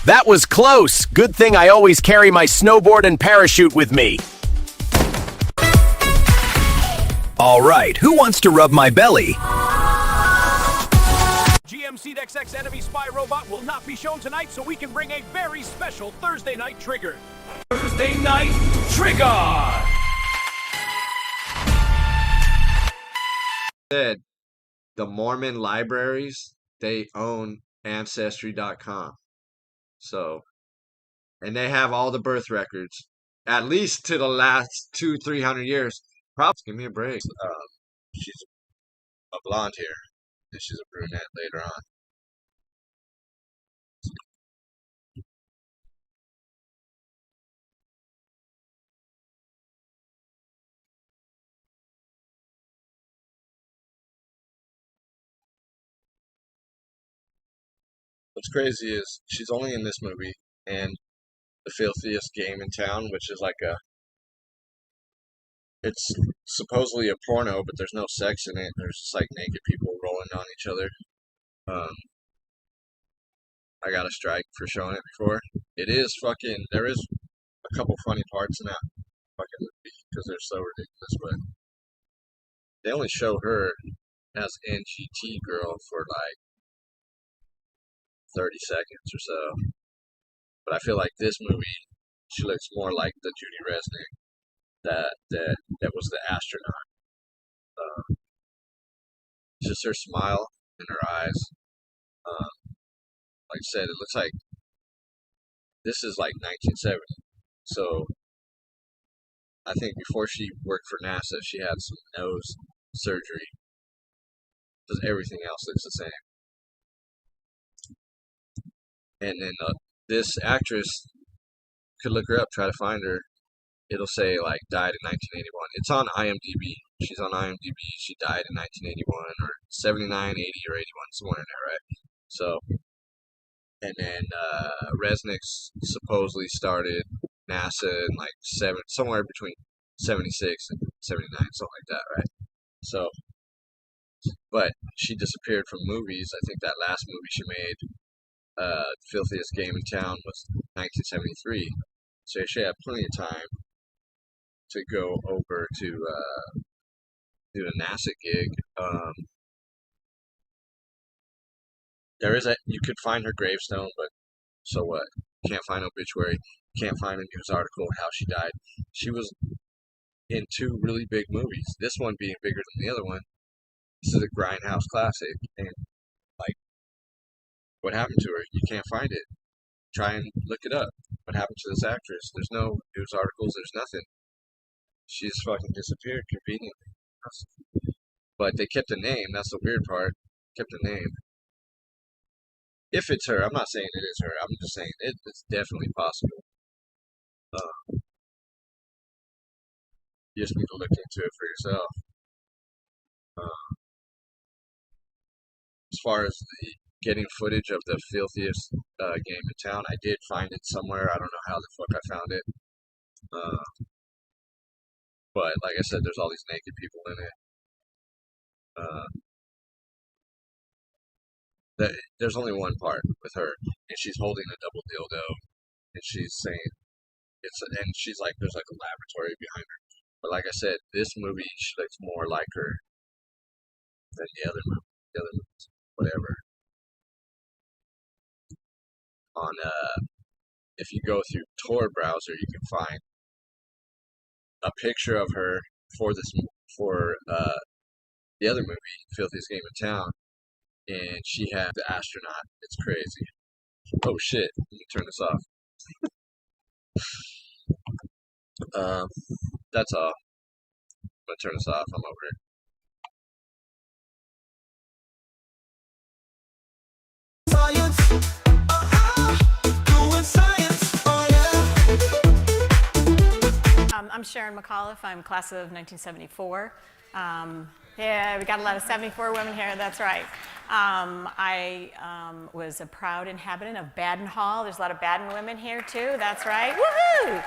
That was close. Good thing I always carry my snowboard and parachute with me. All right, who wants to rub my belly? GMC XX enemy spy robot will not be shown tonight, so we can bring a very special Thursday night trigger. Thursday night trigger! Said the Mormon libraries, they own Ancestry.com. So, and they have all the birth records, at least to the last 200-300 years. Probably, give me a break. She's a blonde here, and she's a brunette later on. What's crazy is she's only in this movie and The Filthiest Game in Town, which is like it's supposedly a porno, but there's no sex in it. There's just like naked people rolling on each other. I got a strike for showing it before. It is fucking, there is a couple funny parts in that fucking movie because they're so ridiculous, but they only show her as NGT girl for like 30 seconds or so. But I feel like this movie, she looks more like the Judy Resnick that was the astronaut. Just her smile and her eyes. Like I said, it looks like this is like 1970. So I think before she worked for NASA, she had some nose surgery because everything else looks the same. And then this actress, could look her up, try to find her. It'll say like died in 1981. It's on IMDb. She's on IMDb. She died in 1981 or 79, 80, or 81, somewhere in there, right? So, and then Resnick supposedly started NASA in like somewhere between 76 and 79, something like that, right? So, but she disappeared from movies. I think that last movie she made, Filthiest Game in Town, was 1973. So she had plenty of time to go over to do a NASA gig. You could find her gravestone, but so what? Can't find an obituary. Can't find a news article on how she died. She was in 2 really big movies. This one being bigger than the other one. This is a grindhouse classic, and like, what happened to her? You can't find it. Try and look it up. What happened to this actress? There's no news articles. There's nothing. She's fucking disappeared conveniently. But they kept a name. That's the weird part. Kept a name. If it's her, I'm not saying it is her. I'm just saying it's definitely possible. You just need to look into it for yourself. As far as the getting footage of the filthiest game in town, I did find it somewhere. I don't know how the fuck I found it. But like I said, there's all these naked people in it. There's only one part with her, and she's holding a double dildo, and she's saying and she's like, there's like a laboratory behind her. But like I said, this movie, she looks more like her than the other movies, whatever. On if you go through Tor browser, you can find a picture of her for the other movie, Filthiest Game in Town, and she had the astronaut. It's crazy. Oh shit! Let me turn this off. That's all. I'm gonna turn this off. I'm over here. Science, doing science, oh yeah. I'm Sharon McAuliffe. I'm class of 1974. Yeah, we got a lot of 74 women here, that's right. I was a proud inhabitant of Baden Hall. There's a lot of Baden women here too, that's right. Woohoo!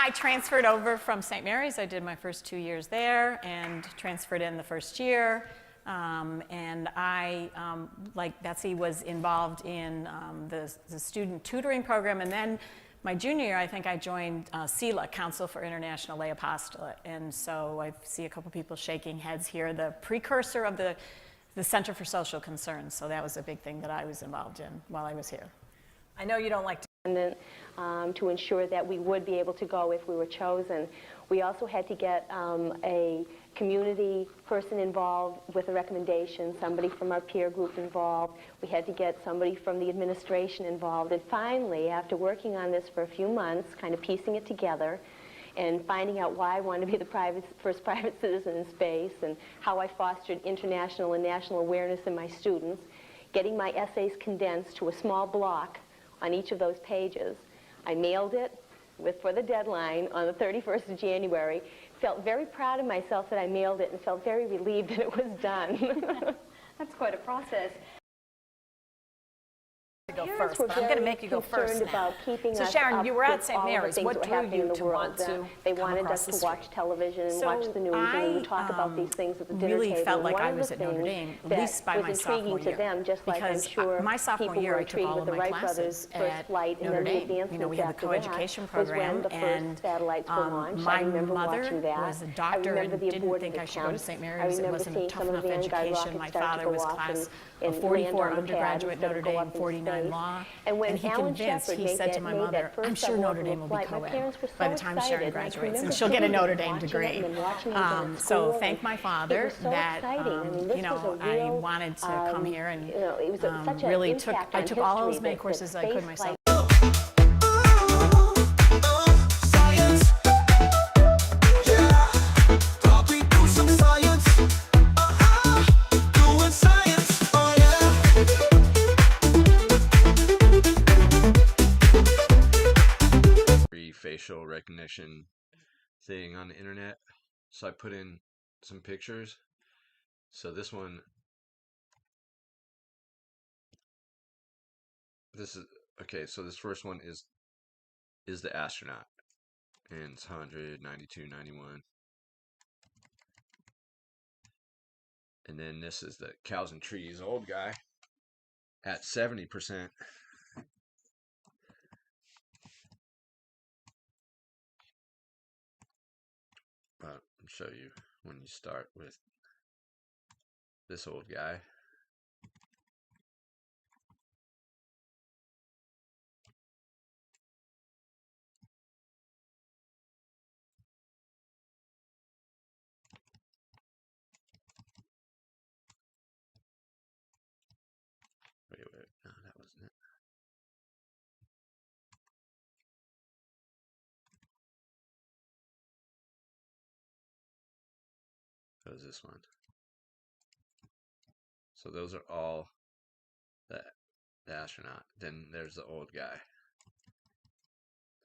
I transferred over from St. Mary's. I did my first 2 years there and transferred in the first year. And I, like Betsy, was involved in the student tutoring program, and then my junior year, I think I joined CELA, Council for International Lay Apostolate, and so I see a couple people shaking heads here, the precursor of the Center for Social Concerns, so that was a big thing that I was involved in while I was here. I know you don't like to to ensure that we would be able to go if we were chosen. We also had to get a community person involved with a recommendation, somebody from our peer group involved. We had to get somebody from the administration involved. And finally, after working on this for a few months, kind of piecing it together, and finding out why I wanted to be the first private citizen in space, and how I fostered international and national awareness in my students, getting my essays condensed to a small block on each of those pages. I mailed it for the deadline on the 31st of January. Felt very proud of myself that I mailed it and felt very relieved that it was done. That's quite a process. Go Parents first, were but I'm going to very make you go first concerned now. about keeping So us Sharon, up you were at with St. all the Mary's. things What that were drew happening in you the to world. want to They come wanted across us the to street? watch television and So watch the news, and we would talk about these things at the dinner really table. felt like One I of the was at Notre things Dame, at that least by was my intriguing sophomore to year. them, just like I'm Because sure my sophomore people year, were I took intrigued all with of the my Wright classes brothers' first at flight and Notre then the Dame. advancements You know, we had the after coeducation that was when program, the and first satellites were launched. my I remember mother watching that. was a doctor I remember and the didn't aborted think I should go to attempts. St. I Mary's. It remember wasn't a seeing tough some of enough the Vanguard education. rockets My start to father go was off class and of land 44 on the pad undergraduate instead of Notre go Dame, up into 49 space. law, And when he Alan convinced, Shepard he made said that- to my made mother, that first I'm sure Notre suborbital Dame will be flight, my co-ed parents were so by the time excited, Sharon and I can graduates, and remember she'll get a sitting there Notre Dame watching degree. them and watching them at So school, thank and my it father was so that, exciting. I mean, this you know, was a I real, wanted to come here and you know, it was such an really impact I on took all history as many that courses as I could space myself. flight Science. Yeah. Thought we'd do some science. Doing science. Oh yeah. Free facial recognition thing on the internet. So I put in some pictures. So this one, this is okay. So this first one is the astronaut, and it's 100, 92, 91. And then this is the cows and trees old guy at 70%. But I'll show you when you start with this old guy. Wait, no, that wasn't it. That was this one. So those are all the astronaut. Then there's the old guy,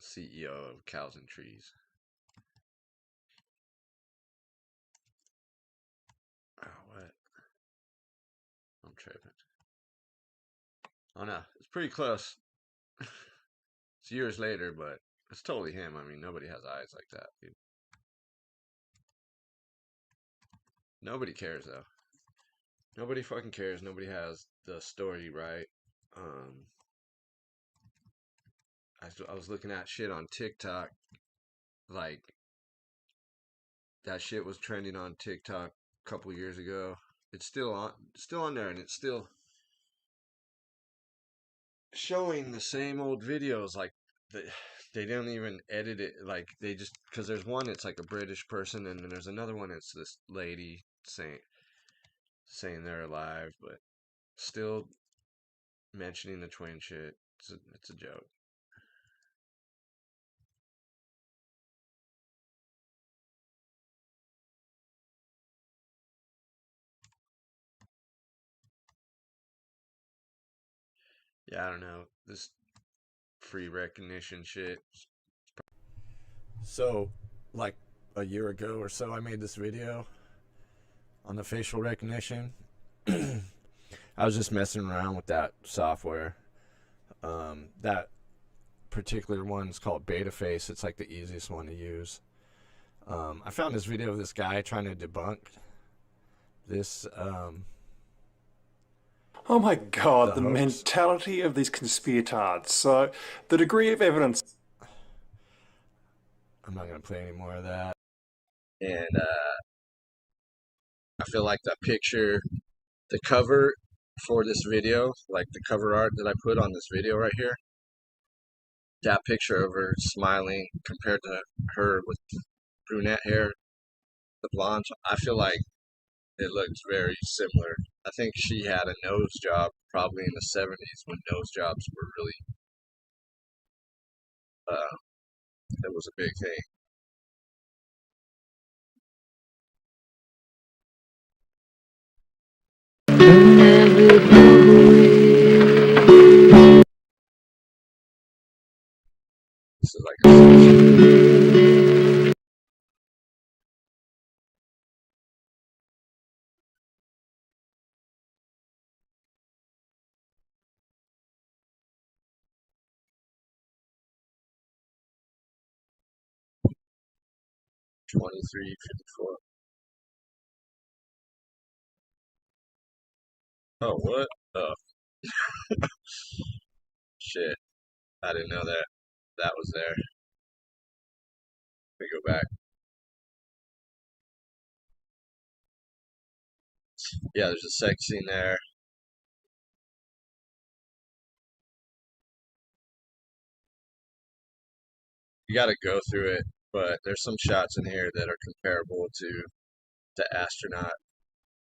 CEO of Cows and Trees. Oh, what? I'm tripping. Oh no, it's pretty close. It's years later, but it's totally him. I mean, nobody has eyes like that, dude. Nobody cares though. Nobody fucking cares. Nobody has the story right. I was looking at shit on TikTok, like that shit was trending on TikTok a couple years ago. It's still on there, and it's still showing the same old videos. Like they don't even edit it. Like they just, because there's one, it's like a British person, and then there's another one, it's this lady saying they're alive, but still mentioning the twin shit. It's a joke. Yeah, I don't know. This free recognition shit. So, like a year ago or so, I made this video on the facial recognition. I was just messing around with that software. That particular one is called BetaFace. It's like the easiest one to use. I found this video of this guy trying to debunk This, Oh my god, the hoax. mentality of these conspiratards. So, the degree of evidence. I'm not going to play any more of that. And I feel like the picture, the cover for this video, like the cover art that I put on this video right here, that picture of her smiling compared to her with brunette hair, the blonde, I feel like it looks very similar. I think she had a nose job probably in the 70s when nose jobs were really, it was a big thing. This is like a soicial. 2354. Oh, what? Oh, shit. I didn't know that that was there. Let me go back. Yeah, there's a sex scene there. You gotta go through it, but there's some shots in here that are comparable to the astronaut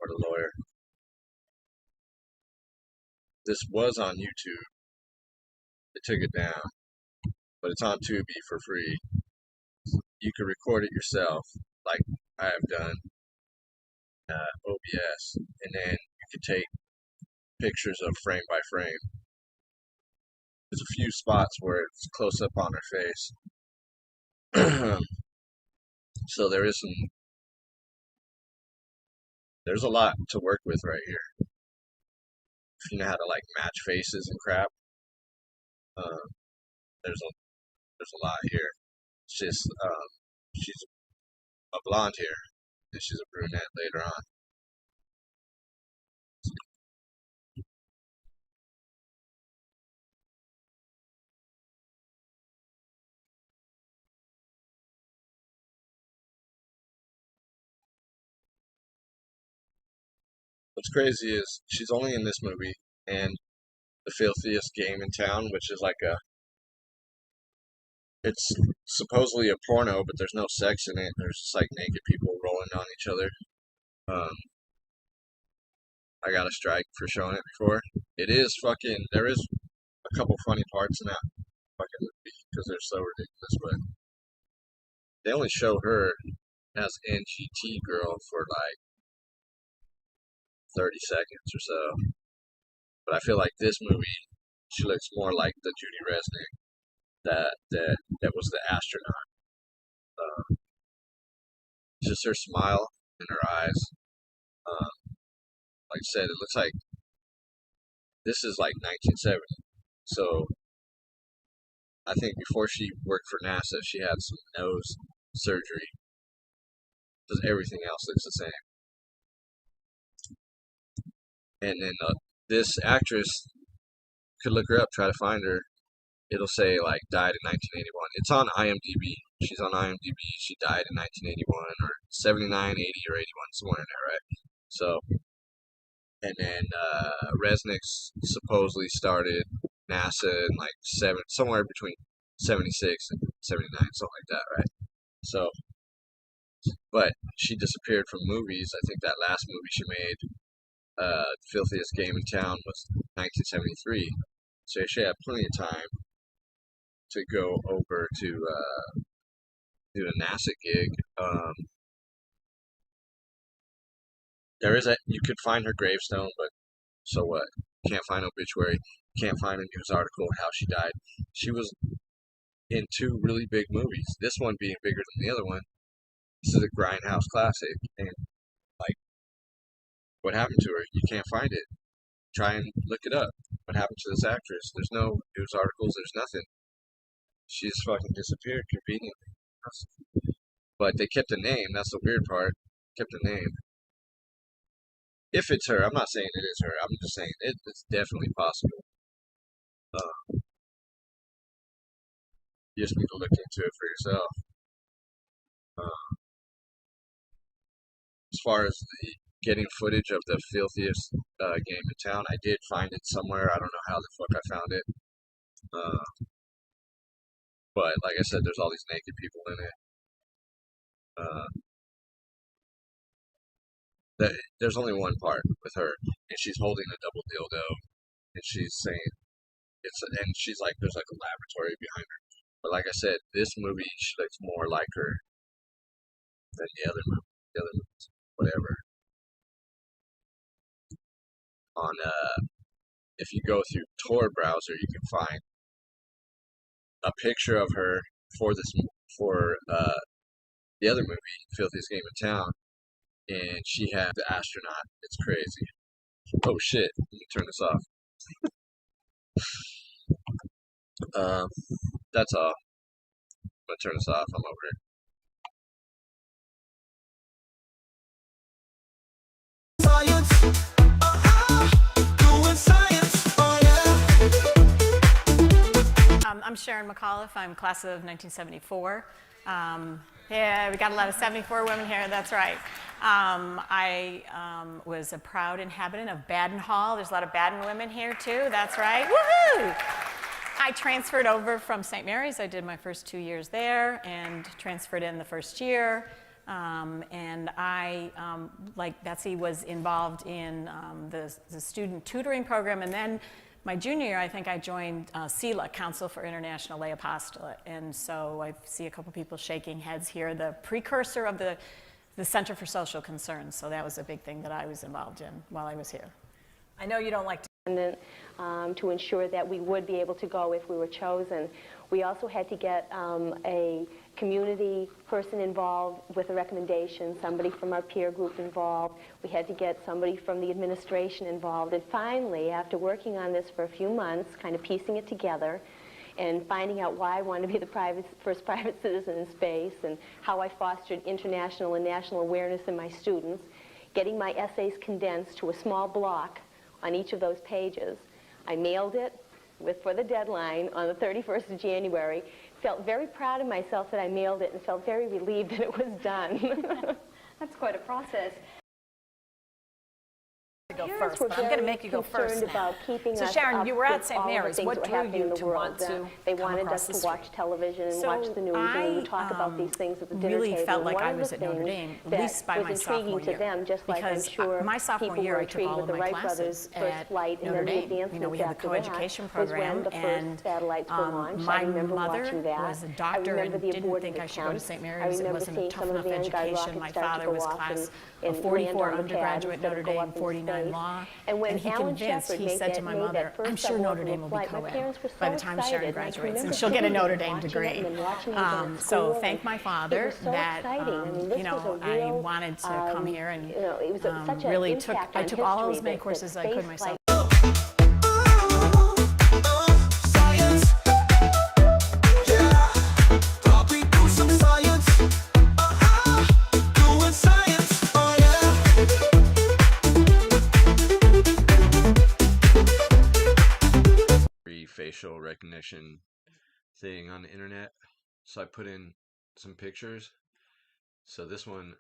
or the lawyer. This was on YouTube. They took it down, but it's on Tubi for free. You can record it yourself, like I have done, OBS, and then you can take pictures of frame by frame. There's a few spots where it's close up on her face. So there's a lot to work with right here. If you know how to like match faces and crap, there's a lot here. It's just she's a blonde here, and she's a brunette later on. What's crazy is she's only in this movie and the filthiest game in town, which is like it's supposedly a porno, but there's no sex in it. There's just like naked people rolling on each other. I got a strike for showing it before. It is fucking, there is a couple funny parts in that fucking movie because they're so ridiculous, but they only show her as NGT girl for like 30 seconds or so. But I feel like this movie, she looks more like the Judy Resnick that was the astronaut. Just her smile and her eyes. Like I said, it looks like this is like 1970. So I think before she worked for NASA, she had some nose surgery. Because everything else looks the same. And then this actress, could look her up, try to find her. It'll say like died in 1981. It's on IMDb. She's on IMDb. She died in 1981 or 79, 80, or 81, somewhere in there, right? So, and then Resnick supposedly started NASA in like somewhere between 76 and 79, something like that, right? So, but she disappeared from movies. I think that last movie she made, Filthiest Game in Town, was 1973. So she had plenty of time to go over to do a NASA gig. You could find her gravestone, but so what? You can't find an obituary. You can't find a news article on how she died. She was in two really big movies. This one being bigger than the other one. This is a grindhouse classic, and like, what happened to her? You can't find it. Try and look it up. What happened to this actress? There's no news articles. There's nothing. She just fucking disappeared conveniently. But they kept the name. That's the weird part. Kept the name. If it's her, I'm not saying it is her. I'm just saying it's definitely possible. You just need to look into it for yourself. As far as getting footage of the filthiest game in town, I did find it somewhere. I don't know how the fuck I found it. But like I said, there's all these naked people in it. There's only one part with her, and she's holding a double dildo, and she's saying and she's like, there's like a laboratory behind her. But like I said, this movie, she looks more like her than the other movie. The other movies, whatever. On if you go through Tor browser, you can find a picture of her for the other movie, Filthiest Game in Town, and she had the astronaut. It's crazy. Oh shit! Let me turn this off. That's all. I'm gonna turn this off. I'm over it. Science, doing science, oh yeah. I'm Sharon McAuliffe. I'm class of 1974. Yeah, we got a lot of 74 women here, that's right. I was a proud inhabitant of Baden Hall. There's a lot of Baden women here too, that's right. Woohoo! I transferred over from St. Mary's. I did my first 2 years there and transferred in the first year. And I, like Betsy, was involved in the student tutoring program, and then my junior year, I think I joined CELA, Council for International Lay Apostolate, and so I see a couple people shaking heads here, the precursor of the Center for Social Concerns, so that was a big thing that I was involved in while I was here. I know you don't like to. To ensure that we would be able to go if we were chosen. We also had to get a community person involved with a recommendation, somebody from our peer group involved. We had to get somebody from the administration involved. And finally, after working on this for a few months, kind of piecing it together, and finding out why I wanted to be the first private citizen in space, and how I fostered international and national awareness in my students, getting my essays condensed to a small block on each of those pages. I mailed it for the deadline on the 31st of January. Felt very proud of myself that I mailed it and felt very relieved that it was done. That's quite a process. Go Parents first, were but I'm going to very make you go first concerned now. about keeping So us Sharon, up you were at with St. all the Mary's. things What that were drew happening in you the to world. want to They come wanted across us the to street? watch television and So watch the news, and we would talk I, about these things at the dinner really table. felt And like one I of was the at Notre things Dame, at that least by was my intriguing sophomore to year. them, just like I'm Because sure my sophomore people year, were I took intrigued all with of the my Wright classes brothers' first at flight, and Notre then the Dame. advancements You know, we had the after coeducation that was when program, the and first satellites were launched. my I remember mother watching that. was a I doctor remember and the didn't aborted think I should go to attempts. St. I Mary's. It remember wasn't a seeing tough some of enough the Vanguard education. rockets My start to father go was off class and of land 44 on the pad undergraduate instead Notre of go Dame, up into 49 space. law, And when and he Alan convinced, Shepard he made said that, to my made mother, that first I'm sure Notre Dame suborbital will be flight, my co-ed parents were so by the time Sharon excited, and I can graduates, and remember she'll get a sitting there Notre Dame watching degree. it and then watching them in So school, thank and my it father was so that exciting. I mean, this you was know, a real, I wanted to come here and you know, it was such an really impact I on took all history as many that courses as I could space myself. Science, yeah. Thought we'd do some science, doing science, oh yeah. Free facial recognition thing on the internet. So I put in some pictures. So this one,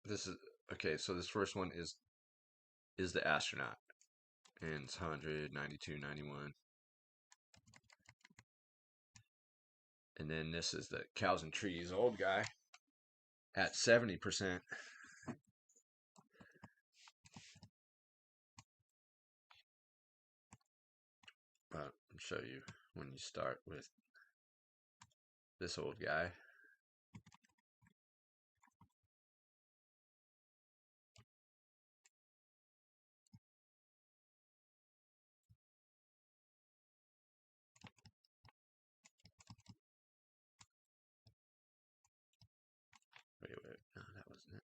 this is okay. So this first one is the astronaut, and it's 100, 92, 91. And then this is the cows and trees old guy at 70%. But I'll show you when you start with this old guy. Wait, no, that wasn't it.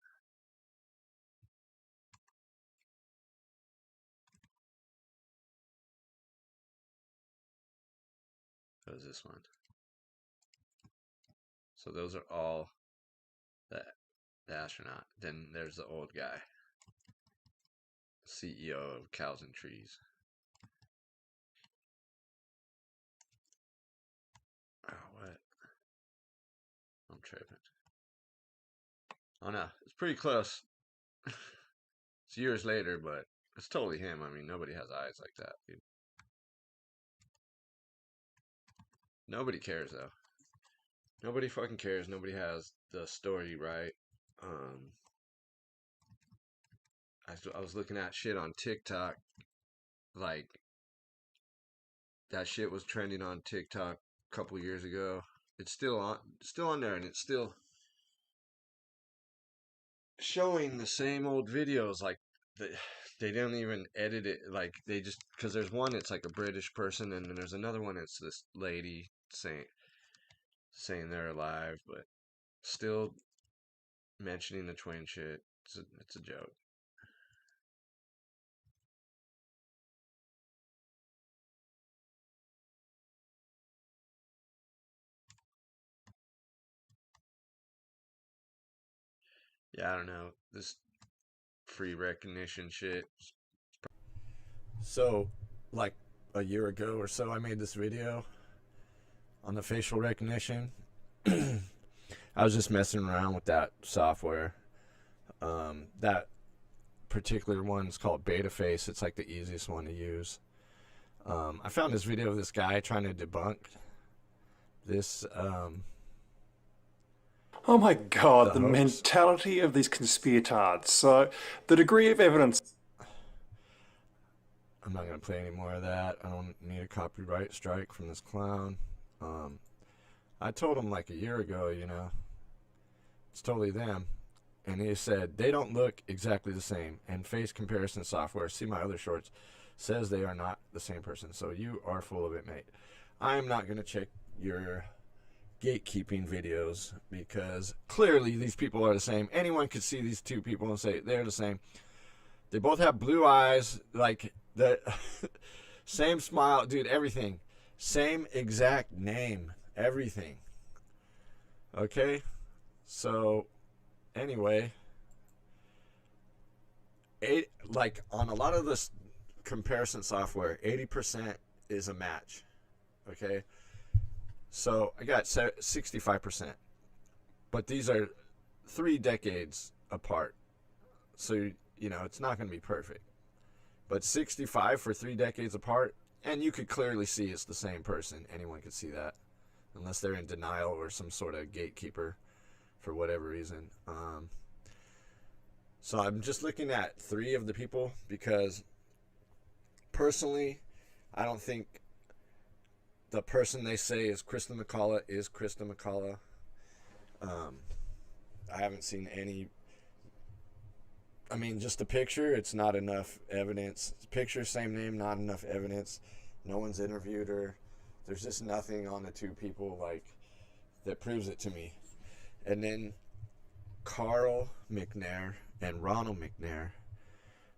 That was this one. So those are all the the astronaut. Then there's the old guy, CEO of Cows and Trees. Oh, what? I'm tripping. Oh no, it's pretty close. It's years later, but it's totally him. I mean, nobody has eyes like that, dude. Nobody cares, though. Nobody fucking cares. Nobody has the story right. I was looking at shit on TikTok. Like, that shit was trending on TikTok a couple years ago. It's still on there, and it's still showing the same old videos. Like, they don't even edit it. Like, they just, because there's one, it's like a British person, and then there's another one, it's this lady saying they're alive, but still mentioning the twin shit. It's a joke. Yeah, I don't know. This free recognition shit. So, like a year ago or so, I made this video on the facial recognition. I was just messing around with that software. That particular one is called BetaFace. It's like the easiest one to use. I found this video of this guy trying to debunk this. Oh my God, the hoax. mentality of these conspiratards. So, the degree of evidence. I'm not going to play any more of that. I don't need a copyright strike from this clown. I told him like a year ago, you know, it's totally them. And he said, they don't look exactly the same. And face comparison software, see my other shorts, says they are not the same person. So you are full of it, mate. I'm not going to check your gatekeeping videos because clearly these people are the same. Anyone could see these two people and say they're the same. They both have blue eyes, like the same smile, dude, everything. Same exact name, everything. Okay? So, anyway, like on a lot of this comparison software, 80% is a match. Okay? So, I got 65%. But these are 3 decades apart. So, you know, it's not going to be perfect. But 65 for 3 decades apart, and you could clearly see it's the same person. Anyone could see that. Unless they're in denial or some sort of gatekeeper for whatever reason. So I'm just looking at 3 of the people because personally, I don't think the person they say is Christa McCullough is Christa McCullough. I haven't seen any. I mean, just the picture, it's not enough evidence. Picture, same name, not enough evidence. No one's interviewed her. There's just nothing on the 2 people like that proves it to me. And then Carl McNair and Ronald McNair,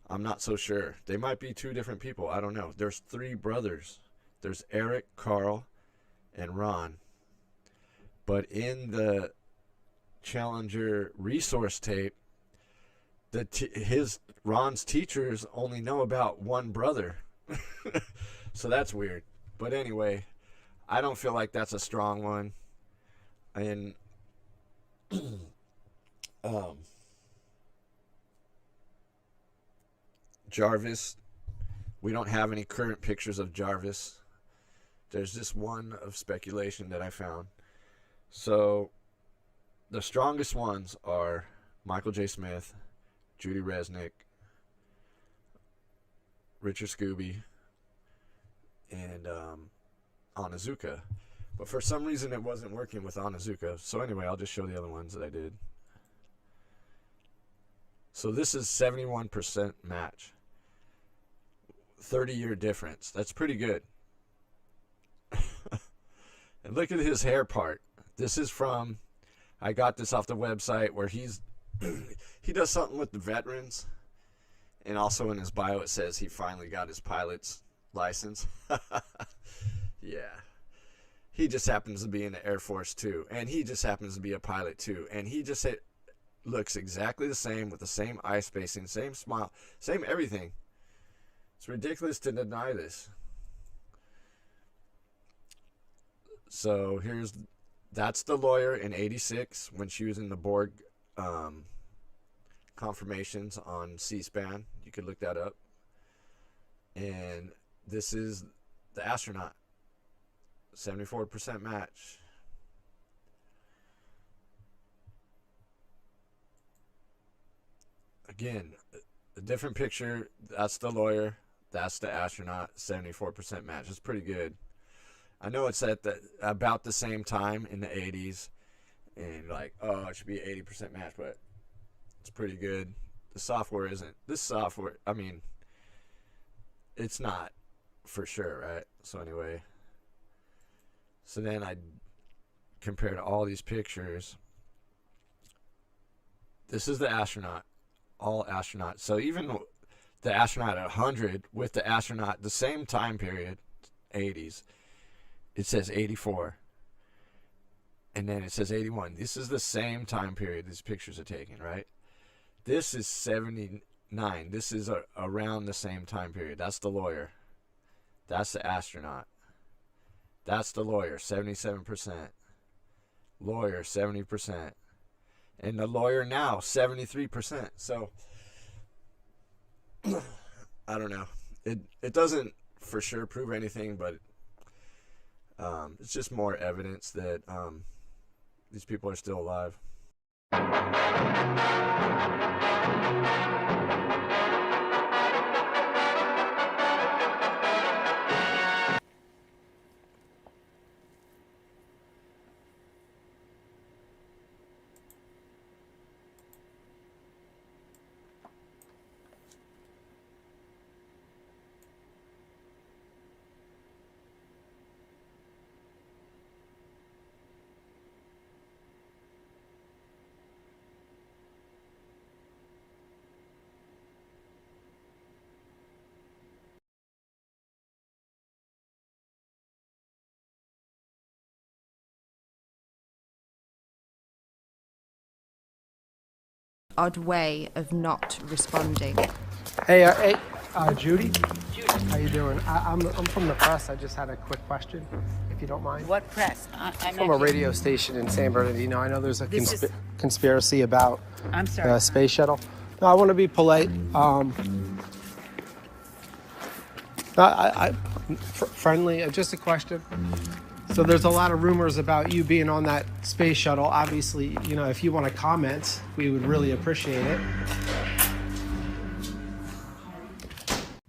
I'm not so sure. They might be 2 different people. I don't know. There's 3 brothers. There's Eric, Carl, and Ron. But in the Challenger resource tape, Ron's teachers only know about 1 brother. So that's weird. But anyway, I don't feel like that's a strong one. And Jarvis, we don't have any current pictures of Jarvis. There's just one of speculation that I found. So the strongest ones are Michael J. Smith, Judy Resnick, Richard Scooby, and Onizuka. But for some reason it wasn't working with Onizuka. So anyway, I'll just show the other ones that I did. So this is 71% match. 30-year difference. That's pretty good. And look at his hair part. This is from, I got this off the website where he does something with the veterans. And also in his bio it says he finally got his pilot's license. Yeah. He just happens to be in the Air Force too. And he just happens to be a pilot too. And he just looks exactly the same with the same eye spacing, same smile, same everything. It's ridiculous to deny this. So that's the lawyer in '86 when she was in the board confirmations on C-SPAN. You could look that up. And this is the astronaut. 74% match. Again, a different picture. That's the lawyer. That's the astronaut. 74% match. It's pretty good. I know it's at about the same time in the 80s. And like, oh, it should be 80% match, but it's pretty good. The software isn't. This software, I mean, it's not for sure, right? So anyway. So then I compared all these pictures. This is the astronaut. All astronauts. So even the astronaut at 100 with the astronaut the same time period, 80s, it says 84. And then it says 81. This is the same time period these pictures are taken, right? This is 79. This is around the same time period. That's the lawyer. That's the astronaut. That's the lawyer, 77%. Lawyer, 70%. And the lawyer now, 73%. So, I don't know. It doesn't for sure prove anything, but it's just more evidence that these people are still alive. Odd way of not responding. Hey, Judy. How you doing? I'm from the press. I just had a quick question, if you don't mind. What press? I'm from a radio station in San Bernardino. I know there's a conspiracy about I'm sorry. the space shuttle. No, I want to be polite. Friendly. Just a question. So there's a lot of rumors about you being on that space shuttle. Obviously, you know, if you want to comment, we would really appreciate it.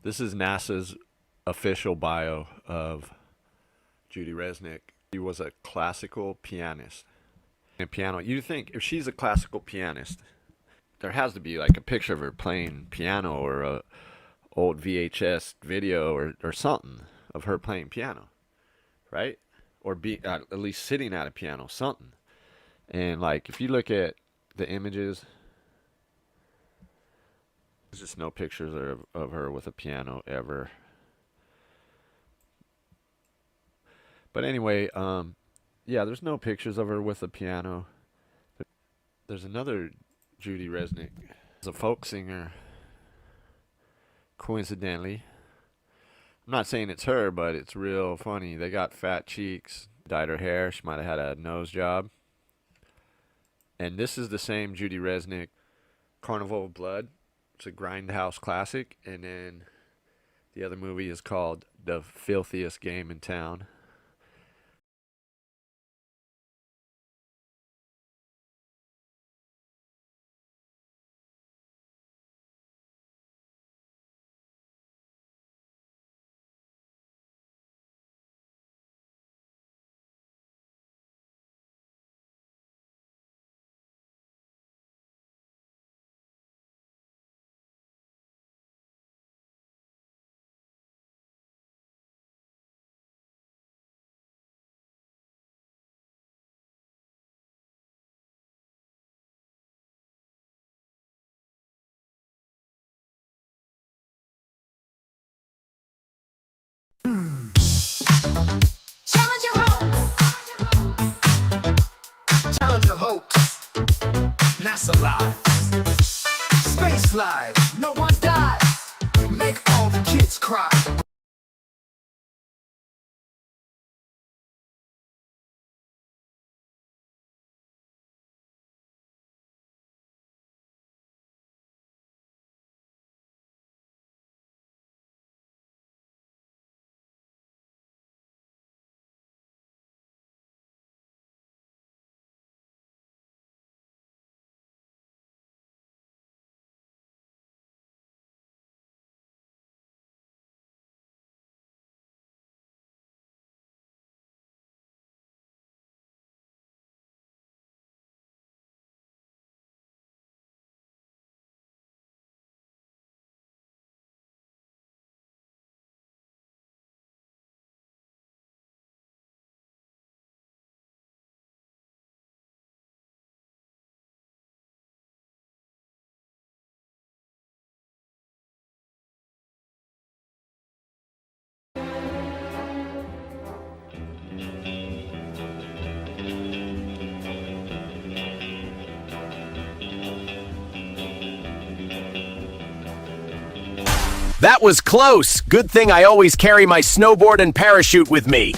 This is NASA's official bio of Judy Resnick. She was a classical pianist. And piano, you think if she's a classical pianist, there has to be like a picture of her playing piano or a old VHS video or something of her playing piano, right? Or be at least sitting at a piano, something. And like if you look at the images, there's just no pictures of her with a piano ever. But anyway, yeah, there's no pictures of her with a piano. There's another Judy Resnick. She's a folk singer, coincidentally. I'm not saying it's her, but it's real funny. They got fat cheeks, dyed her hair. She might have had a nose job. And this is the same Judy Resnick, Carnival of Blood. It's a grindhouse classic. And then the other movie is called The Filthiest Game in Town. NASA lives. Space lives, no one dies. Make all the kids cry. That was close. Good thing I always carry my snowboard and parachute with me.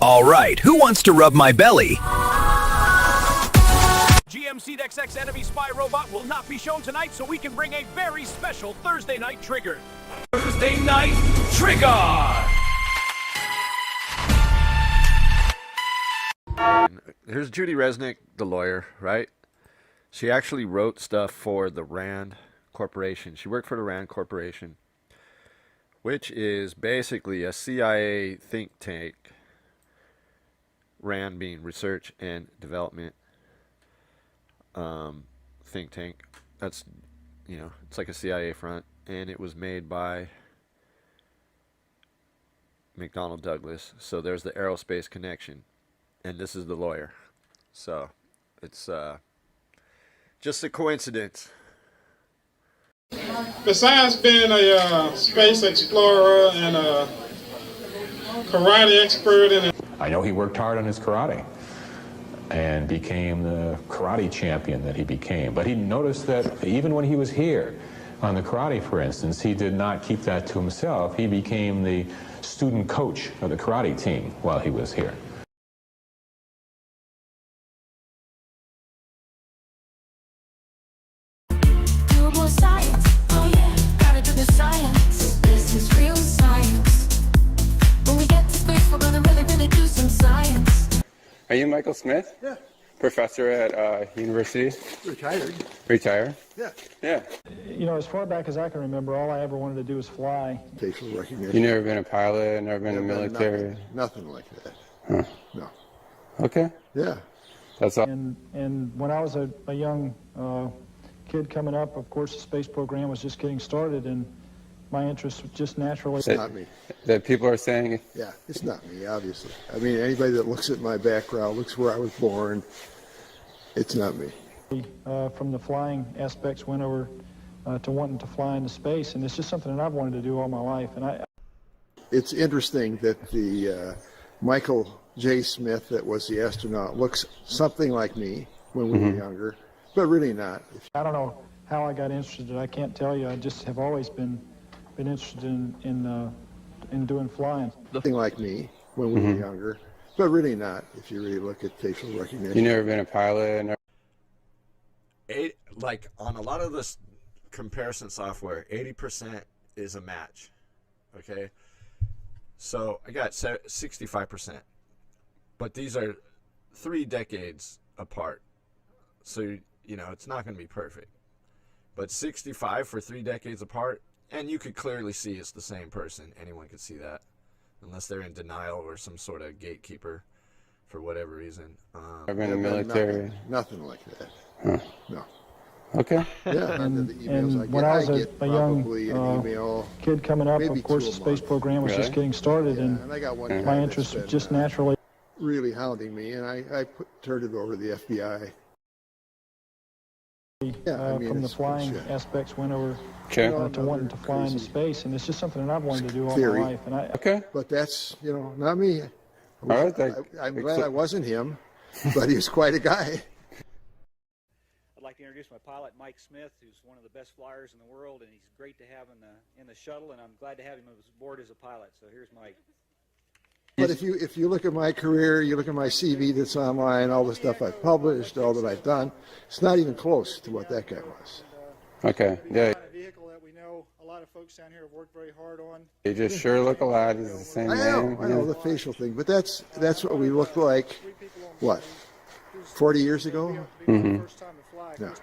All right, who wants to rub my belly? GMC XX enemy spy robot will not be shown tonight, so we can bring a very special Thursday night trigger. Thursday night trigger! Here's Judy Resnick, the lawyer, right? She actually wrote stuff for the RAND Corporation. She worked for the RAND Corporation, which is basically a CIA think tank. RAND being research and development think tank. That's, you know, it's like a CIA front, and it was made by McDonnell Douglas. So there's the aerospace connection, and this is the lawyer. So it's just a coincidence. Besides being a space explorer and a karate expert, I know he worked hard on his karate and became the karate champion that he became. But he noticed that even when he was here on the karate, for instance, he did not keep that to himself. He became the student coach of the karate team while he was here. Are you Michael Smith? Yeah. Professor at university? Retired. Retired? Yeah. Yeah. You know, as far back as I can remember, all I ever wanted to do was fly. Facial recognition. You never been a pilot, never been in the military? Nothing like that. Huh. No. Okay. Yeah. That's all. And when I was a young kid coming up, of course, the space program was just getting started, and my interest was just naturally... It's not me. That people are saying... Yeah, it's not me, obviously. I mean, anybody that looks at my background, looks where I was born, it's not me. From the flying aspects, went over to wanting to fly into space, and it's just something that I've wanted to do all my life. And It's interesting that the Michael J. Smith that was the astronaut looks something like me when we were younger, but really not. I don't know how I got interested. I can't tell you. I just have always been interested in doing flying. Nothing like me when we were younger, but really not if you really look at facial recognition. You never been a pilot? Like on a lot of this comparison software, 80% is a match. Okay, so I got 65%, but these are 3 decades apart, so you know it's not going to be perfect. But 65 for 3 decades apart, and you could clearly see it's the same person. Anyone could see that, unless they're in denial or some sort of gatekeeper for whatever reason. I've been in the military. Nothing like that. Huh. No. Okay. Yeah, and when I was a young kid coming up, of course, the space program was just getting started, and I got one my interest was just naturally really hounding me, and I turned it over to the FBI. From the flying aspects, went over to wanting to fly into space, and it's just something that I've wanted to do all my life. And But that's, not me. All right, I'm glad I wasn't him. but he was quite a guy. I'd like to introduce my pilot, Mike Smith, who's one of the best flyers in the world, and he's great to have in the shuttle, and I'm glad to have him aboard as a pilot. So here's Mike. But if you look at my career, you look at my CV that's online, all the stuff I've published, all that I've done, it's not even close to what that guy was. Okay, yeah. A vehicle that we know a lot of folks down here have worked very hard on. You just sure look alike. It's the same name. I know the facial thing, but that's what we looked like, what, 40 years ago? Mm-hmm. Yeah.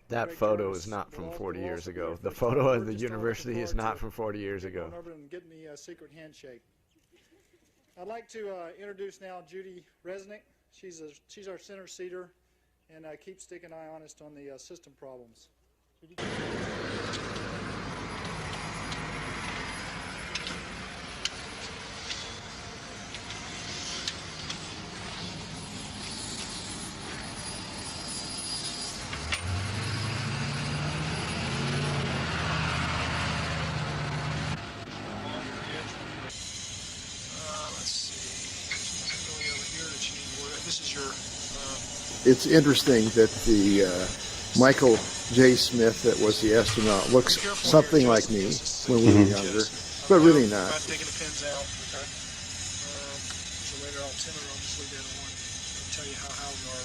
That photo is not from 40 years ago. The photo of the university is not from 40 years ago. Getting the secret handshake. I'd like to introduce now Judy Resnick. She's our center seater, and keeps sticking eye on us on the system problems. Judy? It's interesting that the Michael J. Smith that was the astronaut looks something like me when we were younger, but really not. Taking the pins out. Okay. So later I'll tint it. I'll just leave that on and tell you how we are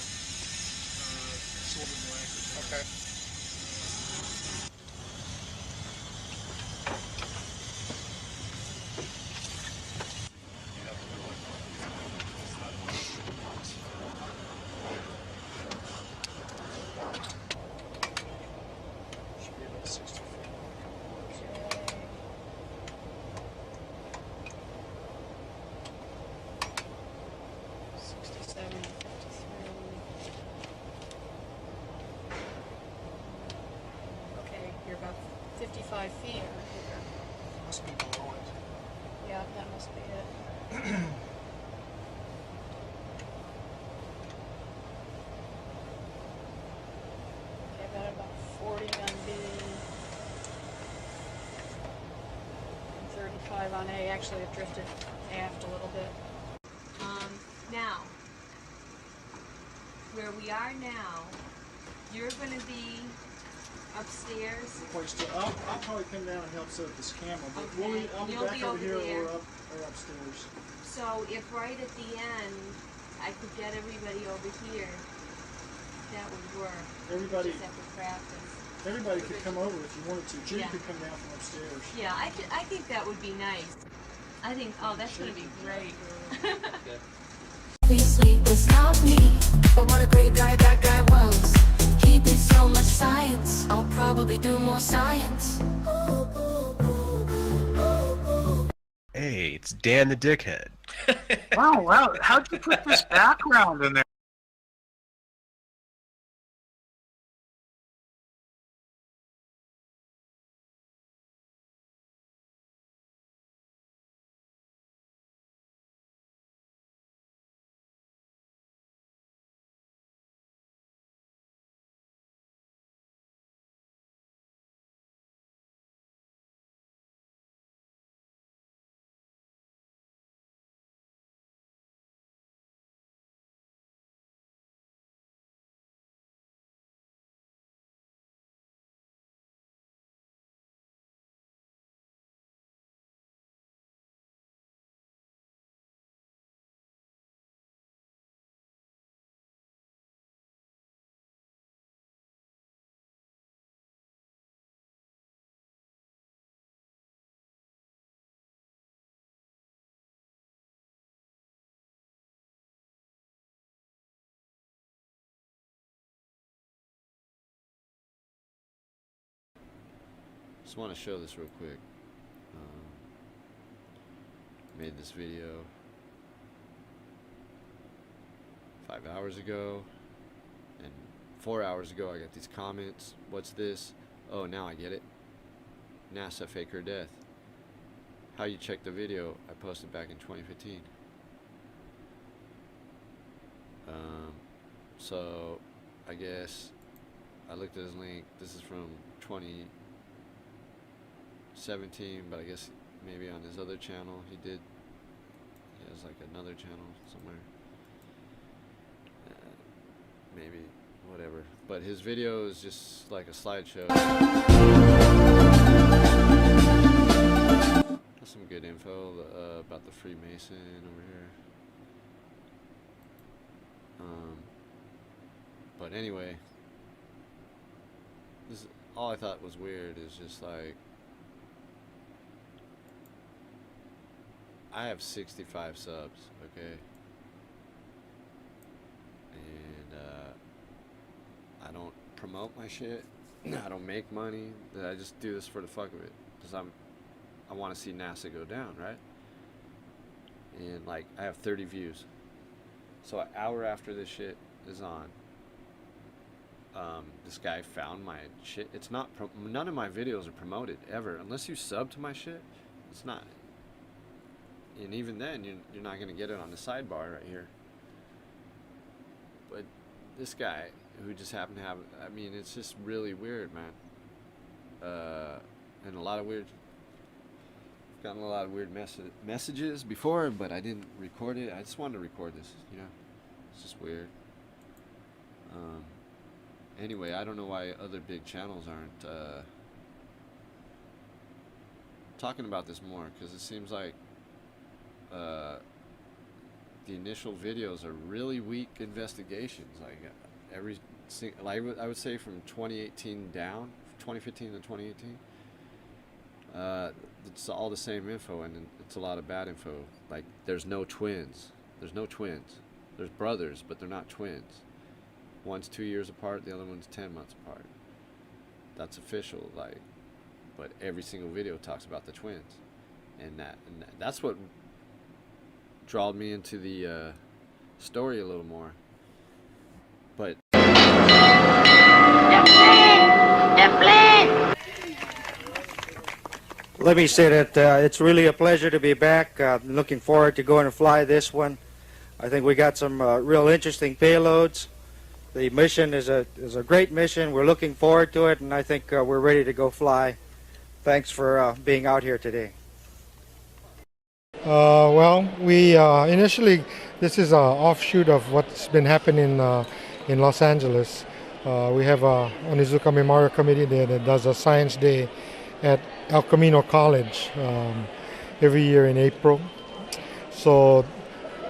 sorted more accurately. Okay. Okay, you're about 55 feet. Must be below it. Yeah, that must be it. Okay, about 40 on B. And 35 on A. Actually, it drifted aft a little bit. Now, where we are now, you're going to be upstairs. I'll probably come down and help set up this camera, but Okay. I'll be You'll back be over over here there. or upstairs. So if right at the end I could get everybody over here, that would work. Everybody- We just have to practice. Everybody could come over if you wanted to. Judy Yeah. could come down from upstairs. Yeah, I think that would be nice. I think, oh, that's going to be great. Obviously, it's not me, but what a great guy that guy was. He did so much science, I'll probably do more science. Hey, it's Dan the Dickhead. Wow, how'd you put this background in there? Just want to show this real quick. Made this video 5 hours ago, and 4 hours ago I got these comments. What's this? Oh, now I get it. NASA faker death. How you check the video I posted back in 2015. So I guess I looked at his link. This is from 2017, but I guess maybe on his other channel he has like another channel somewhere. maybe, whatever. But his video is just like a slideshow. That's some good info about the Freemason over here. But anyway, this all I thought was weird is just like, I have 65 subs, okay? And I don't promote my shit. I don't make money. I just do this for the fuck of it, because I want to see NASA go down, right? And like, I have 30 views. So an hour after this shit is on, this guy found my shit. It's not none of my videos are promoted ever unless you sub to my shit. It's not. And even then, you're not gonna get it on the sidebar right here. But this guy who just happened to have, I mean, it's just really weird, man. And a lot of weird. Gotten a lot of weird messages before, but I didn't record it. I just wanted to record this, you know. It's just weird. Anyway, I don't know why other big channels aren't talking about this more, because it seems like the initial videos are really weak investigations. Like I would say from 2018 down, 2015 to 2018. It's all the same info, and it's a lot of bad info. Like, there's no twins. There's no twins. There's brothers, but they're not twins. One's 2 years apart, the other one's 10 months apart. That's official, like, but every single video talks about the twins. And that's what drawed me into the story a little more. But let me say that it's really a pleasure to be back. Looking forward to going to fly this one. I think we got some real interesting payloads. The mission is a great mission. We're looking forward to it, and I think we're ready to go fly. Thanks for being out here today. Well, we initially, this is an offshoot of what's been happening in Los Angeles. We have a Onizuka Memorial Committee there that does a science day at El Camino College every year in April. So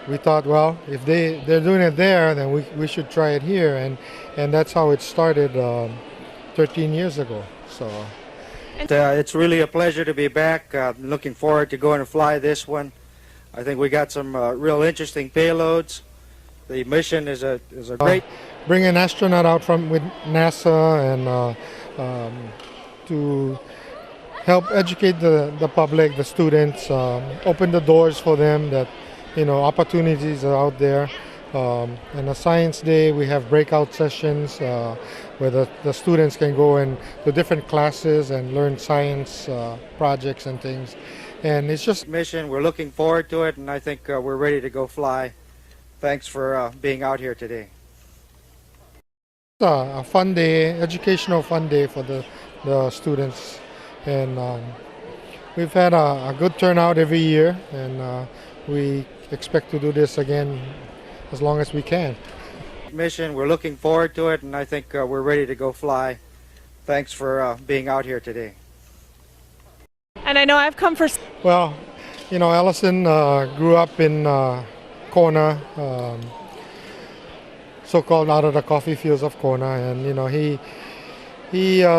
we thought, well, if they're doing it there, then we should try it here, and that's how it started 13 years ago. So it's really a pleasure to be back. Looking forward to going to fly this one. I think we got some real interesting payloads. The mission is a great. Bring an astronaut out with NASA and to help educate the public, the students, open the doors for them that, you know, opportunities are out there. And a science day, we have breakout sessions where the students can go and to different classes and learn science projects and things. And it's just mission. We're looking forward to it, and I think we're ready to go fly. Thanks for being out here today. A fun day, educational fun day for the students. And we've had a good turnout every year, and we expect to do this again as long as we can. Mission, we're looking forward to it, and I think we're ready to go fly. Thanks for being out here today. And I know I've come for... Well, you know, Allison grew up in Kona, so-called out of the coffee fields of Kona, and you know, he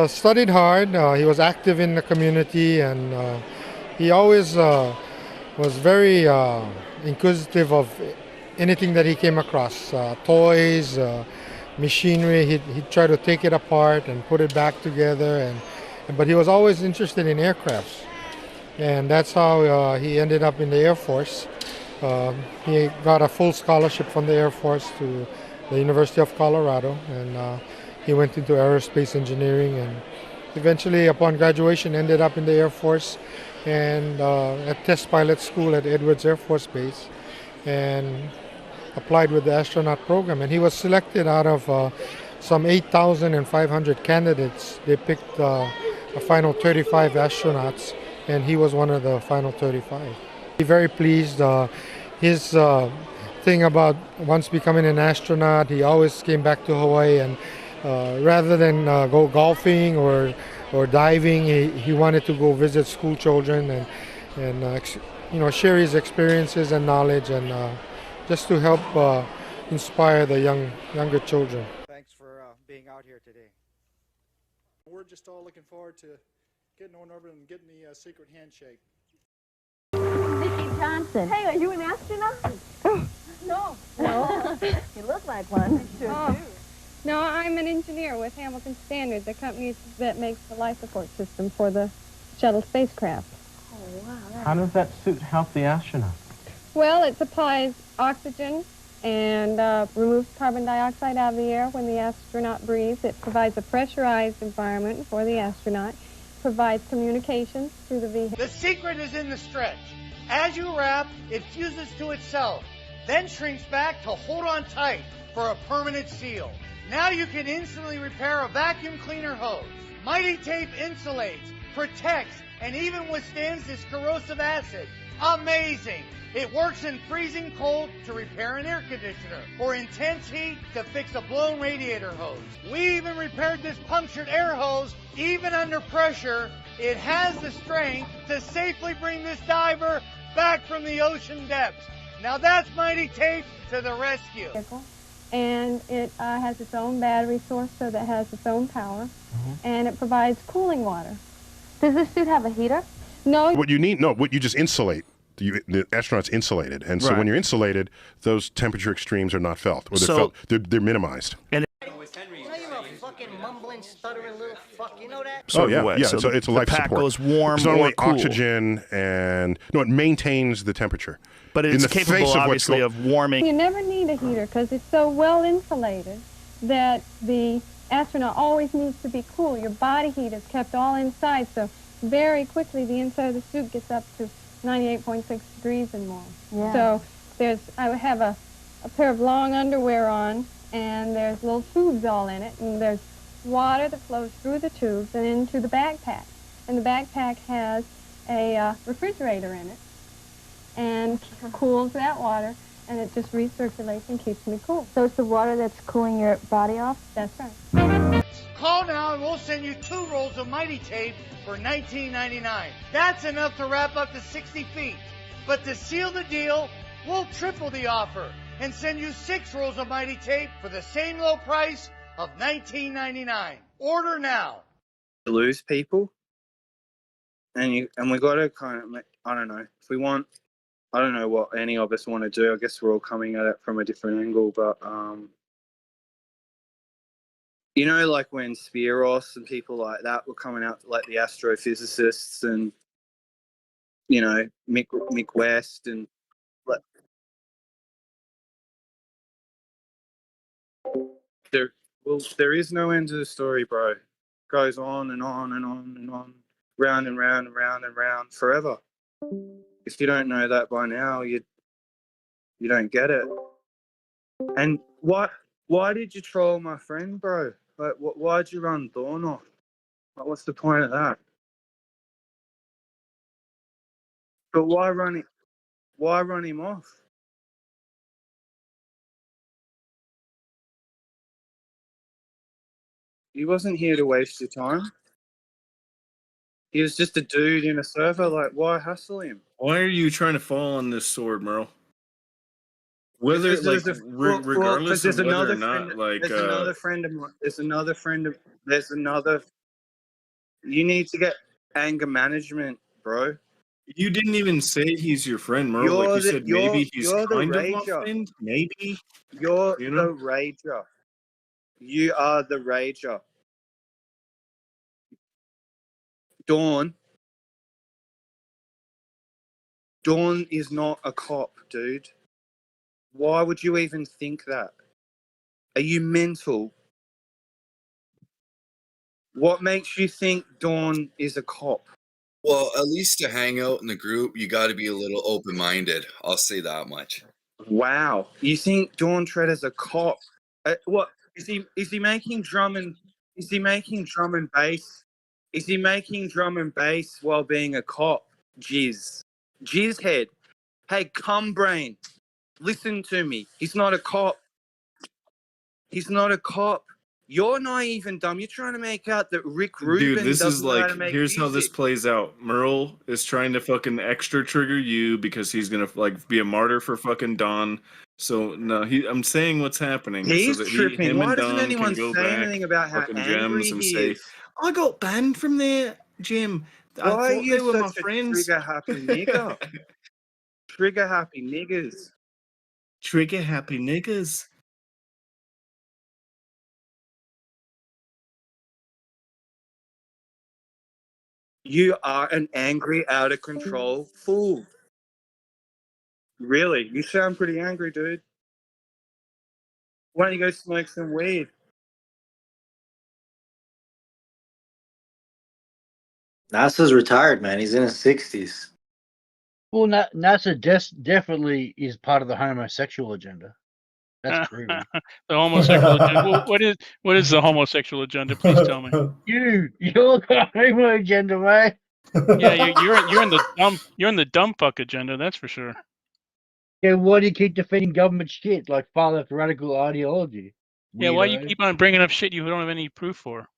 studied hard. He was active in the community, and he always was very inquisitive of anything that he came across, toys, machinery. He'd try to take it apart and put it back together, but he was always interested in aircrafts, and that's how he ended up in the Air Force. He got a full scholarship from the Air Force to the University of Colorado, and he went into aerospace engineering, and eventually upon graduation ended up in the Air Force and at test pilot school at Edwards Air Force Base, and applied with the astronaut program. And he was selected out of some 8,500 candidates. They picked a final 35 astronauts, and he was one of the final 35. Very pleased. His thing about once becoming an astronaut, he always came back to Hawaii, and rather than go golfing or diving, he wanted to go visit school children and share his experiences and knowledge, and just to help inspire the younger children. Thanks for being out here today. We're just all looking forward to getting on over and getting the secret handshake. Vicki Johnson. Hey, are you an astronaut? No. No? You look like one. Sure do. No, I'm an engineer with Hamilton Standard, the company that makes the life support system for the shuttle spacecraft. Oh, wow. How does that suit help the astronaut? Well, it supplies oxygen and removes carbon dioxide out of the air when the astronaut breathes. It provides a pressurized environment for the astronaut, provides communications to the vehicle. The secret is in the stretch. As you wrap, it fuses to itself, then shrinks back to hold on tight for a permanent seal. Now you can instantly repair a vacuum cleaner hose. Mighty Tape insulates, protects, and even withstands this corrosive acid. Amazing! It works in freezing cold to repair an air conditioner, or intense heat to fix a blown radiator hose. We even repaired this punctured air hose, even under pressure. It has the strength to safely bring this diver back from the ocean depths. Now that's Mighty Tape to the rescue. And it has its own battery source, so that has its own power, and it provides cooling water. Does this suit have a heater? No. What you just insulate. The astronaut's insulated, and so when you're insulated, those temperature extremes are not felt, or they're minimized. And mumbling, stuttering little fuck, you know that? So it's a life pack support. goes warm it's not or only cool. oxygen and it maintains the temperature. But it's capable, obviously, of warming. You never need a heater because it's so well insulated that the astronaut always needs to be cool. Your body heat is kept all inside, so very quickly the inside of the suit gets up to 98.6 degrees and more. Yeah. So I would have a pair of long underwear on, and there's little tubes all in it, and there's water that flows through the tubes and into the backpack. And the backpack has a refrigerator in it and cools that water, and it just recirculates and keeps me cool. So it's the water that's cooling your body off? That's right. call now and we'll send you 2 rolls of Mighty Tape for $19.99. That's enough to wrap up to 60 feet. But to seal the deal, we'll triple the offer and send you 6 rolls of Mighty Tape for the same low price of $19.99. Order now. Lose people, and we got to kind of, I don't know, if we want, I don't know what any of us want to do. I guess we're all coming at it from a different angle, but you know, like when Spiros and people like that were coming out, like the astrophysicists and, you know, Mick West and like, there is no end to the story, bro. It goes on and on and on and on, round and round and round and round forever. If you don't know that by now, you don't get it. And why did you troll my friend, bro? Like, why'd you run Dawn off? Like, what's the point of that? But why run him off? He wasn't here to waste your time. He was just a dude in a server. Like, why hustle him? Why are you trying to fall on this sword, Merle? Whether, Because like, regardless of whether or not, like, there's another friend of mine. There's another. You need to get anger management, bro. You didn't even say he's your friend, Merle. Like you said, maybe he's kind of my friend. Maybe. You're the rager. You are the rager. Dawn is not a cop, dude. Why would you even think that? Are you mental? What makes you think Dawn is a cop? Well, at least to hang out in the group, you got to be a little open-minded. I'll say that much. Wow, you think Dawn Treader's a cop? What is he? Is he making drum and? Is he making drum and bass? Is he making drum and bass while being a cop? Jizz head. Hey, cum brain. Listen to me. He's not a cop. He's not a cop. You're naive and dumb. You're trying to make out that Rick Rubin Dude, this is doesn't know how like, to make here's how this music. plays out. Merle is trying to fucking extra trigger you because he's gonna like be a martyr for fucking Don. So no, I'm saying what's happening He's so that tripping. him Why and doesn't Don anyone can go say back anything about how fucking angry gems and he say, is? I got banned from there, Jim. Why I are thought you they were my such a friends. trigger-happy nigger? Trigger-happy niggers. Trigger happy niggas. You are an angry, out-of-control fool. Really? You sound pretty angry, dude. Why don't you go smoke some weed? NASA's retired, man. He's in his 60s. Well, NASA definitely is part of the homosexual agenda. That's proven. The homosexual agenda. Well, what is the homosexual agenda? Please tell me. You're the homo agenda, mate. Yeah, you're in the dumb fuck agenda. That's for sure. Yeah, why do you keep defending government shit like far left radical ideology? Yeah, why you Weirdo. keep on bringing up shit you don't have any proof for?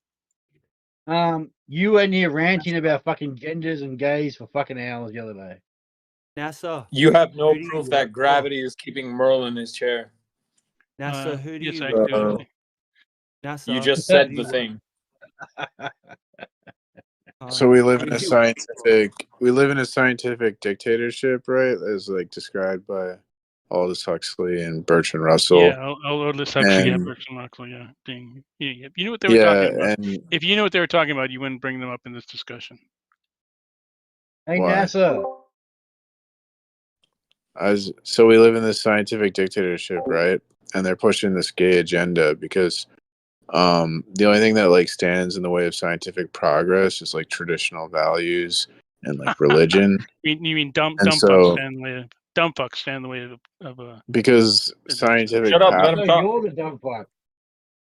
You were near ranting about fucking genders and gays for fucking hours the other day. NASA. You have no who do proof you that work gravity is keeping Merle in his chair. for? NASA, who do yes, you I work do. for? NASA, You just who said do the you thing. So we live in a scientific dictatorship, right? As like described by Aldous Huxley and Bertrand Russell. Yeah, Aldous Huxley, yeah, Bertrand Russell, yeah. Ding. Yeah, you knew what they were talking about. and If you knew what they were talking about, you wouldn't bring them up in this discussion. Hey, Why? NASA. So we live in this scientific dictatorship, right? And they're pushing this gay agenda because the only thing that like stands in the way of scientific progress is like traditional values and like religion. You mean dumb And fucks so- stand in the way of dumb fucks stand in the way of Because scientific Shut up, let him No, talk. you're the dumb fuck.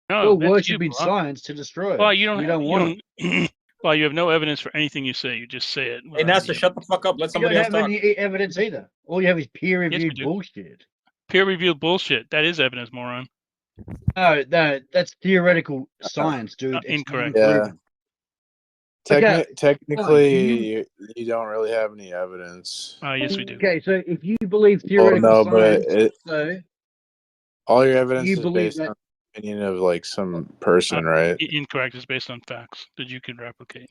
No, You're that's worshipping you, Bob. science to destroy it. Well, you We don't want it. well, you have no evidence for anything you say. You just say it. Hey, without NASA, any shut the fuck up. Let You somebody don't else have talk. any evidence either. All you have is peer-reviewed do. bullshit. Peer-reviewed bullshit. That is evidence, moron. No, that's theoretical science, dude. It's Incorrect. Yeah. Okay. Technically, you don't really have any evidence. Yes, we do. Okay, so if you believe Oh theoretical no, but science, all your evidence you is believe based that- on the opinion of like some person, right? Incorrect. It's based on facts that you can replicate.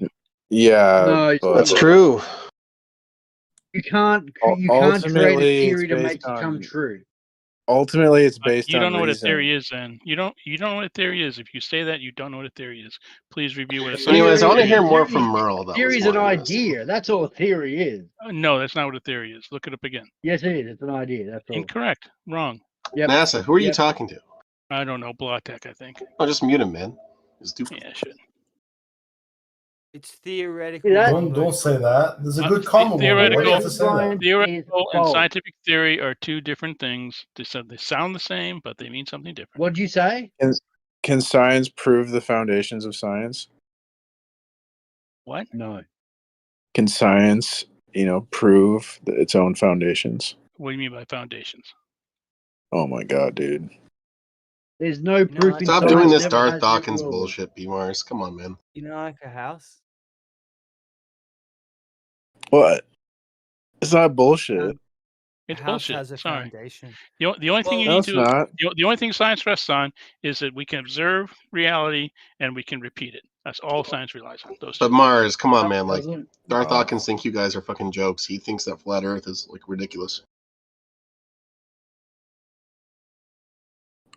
Yeah, No, but that's true. you can't create a Ultimately, theory it's to make based it come on- true. Ultimately, it's based You on don't know what a reason. theory is, then. You don't know what a theory is. If you say that, you don't know what a theory is. Please review what a science Anyways, I want to hear is. more from Merle. That Theory was is an more interesting. idea. That's all a theory is. No, that's not what a theory is. Look it up again. Yes, it is. It's an idea. That's all. Incorrect. Wrong. Yep. NASA, who are you Yep. talking to? I don't know. Blotech, I think. Oh, just mute him, man. He's too. Yeah, shit. It's theoretical. Don't say that. There's a good common one. Why do you have to say that? Theoretical and scientific theory are two different things. They sound the same, but they mean something different. What'd you say? Can science prove the foundations of science? What? No. Can science, prove its own foundations? What do you mean by foundations? Oh my god, dude. There's no proof in Stop science. doing this never Darth has, Dawkins never will. bullshit, B-Mars. Come on, man. You know, like a house. What? It's not bullshit. It's house bullshit. has a Sorry. foundation. The only thing you No, need it's to not. the only thing science rests on is that we can observe reality and we can repeat it. That's all science relies on. Those two. But Mars, come on, man. Like, Doesn't- Darth Dawkins think you guys are fucking jokes. He thinks that flat Earth is like ridiculous.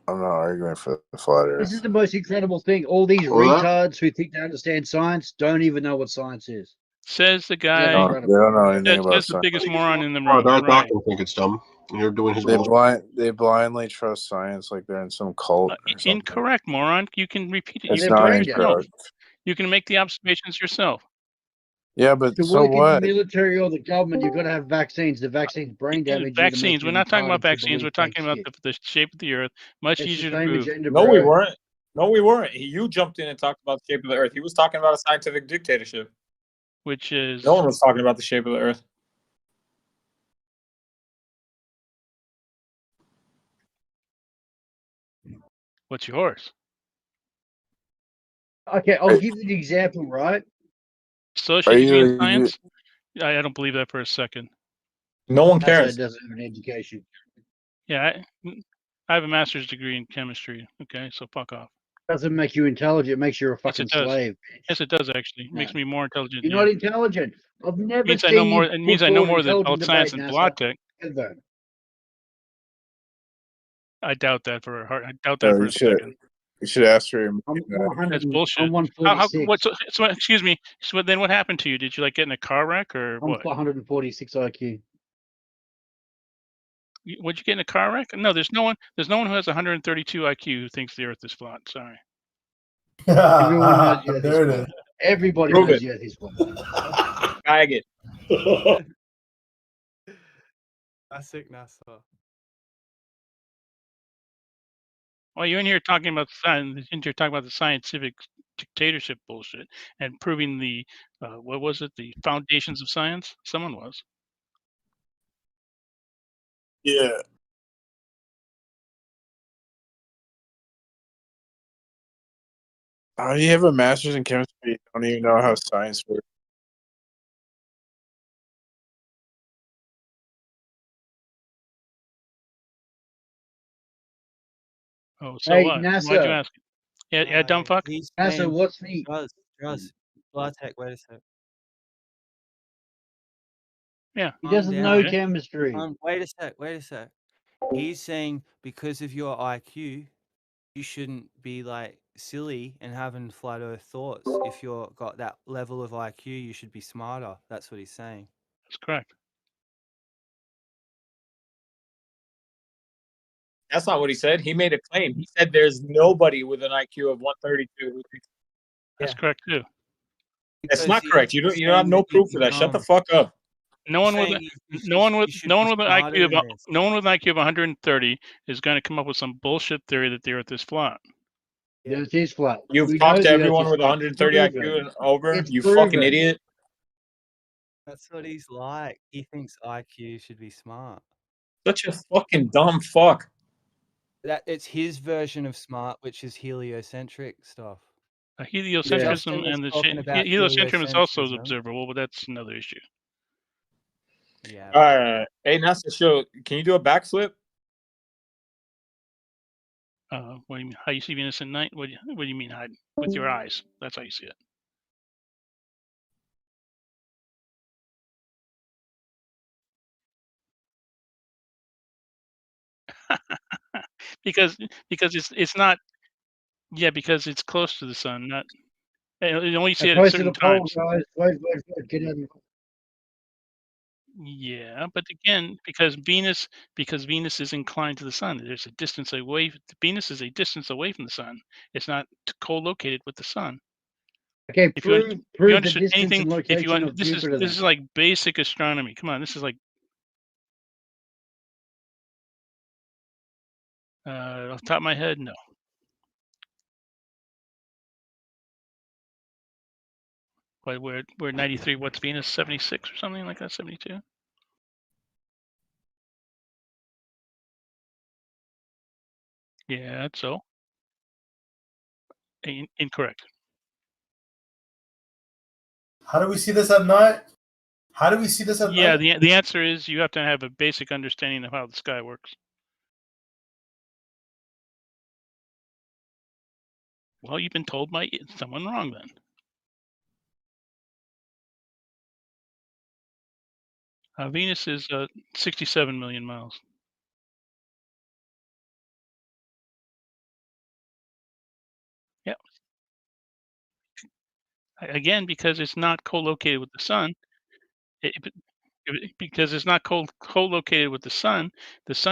I'm not arguing for the flat Earth. This is the most incredible thing. All these Hold up. retards who think they understand science don't even know what science is. Says the guy. They don't know anything about That's the science. biggest moron in the Oh, room. Darth Right. Dawkins think it's dumb. And you're doing his They bullshit. blindly trust science like they're in some cult or something. Incorrect, moron. You can repeat it. It's You not can do it yourself. incorrect. You can make the observations yourself. Yeah, but To so work what? in the military or the government, you've got to have vaccines. The vaccine's brain damage. Vaccines. We're not talking about vaccines. We're talking about the shape of the Earth. Much It's the easier to same prove. agenda, No, we bro. weren't. No, we weren't. You jumped in and talked about the shape of the Earth. He was talking about a scientific dictatorship. Which is No one was talking about the shape of the Earth. What's yours? Okay, I'll give you an example, right? Associate degree in science? I don't believe that for a second. No one NASA cares. doesn't have an education. Yeah, I have a master's degree in chemistry. Okay, so fuck off. Doesn't make you intelligent. It makes you a Yes, fucking it does. slave. Yes, it does actually. It No. makes me more intelligent. You're than not you. intelligent. I've never It means I seen know more. you It means put I know forward more intelligent about science debate, and NASA, tech. ever. I doubt that for a second. You should ask for him. That's bullshit. I'm How, 146. what, so, excuse me. So then what happened to you? Did you like get in a car wreck or I'm what? 146 IQ. Would you get in a car wreck? No, there's no one who has 132 IQ who thinks the Earth is flat. Sorry. Everyone knows the Earth There it is is. flat. Everybody Prove knows it. the Earth is flat. Bag it. Classic NASA. Well, you're in here talking about science. You're talking about the scientific dictatorship bullshit and proving the what was it? The foundations of science. Someone was. Yeah. How do you have a master's in chemistry? You don't even know how science works. Oh, so Hey, what? Why'd you NASA. ask? Yeah, dumb fuck. He's NASA, saying, what's the... Bartek, wait a sec. Yeah. He Calm doesn't know down. chemistry. Wait a sec. He's saying because of your IQ, you shouldn't be like silly and having flat earth thoughts. If you're got that level of IQ, you should be smarter. That's what he's saying. That's correct. That's not what he said. He made a claim. He said there's nobody with an IQ of 132 who thinks. That's correct too. That's not correct. You don't have no proof for that. Shut the fuck up. No one with an IQ of 130 is going to come up with some bullshit theory that the Earth is flat. The Earth is flat. You've We talked know to the Earth everyone is with flat. 130 It's IQ proven. and over. It's You proven. fucking idiot. That's what he's like. He thinks IQ should be smart. Such a fucking dumb fuck. That it's his version of smart, which is heliocentric stuff. Heliocentrism Justin was and the talking about heliocentrism is also heliocentrism. observable, but that's another issue. Yeah. All right. Hey, NASA show. Can you do a backflip? What do you mean? How you see Venus at night? What do you mean hide? With your eyes. That's how you see it. because it's not. Yeah, because it's close to the sun. Not. You only see it at Close to certain the pole, times. guys. Wait. Get out of the... Yeah, but again, because Venus is inclined to the sun. There's a distance away. Venus is a distance away from the sun. It's not co-located with the sun. Okay, If prove you the understood distance anything, and location of this Jupiter. is like basic astronomy. Come on, this is like off the top of my head, no. But we're 93. What's Venus? 76 or something like that. 72. Yeah, so incorrect. How do we see this at night? How do we see this at night? Yeah, the answer is you have to have a basic understanding of how the sky works. Well, you've been told by someone wrong then. Venus is 67 million miles. Yep. Again, because it's not co-located with the sun. Because it's not co-located with the sun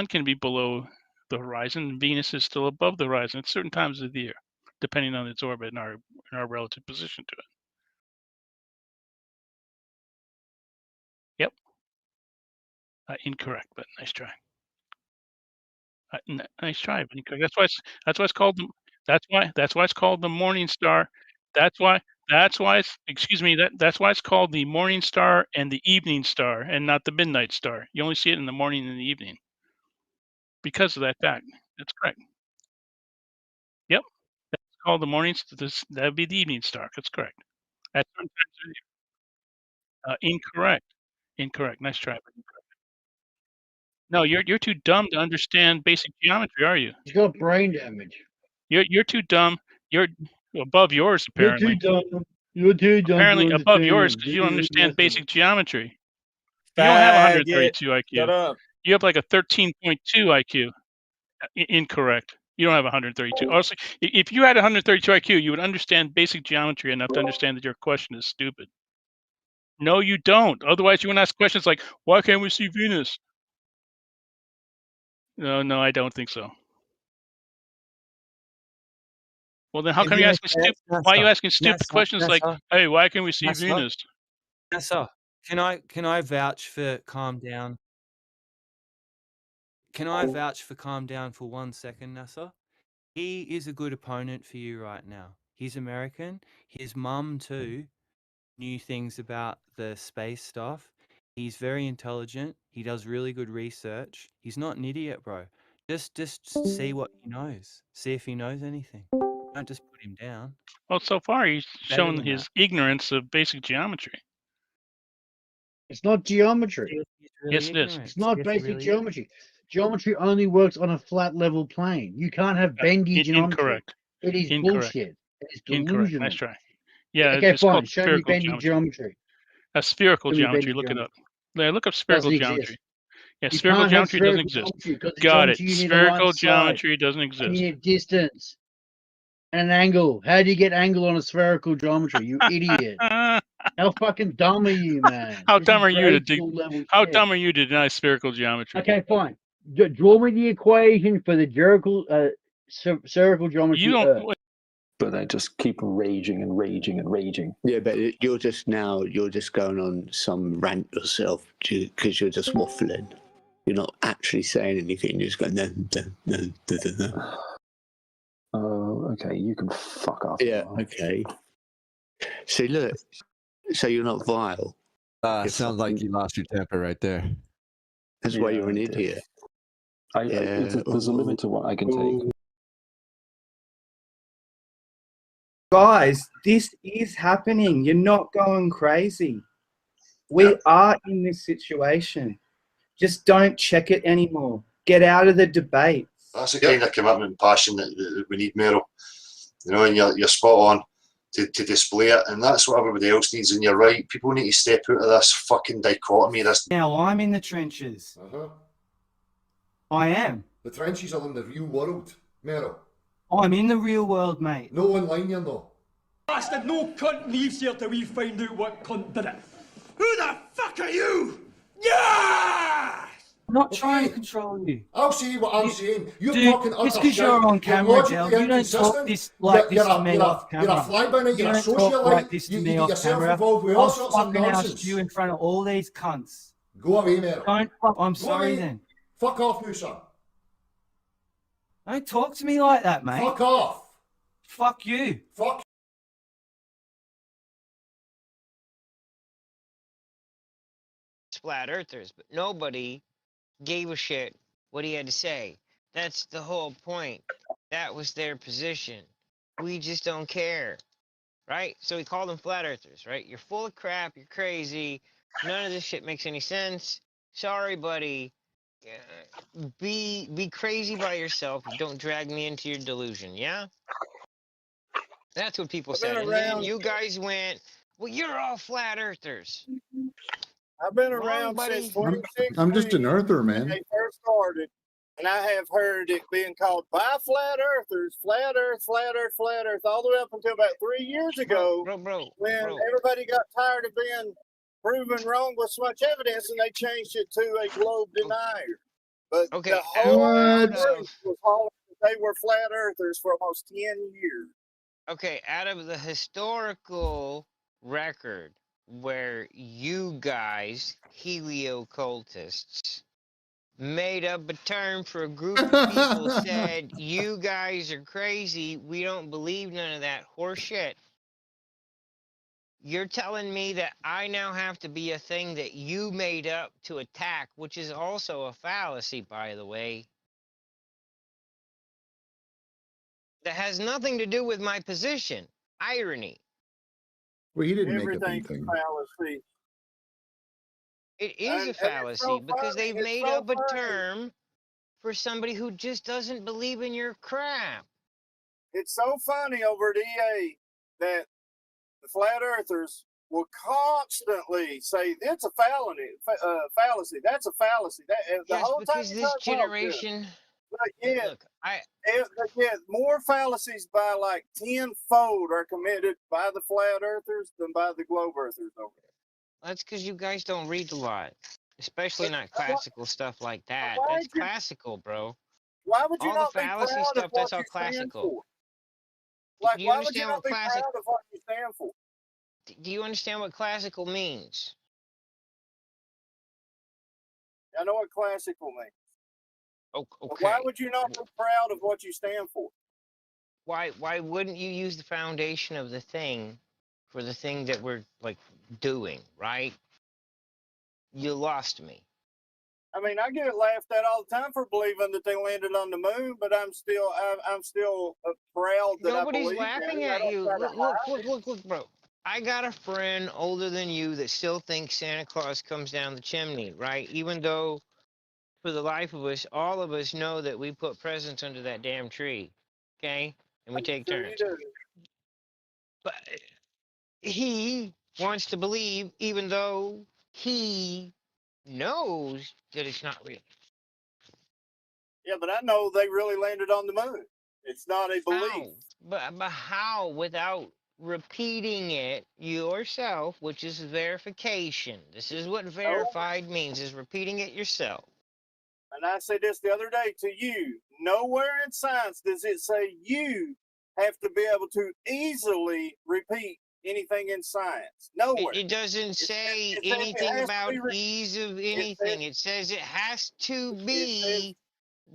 can be below the horizon, and Venus is still above the horizon at certain times of the year, depending on its orbit and our relative position to it. Yep. Incorrect, but nice try. Nice try, but incorrect. That's why it's called the morning star. That's why it's that's why it's called the morning star and the evening star and not the midnight star. You only see it in the morning and the evening. Because of that fact. That's correct. called the morning. That would be the evening star. That's correct. At certain times of the year. Incorrect. Incorrect. Nice try. But incorrect. No, you're too dumb to understand basic geometry, are you? He's got brain damage. You're too dumb. You're above yours apparently. You're too dumb. You're too dumb. Apparently to above yours understand. because you don't understand Nothing. basic geometry. You don't have Faggot. 132 IQ. Shut up. You have like a 13.2 IQ. Incorrect. You don't have 132. Also, if you had 132 IQ, you would understand basic geometry enough to understand that your question is stupid. No, you don't. Otherwise, you wouldn't ask questions like, "Why can't we see Venus?" No, I don't think so. Well, then how come you're asking stupid? Why are you asking stupid questions like, "Hey, why can't we see Venus?" NASA, can I vouch for calm down? Can I vouch for calm down for 1 second, NASA? He is a good opponent for you right now. He's American. His mum too knew things about the space stuff. He's very intelligent. He does really good research. He's not an idiot, bro. Just see what he knows. See if he knows anything. Don't just put him down. Well, so far he's Better shown than his ignorance of basic geometry. It's not geometry. Yes, it is. It's not basic geometry. Geometry only works on a flat level plane. You can't have bendy geometry. Incorrect. It is Incorrect. bullshit. It is Incorrect. delusional. Nice try. Yeah, Okay, it's fine. called Show me spherical bendy geometry. That's spherical Show me geometry. bendy Look it up. geometry. Yeah, look up spherical Doesn't geometry. exist. Yeah, You spherical can't have geometry doesn't spherical exist. geometry, 'cause the Got it. geometry you need a line Spherical of sight. geometry doesn't You exist. need distance and an angle. How do you get angle on a spherical geometry? You idiot. How fucking dumb are you, man? How This dumb is are you to grade school level How shit. dumb are you to deny spherical geometry? Okay, fine. Draw me the equation for the spherical geometry. You don't. Earth. But they just keep raging and raging and raging. Yeah, but you're just going on some rant yourself because you're just waffling. You're not actually saying anything. You're just going, no. Oh, okay. You can fuck off. Yeah, okay. So look, so you're not vile. Sounds like you lost your temper right there. That's why you're an idiot. There's a limit to what I can take. Guys, this is happening. You're not going crazy. We are in this situation. Just don't check it anymore. Get out of the debate. That's the kind of commitment and passion that we need, Meryl. You know, and you're spot on to display it, and that's what everybody else needs. And you're right. People need to step out of this fucking dichotomy. Now I'm in the trenches. I am. The trenches are in the real world, Meryl. I'm in the real world, mate. No online, you're not. Bastard, no cunt leaves here till we find out what cunt did it. Who the fuck are you? Yeah! I'm not trying to control you. I'll see what I'm saying. You're Dude, talking utter it's because shit. you're on camera, Del. logically You don't talk inconsistent. this like this to me off camera. You're a fly-by-night, you're a don't talk socialite. like this to You me get off yourself camera. involved with all I'll sorts of fucking nonsense. oust you in front of all these cunts. Go away, Meryl. Don't fuck. I'm Go sorry away. then. Fuck off, you son. Don't talk to me like that, mate. Fuck off. Fuck you. Fuck. Flat earthers, but nobody gave a shit what he had to say. That's the whole point. That was their position. We just don't care, right? So we call them flat earthers, right? You're full of crap. You're crazy. None of this shit makes any sense. Sorry, buddy. Be crazy by yourself. Don't drag me into your delusion, yeah? That's what people said. And then you guys went, well, you're all flat earthers. I've been Wrong, around buddy. since 2016. I'm just an earther, when man. they first started, and I have heard it being called by flat earthers, flat earth, flat earth, flat earth, all the way up until about 3 years ago, when everybody got tired of being proven wrong with so much evidence, and they changed it to a globe denier. But the whole group was hollering that they were flat earthers for almost 10 years. Okay, out of the historical record where you guys, heliocultists, made up a term for a group of people said, you guys are crazy, we don't believe none of that horseshit. You're telling me that I now have to be a thing that you made up to attack, which is also a fallacy, by the way. That has nothing to do with my position. Irony. Well, he didn't make up Everything's a anything. fallacy. It is a And fallacy it's so because funny. they've It's made so up a funny. term for somebody who just doesn't believe in your crap. It's so funny over at EA that the flat earthers will constantly say it's a fallacy. That's a fallacy. That the Yes, whole time because you this talk about this. generation. But yet, Look, yet more fallacies by like tenfold are committed by the flat earthers than by the globe earthers over there. That's because you guys don't read a lot, especially not classical stuff like that. why That's would you- classical, bro. Why would you All the not be fallacy proud stuff, of what that's all you stand classical. for? Like, Do you why would you understand not what be classic? proud of what you stand for? Do you understand what classical means? I know what classical means. Oh, But okay. why would you not be proud of what you stand for? Why wouldn't you use the foundation of the thing for the thing that we're like doing, right? You lost me. I mean, I get laughed at all the time for believing that they landed on the moon, but I'm still proud that Nobody's I believe laughing that. I at don't you. try to Look, bro. I got a friend older than you that still thinks Santa Claus comes down the chimney, right? Even though, for the life of us, all of us know that we put presents under that damn tree, okay? And we take Sure turns. you do. But he wants to believe, even though he knows that it's not real. Yeah, but I know they really landed on the moon. It's not a belief. How? But how without repeating it yourself, which is verification. This is what verified means, is repeating it yourself. And I said this the other day to you. Nowhere in science does it say you have to be able to easily repeat anything in science. Nowhere. It doesn't say it says it anything has to about be ease of anything. It says it has to be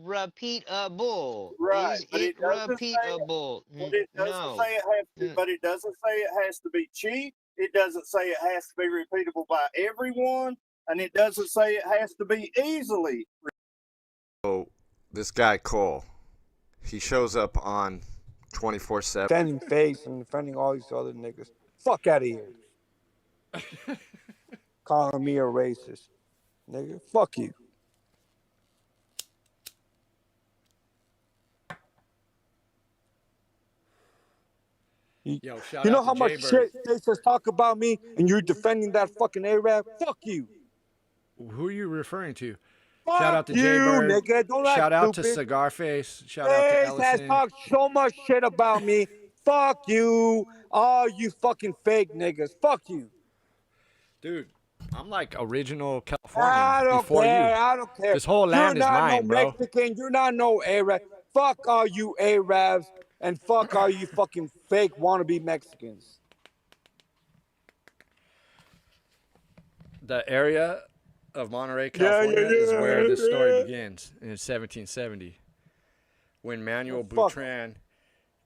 repeatable. Right, Is but it it doesn't say. repeatable? But it doesn't No. say it has to. But it doesn't say it has to be cheap. It doesn't say it has to be repeatable by everyone, and it doesn't say it has to be easily. So this guy Cole, he shows up on 24/7. Defending face and defending all these other niggas. Fuck out of here. Calling me a racist. Nigga, fuck you. Yo, shout You know out how to much Jaybird. shit they just talk about me and you're defending that fucking Arab? Fuck you. Who are you referring to? Fuck Shout out to you, Jaybird. nigga. Don't act Shout out to stupid. Cigar Face. Shout out to Face has Ellison. talked so much shit about me. Fuck you. All you fucking fake niggas. Fuck you. Dude, I'm like original Californian I don't before care. you. I don't care. This whole land is You're not mine, no bro. Mexican. You're not no Arab. Fuck all you Arabs and fuck all you fucking fake wannabe Mexicans. The area of Monterey, California is where this story begins in 1770 when Manuel Boutron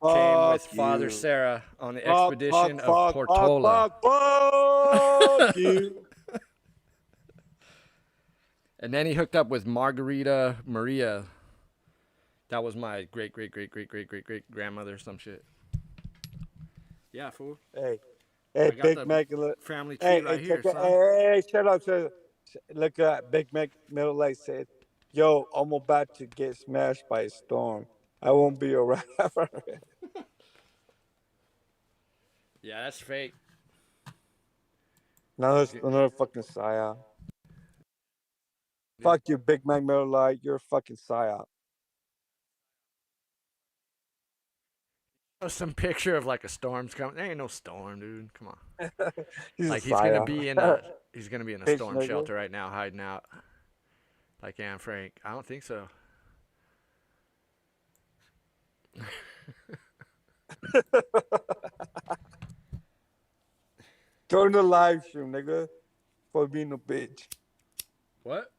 came with Father Sarah on the expedition of Portola. Fuck you. And then he hooked up with Margarita Maria. That was my great grandmother or some shit. Yeah, fool. Hey, I got Big the Mac. family tree right here, check son. Hey, shut up. Look at Big Mac Middle Lake said, yo, I'm about to get smashed by a storm. I won't be a rapper. Yeah, that's fake. Another fucking psyop. Fuck you, Big Mac Middle Light. You're a fucking psyop. Some picture of like a storm's coming. There ain't no storm, dude. Come on. He's like a he's gonna psyop. be in a Bitch storm nigga. shelter right now, hiding out. Like Anne Frank. I don't think so. Join the live stream, nigga. For being a bitch. What?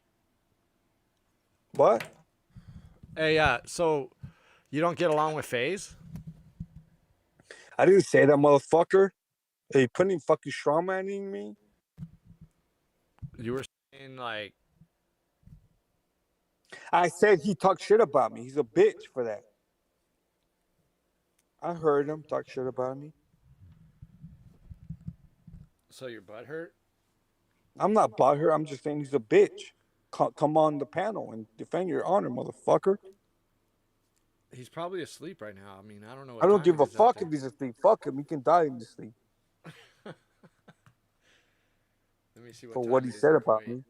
What? Hey, so you don't get along with FaZe? I didn't say that, motherfucker. Are you putting fucking strawmanning me? You were saying like I said he talked shit about me. He's a bitch for that. I heard him talk shit about me. So your butt hurt? I'm not butthurt. I'm just saying he's a bitch. Come on the panel and defend your honor, motherfucker. He's probably asleep right now. I mean, I don't know. I don't give a fuck if he's asleep. Fuck him. He can die in his sleep. Let me see For what he said about me.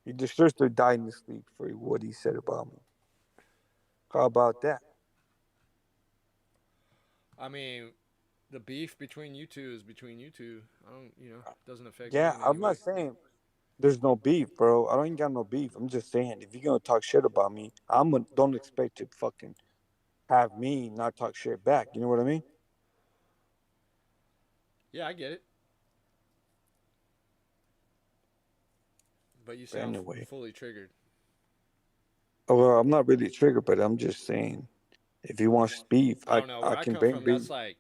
He deserves to die in his sleep for what he said about me. How about that? I mean, the beef between you two is between you two. I don't, doesn't affect Yeah, me in I'm any not way. saying there's no beef, bro. I don't got no beef. I'm just saying if you're gonna talk shit about me, don't expect to fucking have me not talk shit back. You know what I mean? Yeah, I get it. But you sound Anyway. fully triggered. Oh, well, I'm not really triggered, but I'm just saying if he wants beef, I don't know. Where I can come bring from, beef. that's like,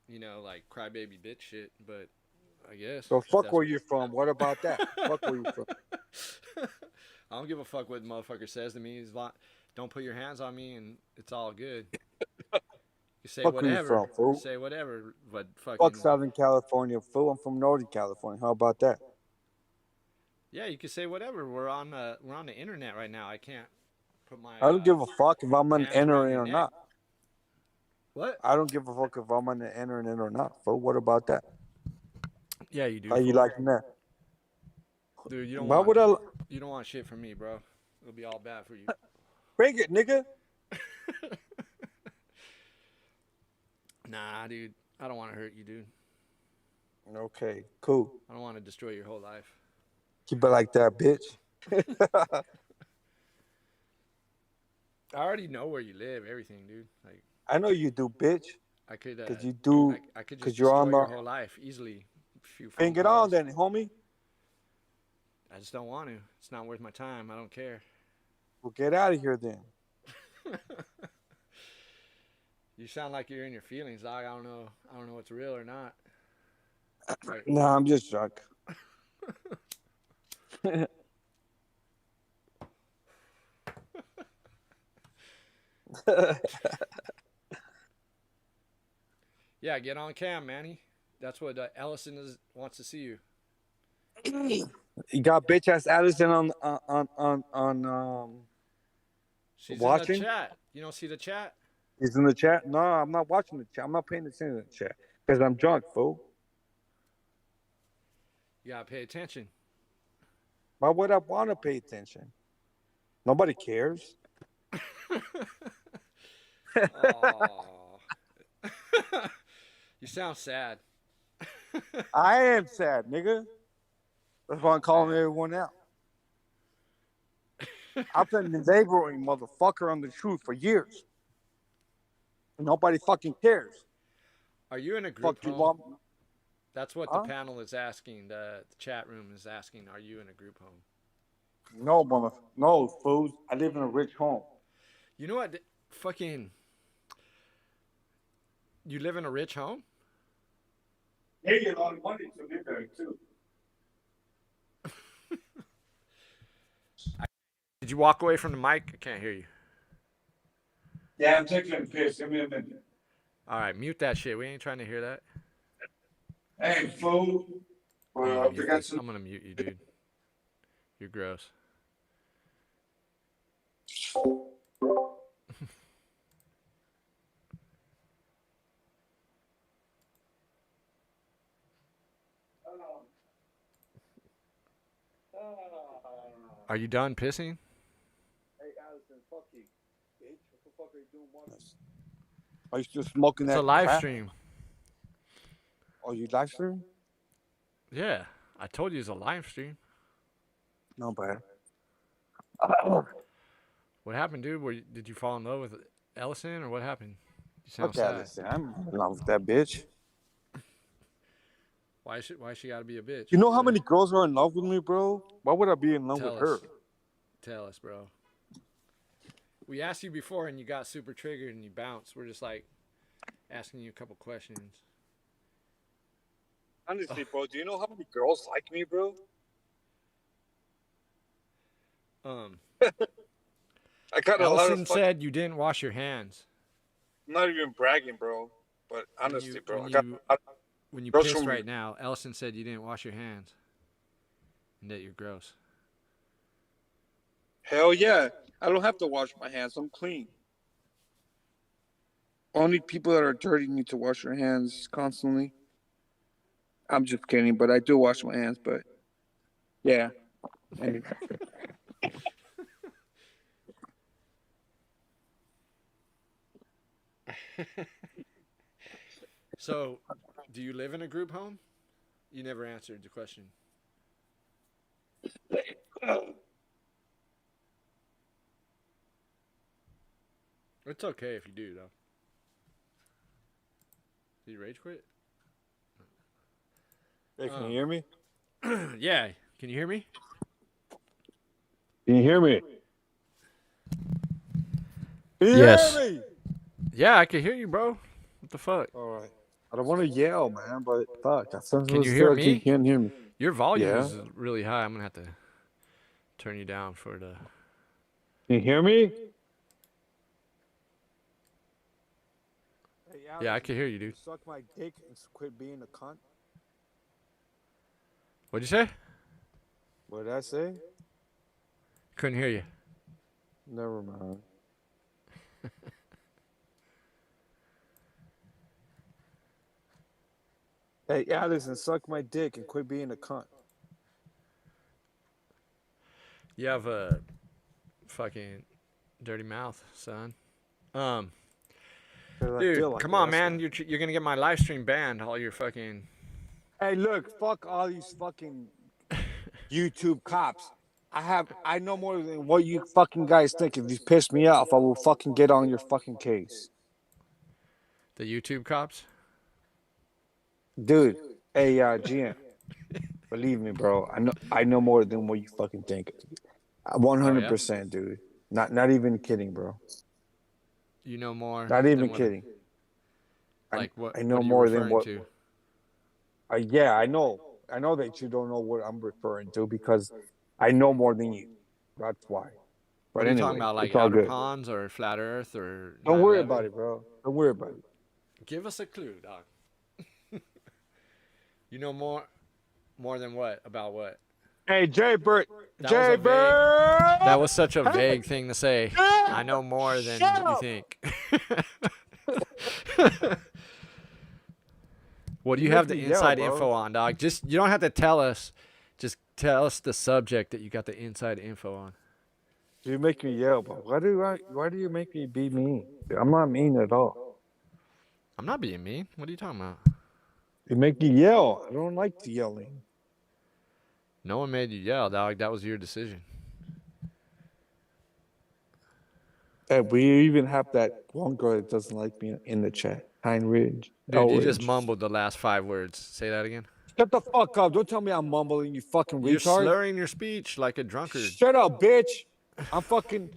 like crybaby bitch shit. But I guess. So fuck that's where you're from. What about that? Fuck where you're from. I don't give a fuck what the motherfucker says to me. He's like, don't put your hands on me, and it's all good. You say Fuck where you whatever. from, fool. Say whatever, but fucking. Fuck Southern California, fool. I'm from Northern California. How about that? Yeah, you can say whatever. We're on the internet right now. I can't put my. I don't give a fuck if I'm on the hands around internet your or neck. not. What? I don't give a fuck if I'm on the internet or not, fool. What about that? Yeah, you do. How you fool. liking that? Dude, you don't Why want. would I? You don't want shit from me, bro. It'll be all bad for you. Bring it, nigga. Nah, dude. I don't want to hurt you, dude. Okay, cool. I don't want to destroy your whole life. Keep it like that, bitch. I already know where you live, everything, dude. Like I know you do, bitch. I could. Cause you do. I could just Cause you're destroy on your the. whole life easily. A few phone Bring it on, calls. then, homie. I just don't want to. It's not worth my time. I don't care. Well, get out of here then. You sound like you're in your feelings, dog. I don't know what's real or not. Like, No, I'm just drunk. yeah, get on cam, Manny. That's what Ellison wants to see you. You got bitch ass Addison on She's watching. in the chat. You don't see the chat? He's in the chat. No, I'm not watching the chat. I'm not paying attention to the chat because I'm drunk, fool. You gotta pay attention. Why would I want to pay attention? Nobody cares. Oh. You sound sad. I am sad, nigga. That's why I'm calling everyone out. I've been laboring, motherfucker, on the truth for years. And nobody fucking cares. Are you in a group Fuck you, home? mom. That's what the panel is asking. The chat room is asking, are you in a group home? No, no, fools. I live in a rich home. You know what? Fucking... You live in a rich home? They get a lot of money to live there, too. Did you walk away from the mic? I can't hear you. Yeah, I'm taking a piss. Give me a minute. All right, mute that shit. We ain't trying to hear that. Hey, fool. I'm gonna mute you, dude. You're gross. Are you done pissing? Hey, Allison, fuck you, bitch. What the fuck are you doing? Are you still smoking It's that a live crap? stream. Oh, you live stream? Yeah, I told you it's a live stream. No, bad. What happened, dude? Did you fall in love with Ellison, or what happened? You sound Fuck sad. Allison. I'm in love with that bitch. Why she gotta be a bitch? You know how many girls are in love with me, bro? Why would I be in love with her? Tell us, bro. We asked you before, and you got super triggered, and you bounced. We're just like asking you a couple questions. Honestly, bro, do you know how many girls like me, bro? I got a lot Ellison of said you didn't wash your hands. I'm not even bragging, bro. But honestly, bro, I got when you gross pissed from- right now, Ellison said you didn't wash your hands and that you're gross. Hell yeah. I don't have to wash my hands. I'm clean. Only people that are dirty need to wash their hands constantly. I'm just kidding, but I do wash my hands, but yeah. Anyway. So, do you live in a group home? You never answered the question. It's okay if you do, though. Did you rage quit? Hey, can you hear me? Yeah. Can you hear me? Can you hear me? Yes. Hear me? Yeah, I can hear you, bro. What the fuck? All right. I don't want to yell, man, but fuck. That sounds Can you hear like you me? can't hear me. Your volume Yeah. is really high. I'm gonna have to turn you down for the. Can you hear me? Yeah, I can hear you, dude. Suck my dick and quit being a cunt. What'd you say? What did I say? Couldn't hear you. Never mind. Hey, Addison, suck my dick and quit being a cunt. You have a fucking dirty mouth, son. Dude, come on, man. You're gonna get my live stream banned. All your fucking. Hey, look, fuck all these fucking YouTube cops. I know more than what you fucking guys think. If you piss me off, I will fucking get on your fucking case. The YouTube cops? Dude, hey, GM. Believe me, bro. I know more than what you fucking think. 100%, dude. Not even kidding, bro. You know more. Not than even what- kidding. Like what? I know what are you more than referring what. to? Yeah, I know. I know that you don't know what I'm referring to because I know more than you. That's why. But What are you anyway, talking about? Like it's all outer good. ponds or flat Earth or? Don't worry 9/11? about it, bro. Don't worry about it. Give us a clue, dog. You know more than what? About what? Hey, Jaybird. That was a vague- Jaybird. That was such a vague thing to say. I know more than you think. What do you You have make the me yell, inside bro. info on, dog? Just you don't have to tell us. Just tell us the subject that you got the inside info on. You make me yell, bro. Why do you make me be mean? I'm not mean at all. I'm not being mean. What are you talking about? You make me yell. I don't like the yelling. No one made you yell, dog. That was your decision. Hey, we even have that one girl that doesn't like me in the chat. Pine Ridge. Dude, you just Elridge. mumbled the last 5 words. Say that again. Shut the fuck up. Don't tell me I'm mumbling, you fucking You're retard. slurring your speech like a drunkard. Shut up, bitch. I'm fucking.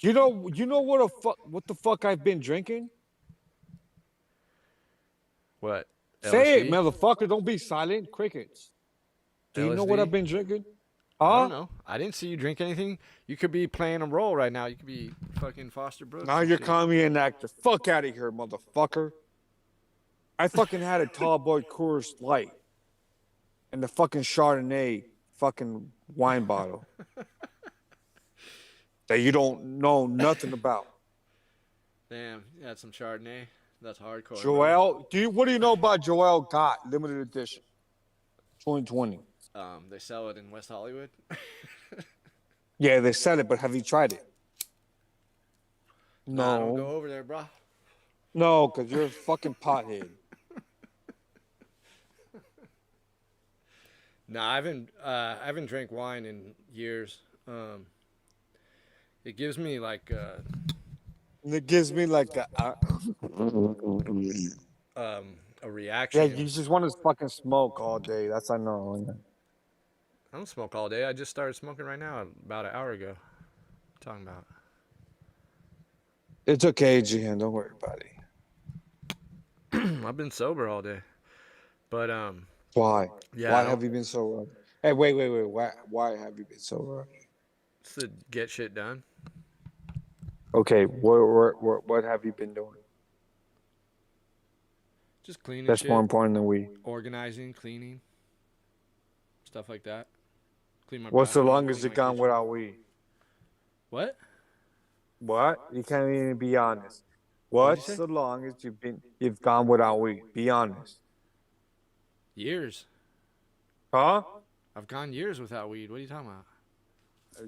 You know what the fuck I've been drinking? What? Say it, LSD? motherfucker. Don't be silent. Crickets. Do you know what LSD? I've been drinking? I don't know. I didn't see you drink anything. You could be playing a role right now. You could be fucking Foster Brooks. Now and you're shit. calling me an actor. Fuck out of here, motherfucker. I fucking had a tall boy Coors Light and the fucking Chardonnay fucking wine bottle that you don't know nothing about. Damn, you had some Chardonnay. That's hardcore. Joel, what do you know about Joel Gott limited edition 2020? They sell it in West Hollywood. Yeah, they sell it, but have you tried it? Nah, I don't go No. over there, bro. No, because you're a fucking pothead. No, I haven't drank wine in years. It gives me like It gives me like a reaction. yeah, you just want to fucking smoke all day. That's I know. I don't smoke all day. I just started smoking right now, about an hour ago. What are you talking about? It's okay, Jihan. Don't worry about it. I've been sober all day, but Why? Yeah, Why I have don't- you been so wrong? Hey, wait. Why have you been so wrong? it's to get shit done. Okay, what have you been doing? Just cleaning. That's shit, more important than weed. Organizing, cleaning, stuff like that. Clean my What's the bathroom, longest clean you my gone kitchen. without weed? What? What? You can't even be honest. What'd you What's say? the longest you've gone without weed? Be honest. Years. Huh? I've gone years without weed. What are you talking about?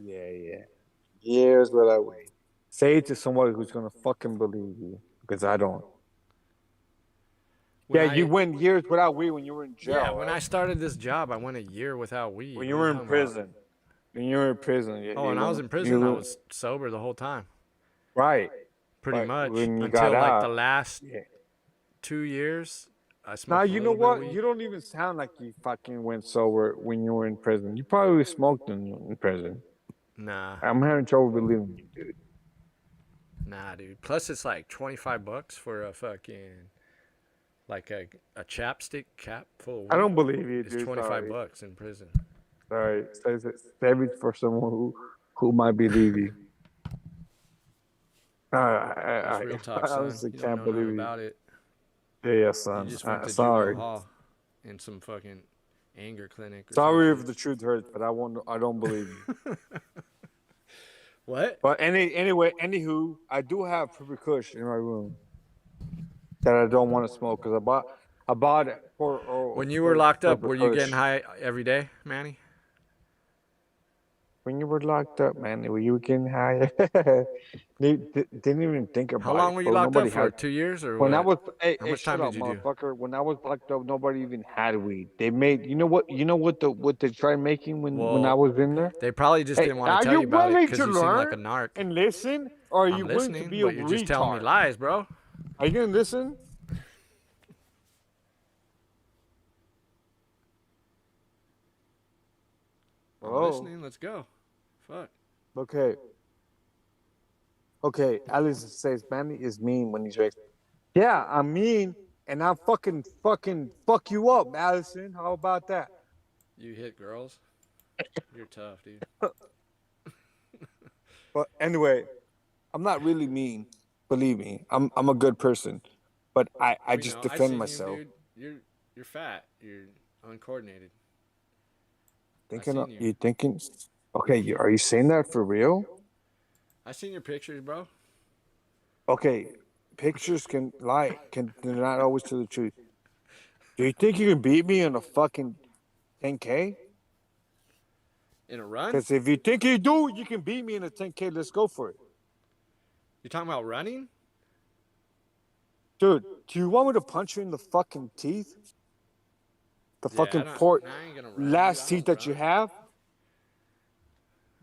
Yeah. Years without weed. Say it to somebody who's gonna fucking believe you, because I don't. You went years without weed when you were in jail. Yeah, when right? I started this job, I went a year without weed. When What you are were in talking about? prison. When you were in prison. Oh, when I was in prison, I was sober the whole time. Right. Pretty But much. when you Until got like out, the last 2 years, I smoked now a you know little bit of what? weed. You don't even sound like you fucking went sober when you were in prison. You probably smoked in prison. Nah. I'm having trouble believing you, dude. Nah, dude. Plus, it's like $25 for a fucking, like a chapstick cap full of weed. I don't believe you, It's dude. $25 in prison. Sorry. Save it for someone who might believe you. That's real talk, I son. honestly You can't don't know believe nothing you. about it. Yeah, son. You just went to Sorry. juvenile hall in some fucking anger clinic. Or Sorry some if shit. the truth hurts, but I don't believe you. What? But anyway, anywho, I do have Purple Kush in my room that I don't want to smoke because I bought it for. When you were locked up, Purple were you Kush. getting high every day, Manny? When you were locked up, man, were you getting high? Didn't even think about it. How long were you bro. locked Nobody up for? had- 2 years or When I was, what? hey, How hey, much shut time up, did you do? motherfucker. When I was locked up, nobody even had weed. They made, you know what they tried making when I was in there? They probably just Hey, didn't want are to tell you you about it willing because to you seem like a learn narc. and listen, or are I'm you willing to listening, be a but you're just telling me retard? lies, bro. Are you gonna listen? I'm Hello? listening. Let's go. Fuck. Okay, Alice says Manny is mean when he's racist. Yeah, I'm mean, and I'm fucking fuck you up, Allison. How about that? You hit girls? You're tough, dude. But anyway, I'm not really mean. Believe me, I'm a good person, but I We just know. I defend seen myself. you, dude. You're fat. You're uncoordinated. Thinking, you thinking? Okay, are you saying that for real? I seen your pictures, bro. Okay, pictures can lie. They're not always tell the truth. Do you think you can beat me in a fucking 10K? In a run? Because if you think you do, you can beat me in a 10K. Let's go for it. You talking about running? Dude, do you want me to punch you in the fucking teeth? The Yeah, fucking I ain't gonna run, dude. last I teeth don't that you run. have?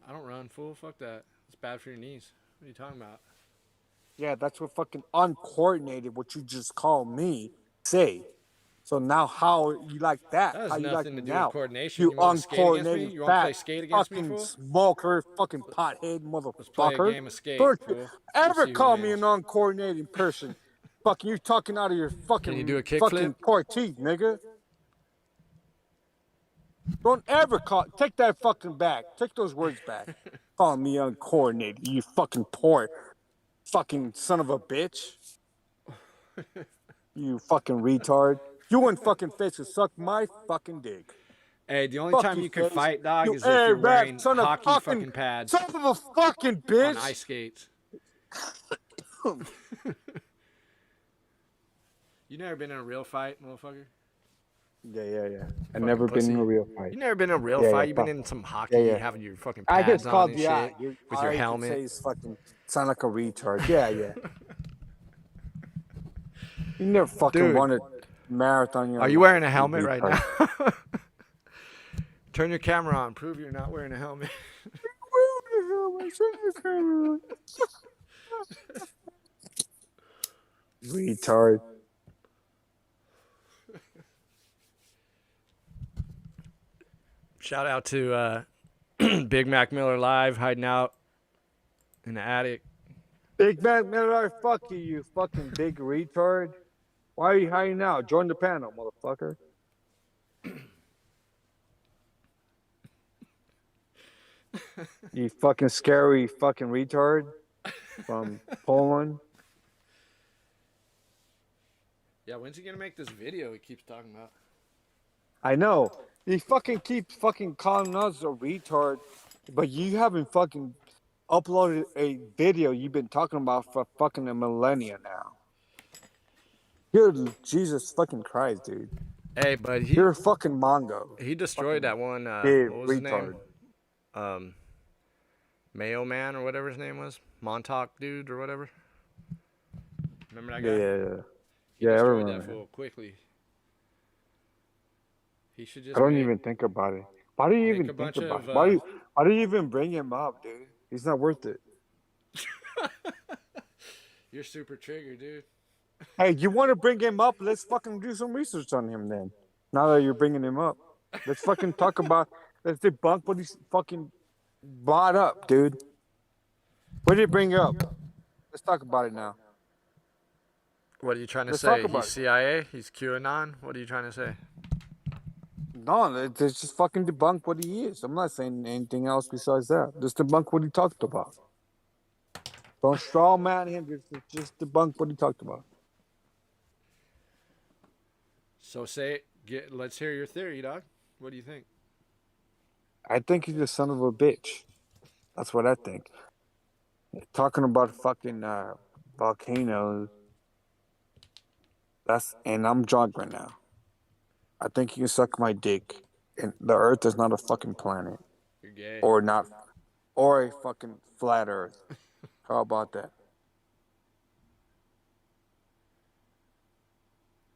I don't run, fool. Fuck that. It's bad for your knees. What are you talking about? Yeah, that's what fucking uncoordinated, what you just call me, say. So now how you like that? That has How you like nothing me to do with now? coordination. You You want to skate against me? uncoordinated, You want to play fat, skate against me, fucking fool? smoker, fucking pothead motherfucker. Let's play a game of skate, Don't you fool. We'll ever see who call me wins. an uncoordinated person. Fucking you talking out of your Can you do a fucking kickflip? poor teeth, nigga. Don't ever take that fucking back. Take those words back. Call me uncoordinated, you fucking poor fucking son of a bitch. You fucking retard. You and fucking face to suck my fucking dick. Hey, the only Fuck time you, you can face. fight, dog, You is if you're Arab wearing son of hockey fucking pads son of a fucking bitch. on ice skates. You never been in a real fight, motherfucker? Yeah. I've Fucking never been in a pussy. real fight. You never been in a real Yeah, fight? yeah, You've been fuck. in some hockey, Yeah. having your fucking I pads get on called and the shit eye. with your You helmet. can say fucking sound like a retard. Yeah. You never fucking Dude. run a marathon. Are you wearing a helmet right now? Turn your camera on. Prove you're not wearing a helmet. Retard. Shout out to Big Mac Miller Live, hiding out in the attic. Big Mac Miller, fuck you, you fucking big retard. Why are you hiding out? Join the panel, motherfucker. You fucking scary fucking retard from Poland. Yeah, when's he gonna make this video he keeps talking about? I know. He fucking keeps fucking calling us a retard, but you haven't fucking uploaded a video you've been talking about for fucking a millennia now. You're Jesus fucking Christ, dude. Hey, but You're a fucking Mongo. he destroyed that one. Big What was his retard. name? Mayo Man or whatever his name was, Montauk dude or whatever. Remember that guy? Yeah. He Yeah, I destroyed remember. that fool quickly. He should just. I don't even think about it. Why do you make even a think bunch about of, it? Why do you even bring him up, dude? He's not worth it. You're super triggered, dude. Hey, you want to bring him up? Let's fucking do some research on him then. Now that you're bringing him up, let's fucking talk about. Let's debunk what he's fucking brought up, dude. What did he bring up? Let's talk about it now. What are you trying to Let's say? talk about He's it. CIA? He's QAnon? What are you trying to say? No, let's just fucking debunk what he is. I'm not saying anything else besides that. Just debunk what he talked about. Don't straw man him. Just debunk what he talked about. So let's hear your theory, dog. What do you think? I think he's a son of a bitch. That's what I think. Talking about fucking volcanoes. And I'm drunk right now. I think you can suck my dick. And the Earth is not a fucking planet. You're gay. Or a fucking flat Earth. How about that?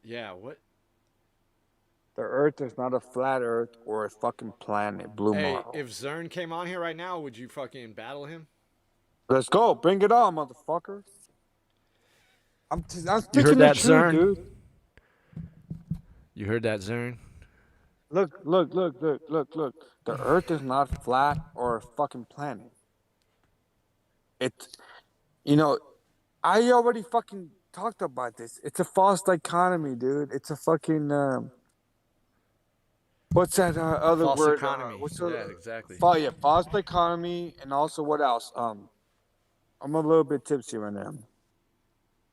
Yeah, what? The Earth is not a flat Earth or a fucking planet. Blue Hey, Marl. if Zern came on here right now, would you fucking battle him? Let's go. Bring it on, motherfucker. I'm You speaking heard the that, truth, Zern? dude. You heard that, Zern? Look. The Earth is not flat or a fucking planet. I already fucking talked about this. It's a false dichotomy, dude. It's a fucking what's that other False word? economy. What's Yeah, exactly. false dichotomy, and also what else? I'm a little bit tipsy right now.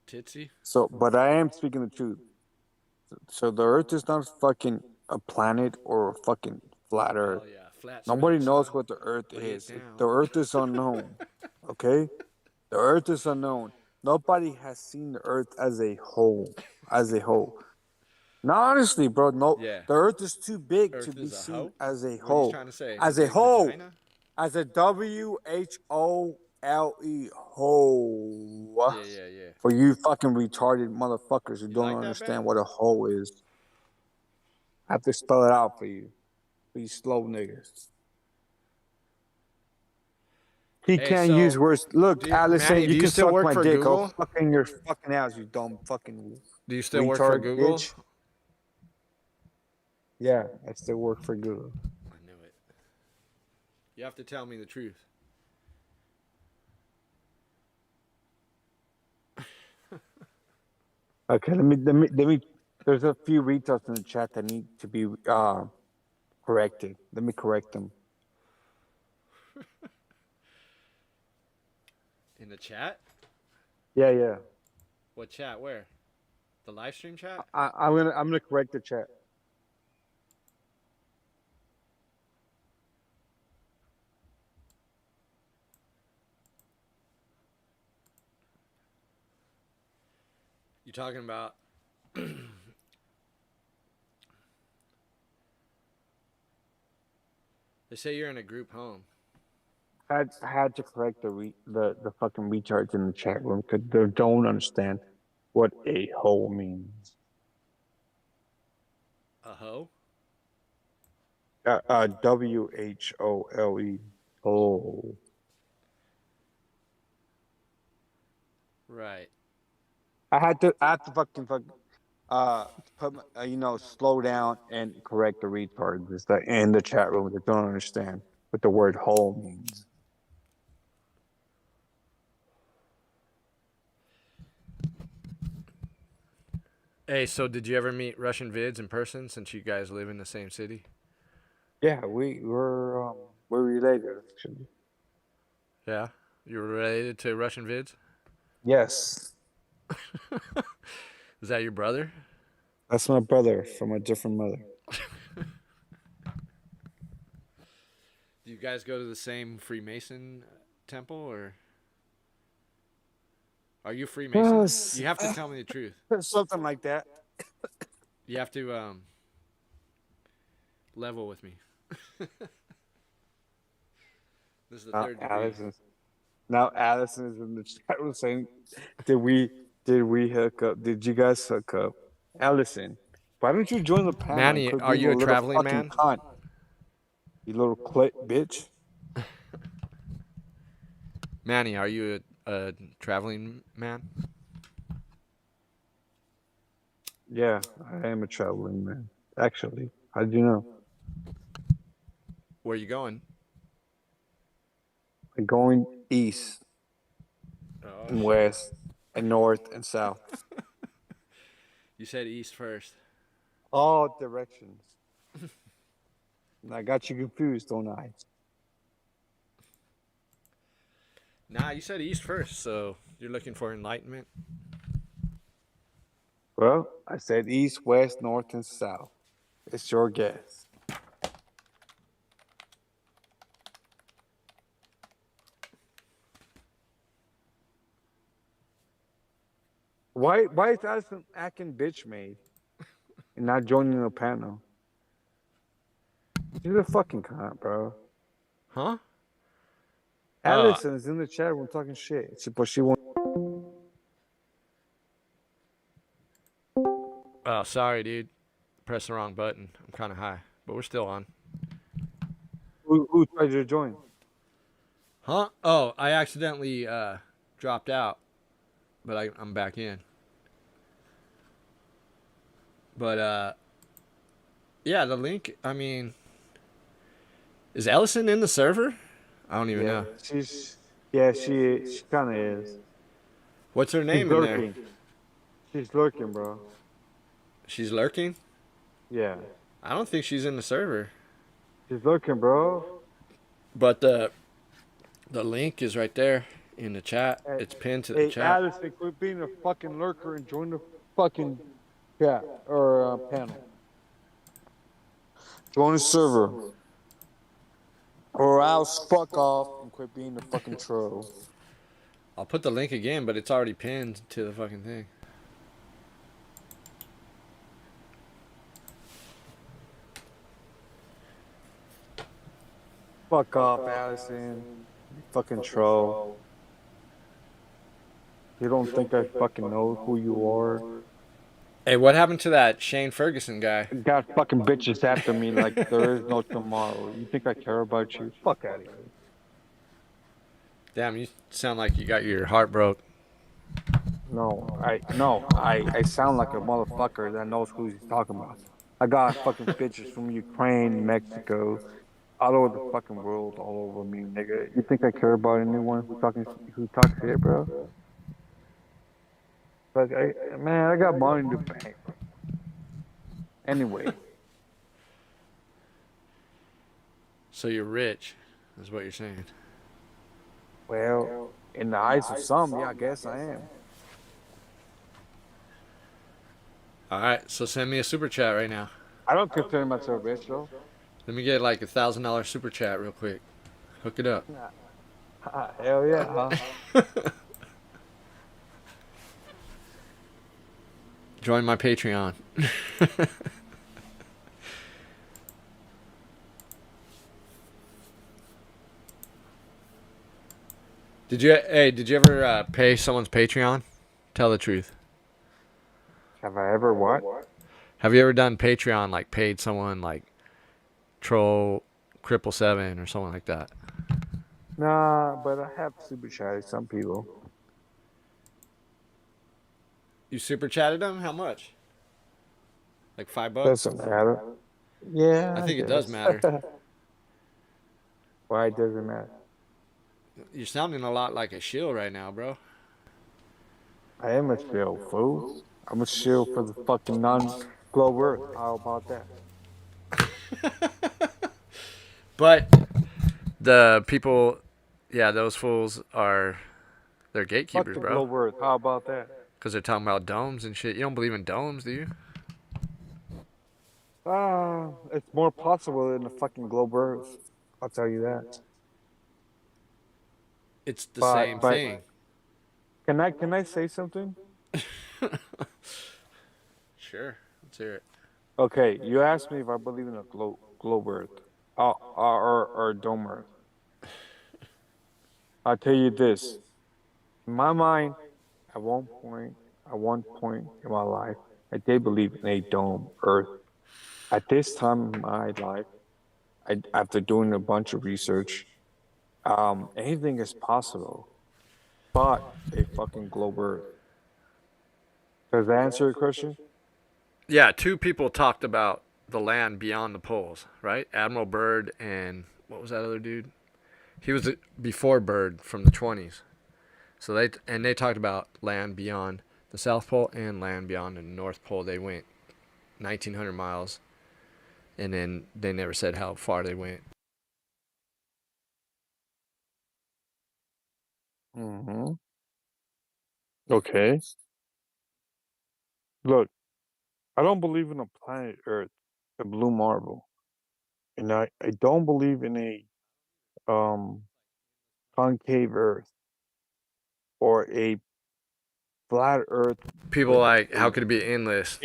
Titsy? So, but I am speaking the truth. So the Earth is not fucking a planet or a fucking flat Earth. yeah, flat Nobody Smith, knows son. what the Earth Lay it is. down. The Earth is unknown. Okay? The Earth is unknown. Nobody has seen the Earth as a whole. No, honestly, bro. No, Yeah. the Earth is too big Earth to be is a seen hoe? as a What are you whole. trying to say? As A a big whole. vagina? As a WHOLE. Whole. Yeah. For you fucking retarded motherfuckers who You don't like that, understand Ben? what a hole is. I have to spell it out for you. For you slow niggas. He Hey, can't so, use words. Look, Allison, Manny, do you you can still suck work my for dick. Google? I'll fuck in your fucking ass, you dumb fucking Do you still work for retard Google? bitch. Yeah, I still work for Google. I knew it. You have to tell me the truth. Okay, let me. There's a few retards in the chat that need to be corrected. Let me correct them. In the chat? Yeah. What chat? Where? The live stream chat? I'm gonna correct the chat. You talking about? They say you're in a group home. I had to correct the fucking retards in the chat room because they don't understand what a hole means. A hoe? WHOLE. Hole. Right. I had to fucking slow down and correct the retards in the chat room that don't understand what the word hole means. Hey, so did you ever meet Russian Vids in person since you guys live in the same city? Yeah, we're related actually. Yeah? You're related to Russian Vids? Yes. Is that your brother? That's my brother from a different mother. Do you guys go to the same Freemason temple, or are you Freemason? You have to tell me the truth. Something like that. You have to level with me. This is the third degree. Now Allison is in the chat room saying, "Did we hook up? Did you guys hook up?" Allison, why don't you join the panel? Manny, are you a traveling man? Cunt. You little clit bitch. Manny, are you a traveling man? Yeah, I am a traveling man. Actually, how did you know? Where are you going? I'm going east and west and north and south. You said east first. All directions. And I got you confused, don't I? Nah, you said east first, so you're looking for enlightenment? Well, I said east, west, north, and south. It's your guess. Why is Allison acting bitch made and not joining the panel? She's a fucking cunt, bro. Huh? Allison is in the chat room talking shit, but she won't. Oh, sorry, dude. Pressed the wrong button. I'm kind of high, but we're still on. Who tried to join? Huh? Oh, I accidentally dropped out, but I'm back in. But yeah, the link. I mean, is Ellison in the server? I don't even know. She kind of is. What's her name in there? She's lurking, bro. She's lurking? Yeah. I don't think she's in the server. She's lurking, bro. But the link is right there in the chat. It's pinned to the chat. Hey, Allison, quit being a fucking lurker and join the fucking chat or panel. Join the server. Or else fuck off and quit being the fucking troll. I'll put the link again, but it's already pinned to the fucking thing. Fuck off, Allison. You fucking troll. You don't think I fucking know who you are? Hey, what happened to that Shane Ferguson guy? Got fucking bitches after me like there is no tomorrow. You think I care about you? Fuck out of here. Damn, you sound like you got your heart broke. No, I sound like a motherfucker that knows who he's talking about. I got fucking bitches from Ukraine, Mexico, all over the fucking world, all over me, nigga. You think I care about anyone who talks shit, bro? Like, man, I got money to pay. Anyway. So you're rich, is what you're saying. Well, in the eyes of some, yeah, I guess I am. All right, so send me a super chat right now. I don't consider myself rich, though. Let me get like $1,000 super chat real quick. Hook it up. Hell yeah, huh? Join my Patreon. Did you ever pay someone's Patreon? Tell the truth. Have I ever what? Have you ever done Patreon, like paid someone like Troll 777 or something like that? Nah, but I have super chatted some people. You super chatted them? How much? Like $5? Doesn't matter. Yeah. I think it does matter. Why does it matter? You're sounding a lot like a shill right now, bro. I am a shill, fool. I'm a shill for the fucking non-globe earth. How about that? But the people, yeah, those fools they're gatekeepers, Fuck the bro. globe earth. How about that? Because they're talking about domes and shit. You don't believe in domes, do you? It's more possible in the fucking globe Earth. I'll tell you that. It's the same thing. Can I say something? Sure, let's hear it. Okay, you asked me if I believe in a globe Earth, or dome Earth. I'll tell you this. In my mind, at one point in my life, I did believe in a dome Earth. At this time in my life, after doing a bunch of research, anything is possible, but a fucking globe Earth. Does that answer your question? Yeah, two people talked about the land beyond the poles, right? Admiral Byrd and what was that other dude? He was before Byrd from the 20s. So they talked about land beyond the South Pole and land beyond the North Pole. They went 1,900 miles, and then they never said how far they went. Mm-hmm. Okay. Look, I don't believe in a planet Earth, a blue marble. And I don't believe in a concave Earth or a flat Earth. People like, how could it be endless?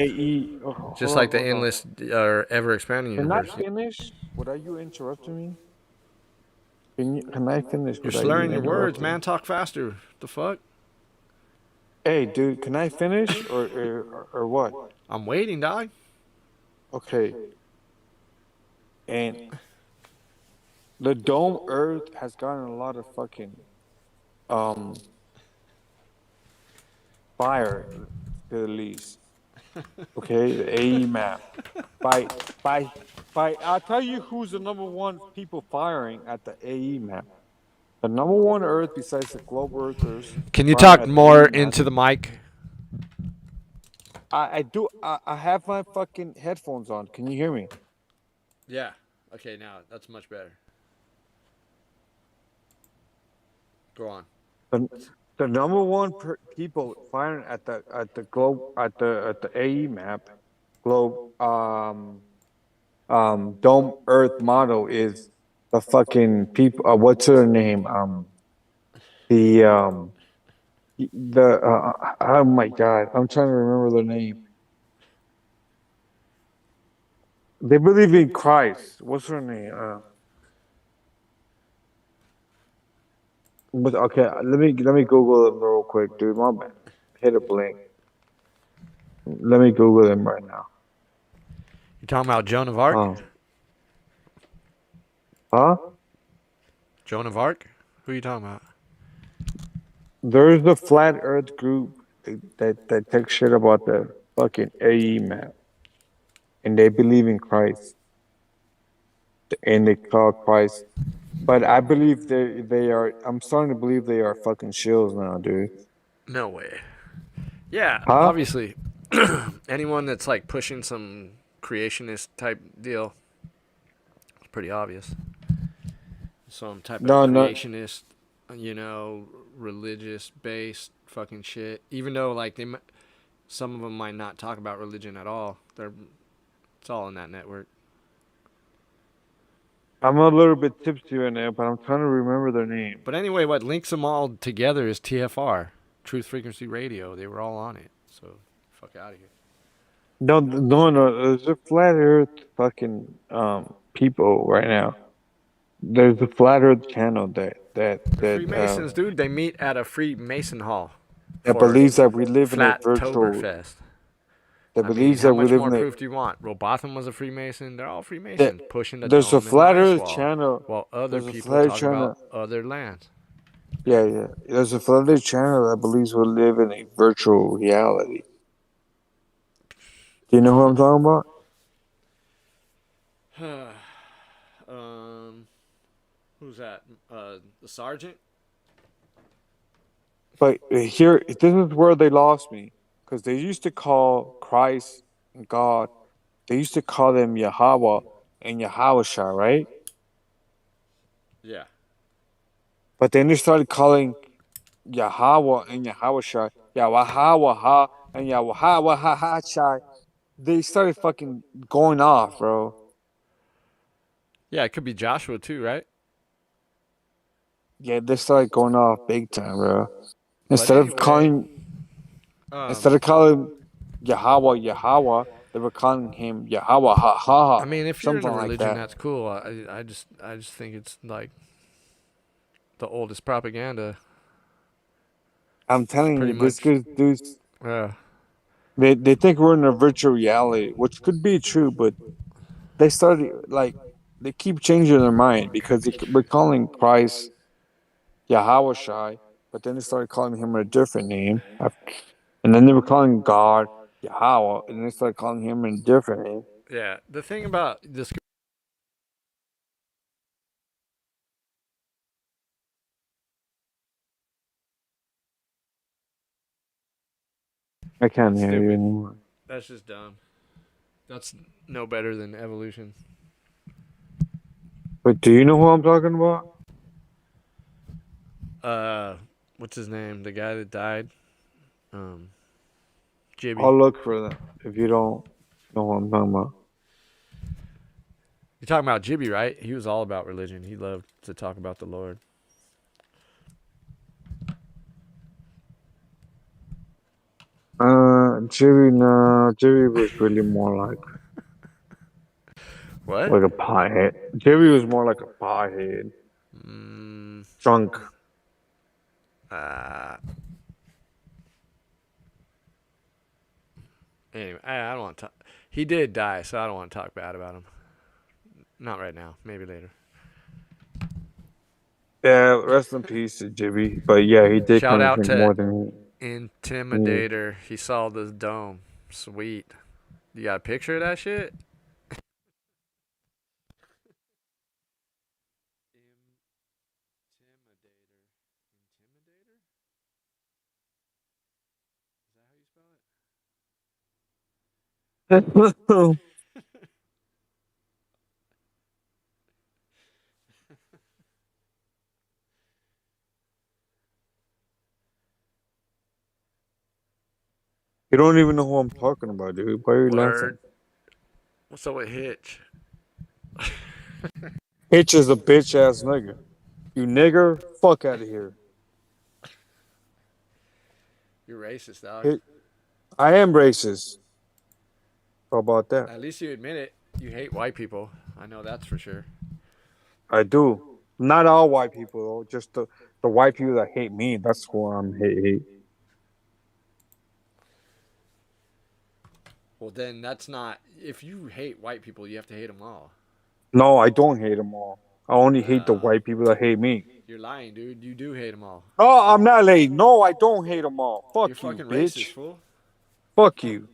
Just like the endless or ever expanding universe. Can I finish without you interrupting me? Can I finish You're without slurring you your words, interrupting? man. Talk faster. The fuck? Hey, dude, can I finish or what? I'm waiting, dog. Okay. And the dome Earth has gotten a lot of fucking fire, to the least. Okay, the AE map. By I'll tell you who's the number one people firing at the AE map. The number one Earth besides the globe Earthers. Can you firing talk at more AE map. into the mic? I do. I have my fucking headphones on. Can you hear me? Yeah. Okay, now that's much better. Go on. The number one people firing at the globe at the AE map globe dome Earth model is the fucking people. What's her name? Oh my god, I'm trying to remember the name. They believe in Christ. What's her name? But okay, let me Google them real quick, dude. My bad. Hit a blink. Let me Google them right now. You talking about Joan of Arc? Huh? Joan of Arc? Who are you talking about? There's the flat Earth group that takes shit about the fucking AE map, and they believe in Christ, and they call Christ. But I believe they are. I'm starting to believe they are fucking shills now, dude. No way. Yeah, Huh? obviously. Anyone that's like pushing some creationist type deal, it's pretty obvious. Some type of creationist, religious based fucking shit. Even though like some of them might not talk about religion at all. It's all in that network. I'm a little bit tipsy right now, but I'm trying to remember their name. But anyway, what links them all together is TFR, Truth Frequency Radio. They were all on it. So, fuck out of here. No. There's a flat Earth fucking people right now. There's a flat Earth channel that Freemasons, dude. They meet at a Freemason hall. That believes that we live in a virtual. Fest. That believes that we live in a. How much more proof do you want? Robotham was a Freemason. They're all Freemasons, pushing the There's dome a flat and the ice Earth wall, channel. while other There's a people flat talk channel. about other lands. Yeah. There's a flat Earth channel that believes we live in a virtual reality. Do you know who I'm talking about? Who's that? The sergeant? But here, this is where they lost me, because they used to call Christ and God. They used to call them Yahweh and Yahawashah, right? Yeah. But then they started calling Yahweh and Yahawashah Yahweh and Yahweh. they started fucking going off, bro. Yeah, it could be Joshua too, right? Yeah, they started going off big time, bro. But Instead of anyway, calling Yahweh, they were calling him Yahweh ha ha. I mean, if you're in something a like religion, that. that's cool. I just think it's like the oldest propaganda. I'm telling Pretty you, this much. dudes. Yeah. They think we're in a virtual reality, which could be true, but they started like they keep changing their mind because we're calling Christ Yahweh Shai, but then they started calling him a different name, and then they were calling God Yahweh, and they started calling him a different name. Yeah. The thing about this. I can't hear you Stupid. anymore. That's just dumb. That's no better than evolution. But do you know who I'm talking about? What's his name? The guy that died. Jibby. I'll look for that if you don't know what I'm talking about. You're talking about Jibby, right? He was all about religion. He loved to talk about the Lord. Jibby was really more like what? Like a piehead. Jibby was more like a piehead. Drunk. Anyway, I don't want to talk. He did die, so I don't want to talk bad about him. Not right now. Maybe later. Yeah, rest in peace to Jibby. But yeah, he did Shout kind of out think to more than Intimidator. He saw this dome. Sweet. You got a picture of that shit? You don't even know who I'm talking about, dude. Why are you laughing? What's up with Hitch? Hitch is a bitch ass nigga. You nigger, fuck out of here. You're racist, dog. I am racist. How about that? At least you admit it. You hate white people. I know that's for sure. I do. Not all white people though. Just the white people that hate me. That's who I'm hate. Well, then that's not. If you hate white people, you have to hate them all. No, I don't hate them all. I only hate the white people that hate me. You're lying, dude. You do hate them all. Oh, I'm not late. No, I don't hate them all. Fuck You're you, fucking bitch. racist, fool. Fuck you.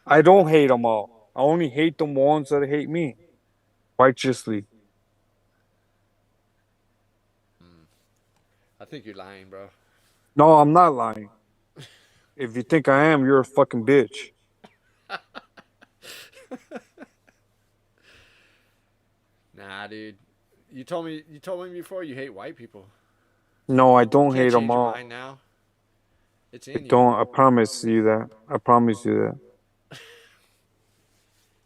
I don't hate them all. I only hate the ones that hate me. Righteously. I think you're lying, bro. No, I'm not lying. If you think I am, you're a fucking bitch. Nah, dude. You told me before you hate white people. No, I don't You can't hate them change your all. mind now. It's I in you. don't. I promise you that. I promise you that.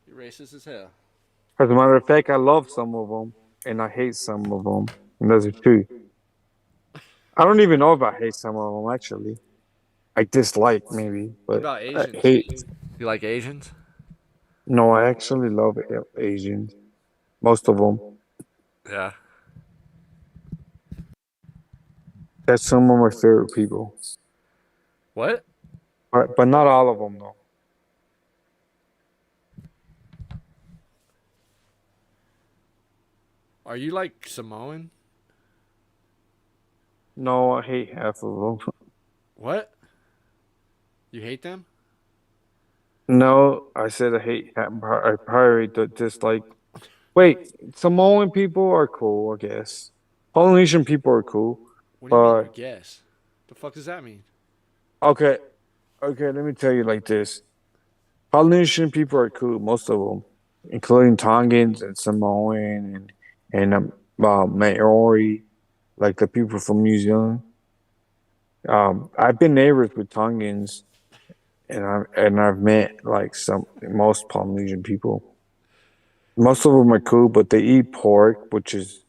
You're racist as hell. As a matter of fact, I love some of them, and I hate some of them. And that's the truth. I don't even know if I hate some of them, actually. I dislike, maybe, What but about I Asians? hate. You like Asians? No, I actually love Asians. Most of them. Yeah. That's some of my favorite people. What? But not all of them, though. Are you like Samoan? No, I hate half of them. What? You hate them? No, I said I hate half. I probably dislike. Wait, Samoan people are cool, I guess. Polynesian people are cool. What do you mean, I But guess? The fuck does that mean? okay, let me tell you like this. Polynesian people are cool, most of them, including Tongans and Samoan and Maori, like the people from New Zealand. I've been neighbors with Tongans and I've met like most Polynesian people. Most of them are cool, but they eat pork, which is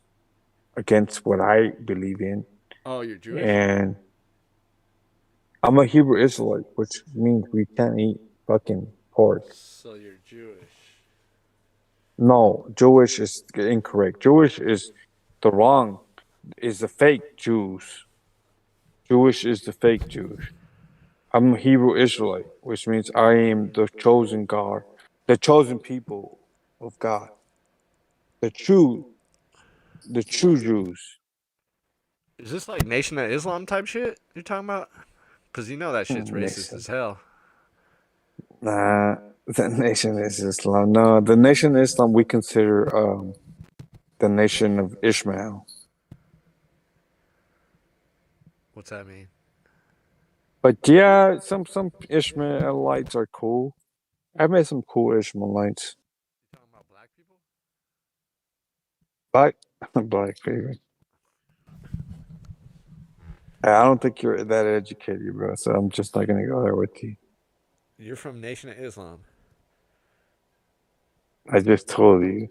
against what I believe in. Oh, you're Jewish? And I'm a Hebrew Israelite, which means we can't eat fucking pork. So you're Jewish. No, Jewish is incorrect. Jewish is the wrong, is the fake Jews. Jewish is the fake Jews. I'm a Hebrew Israelite, which means I am the chosen God, the chosen people of God. The true Jews. Is this like Nation of Islam type shit you're talking about? Because you know that shit's racist as hell. Nah, the Nation is Islam. No, the Nation of Islam we consider the nation of Ishmael. What's that mean? But yeah, some Ishmaelites are cool. I've met some cool Ishmaelites. You talking about black people? Black people. I don't think you're that educated, bro. So I'm just not gonna go there with you. You're from Nation of Islam. I just told you.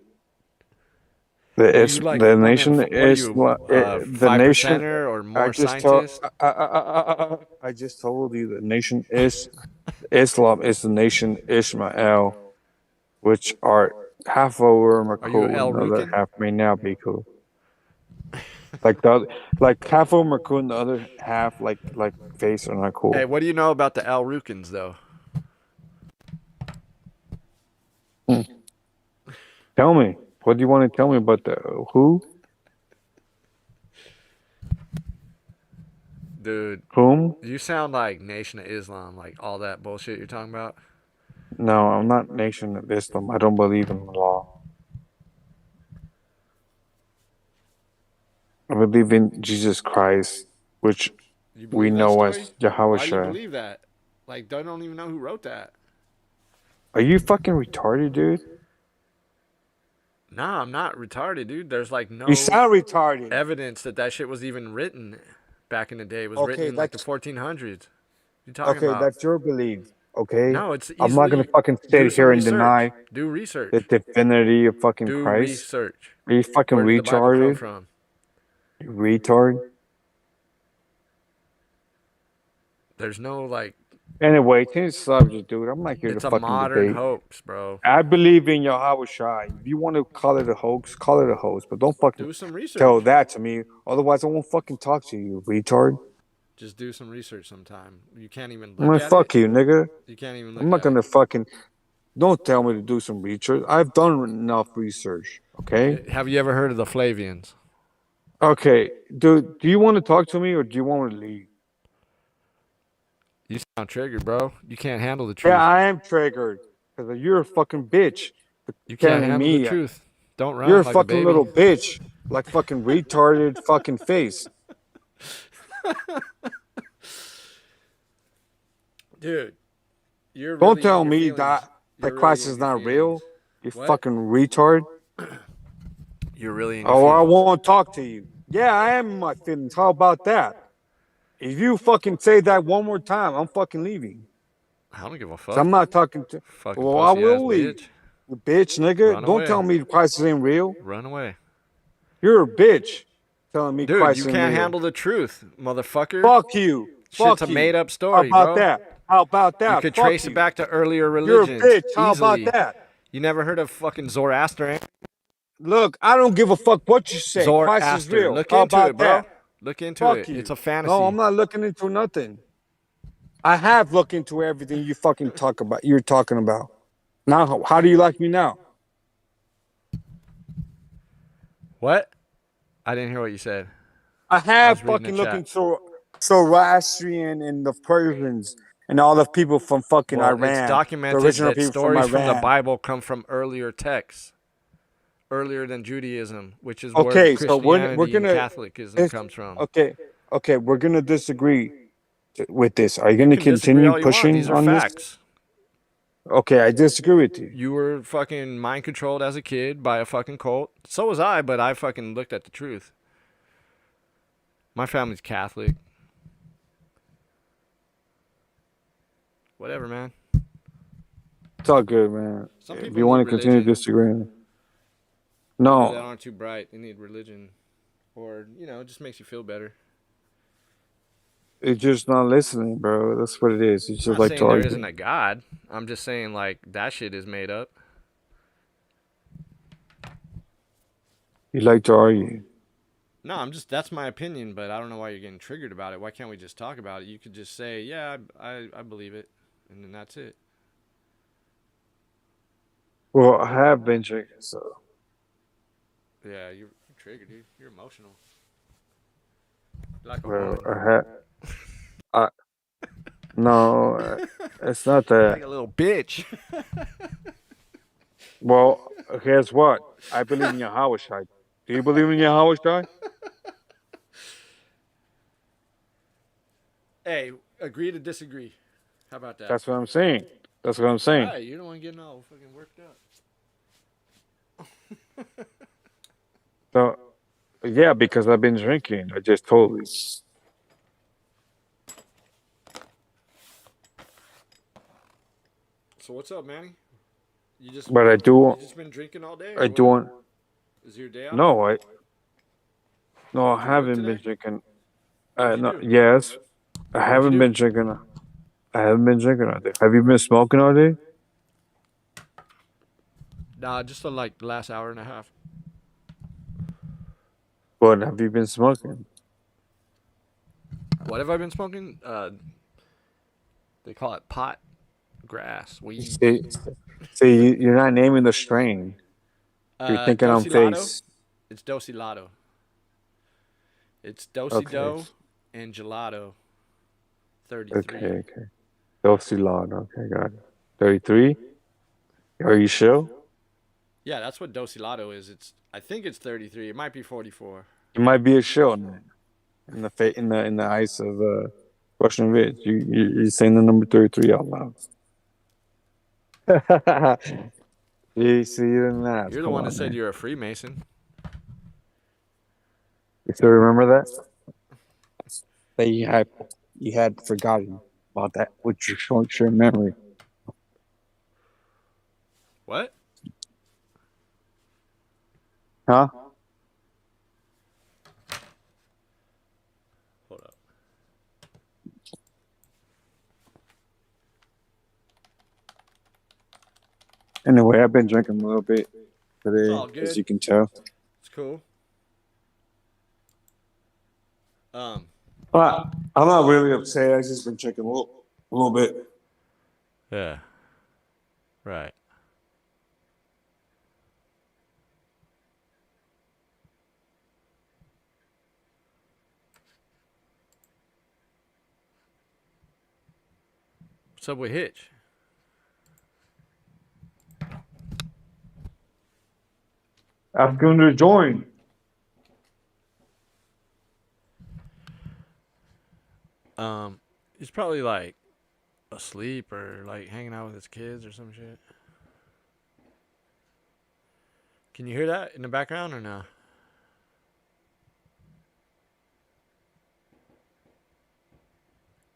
The nation is the nation. Or more I just told. scientist? I just told you the nation is Islam is the nation Ishmael, which are half of them are cool, El and the other Rukin? half may not be cool. Like half of them are cool, and the other half like face are not cool. Hey, what do you know about the Al Rukins, though? Tell me. What do you want to tell me about the who? Dude. Whom? You sound like Nation of Islam, like all that bullshit you're talking about. No, I'm not Nation of Islam. I don't believe in the law. I believe in Jesus Christ, which we know as Yahweh Why do you Shai. believe that? Like, I don't even know who wrote that. Are you fucking retarded, dude? Nah, I'm not retarded, dude. There's like no You sound retarded. evidence that shit was even written back in the day. It was Okay, written in like the 1400s. You talking Okay, about? that's your belief. Okay. No, it's I'm not gonna easily- fucking do sit some here and research. deny Do research. the divinity of fucking Do Christ. research. Are you fucking Where did the Bible come retarded? from? You retard. There's no like. Anyway, change the subject, dude. I'm not here It's to a fucking modern debate. hoax, bro. I believe in Yahweh Shai. If you want to call it a hoax, call it a hoax. But don't fucking Do some research. tell that to me. Otherwise, I won't fucking talk to you, retard. Just do some research sometime. You can't even I'm look gonna at fuck it. you, nigga. You can't even look I'm not at gonna it. fucking. Don't tell me to do some research. I've done enough research. Okay. Have you ever heard of the Flavians? Okay, dude. Do you want to talk to me or do you want to leave? You sound triggered, bro. You can't handle the truth. Yeah, I am triggered because you're a fucking bitch. You can't telling handle me the truth. Don't run you're a like fucking a baby. little bitch, like fucking retarded fucking face. Dude, you're Don't really tell in your me feelings. that You're Christ really is in your not real. feelings. You What? fucking retard. You're really in your Oh, I feelings. won't talk to you. Yeah, I am in my feelings. How about that? If you fucking say that one more time, I'm fucking leaving. I don't give a 'Cause fuck. I'm not talking to. Fucking Well, I pussy ass will leave. bitch. You bitch, nigga. Run Don't away. tell me Christ ain't real. Run away. You're a bitch. Telling me Dude, Christ you ain't can't real. handle the truth, motherfucker. Fuck you. Shit's Fuck a you. made-up How story, about bro. that? How about that? You could Fuck trace you. it back to earlier You're a religions. bitch. How easily. about that? You never heard of fucking Zoroaster? Look, I don't give a fuck what you say. Christ is Zoroaster. real. Look How into about it, bro. that? Look into Fuck it. you. It's a fantasy. No, I'm not looking into nothing. I have looked into everything you fucking talk about. You're talking about. Now, how do you like me now? What? I didn't hear what you said. I have was reading fucking the looked chat. into Zoroastrian and the Persians and all the people from fucking Well, Iran. it's The documented original that people stories from the Iran. Bible come from earlier texts, earlier than Judaism, which is Okay, where so Christianity we're gonna. and Catholicism comes from. Okay, we're gonna disagree with this. Are you gonna can disagree continue all you want. pushing These are on facts. this? Okay, I disagree with you. You were fucking mind controlled as a kid by a fucking cult. So was I, but I fucking looked at the truth. My family's Catholic. whatever, man. It's all good, man. Some If people you want need to continue religion. disagreeing, People that no, aren't too bright, they need religion, or it just makes you feel better. it's just not listening, bro. That's what it is. You I'm just not like to saying there argue. isn't a God. I'm just saying like that shit is made up. You like to argue. No, that's my opinion, but I don't know why you're getting triggered about it. Why can't we just talk about it? You could just say, yeah, I believe it, and then that's it. Well, I have been drinking, so. Yeah, you're triggered, dude. You're emotional. Like a Well, woman. No, it's not that. Like a little bitch. Well, guess what? I believe in Yahweh Shai. Do you believe in Yahweh Shai? Hey, agree to disagree. How about that? That's what I'm saying. That's what I'm saying. Right, you don't want to get all fucking worked up. So, yeah, because I've been drinking. I just told you. So what's up, Manny? You just But I do. You just been drinking all day? Or I what? do want. Is your day off? No, I Did you work haven't been today? drinking. What'd you No, do? yes, I What'd you haven't do? been drinking. I haven't been drinking all day. Have you been smoking all day? Nah, just for like the last hour and a half. What have you been smoking? What have I been smoking? They call it pot, grass, weed. See, you're not naming the strain. You're thinking on face. It's Dosilato. It's Okay. Dosido and Gelato. 33. Okay. Dosylon. Okay, got it. 33. Are you sure? Yeah, that's what Dosilato is. I think it's 33. It might be 44. You might be a show in the eyes of Russian Vids. You're saying the number 33 out loud. You see, you didn't ask. You're the one that said you're a Freemason. You still remember that? That you had forgotten about that with your short memory. What? Huh? Hold up. Anyway, I've been drinking a little bit today, all good. as you can tell. It's cool. But I'm not really upset. I just been drinking a little bit. Yeah. Right. What's up with Hitch? Ask him to join. He's probably like asleep or like hanging out with his kids or some shit. Can you hear that in the background or no?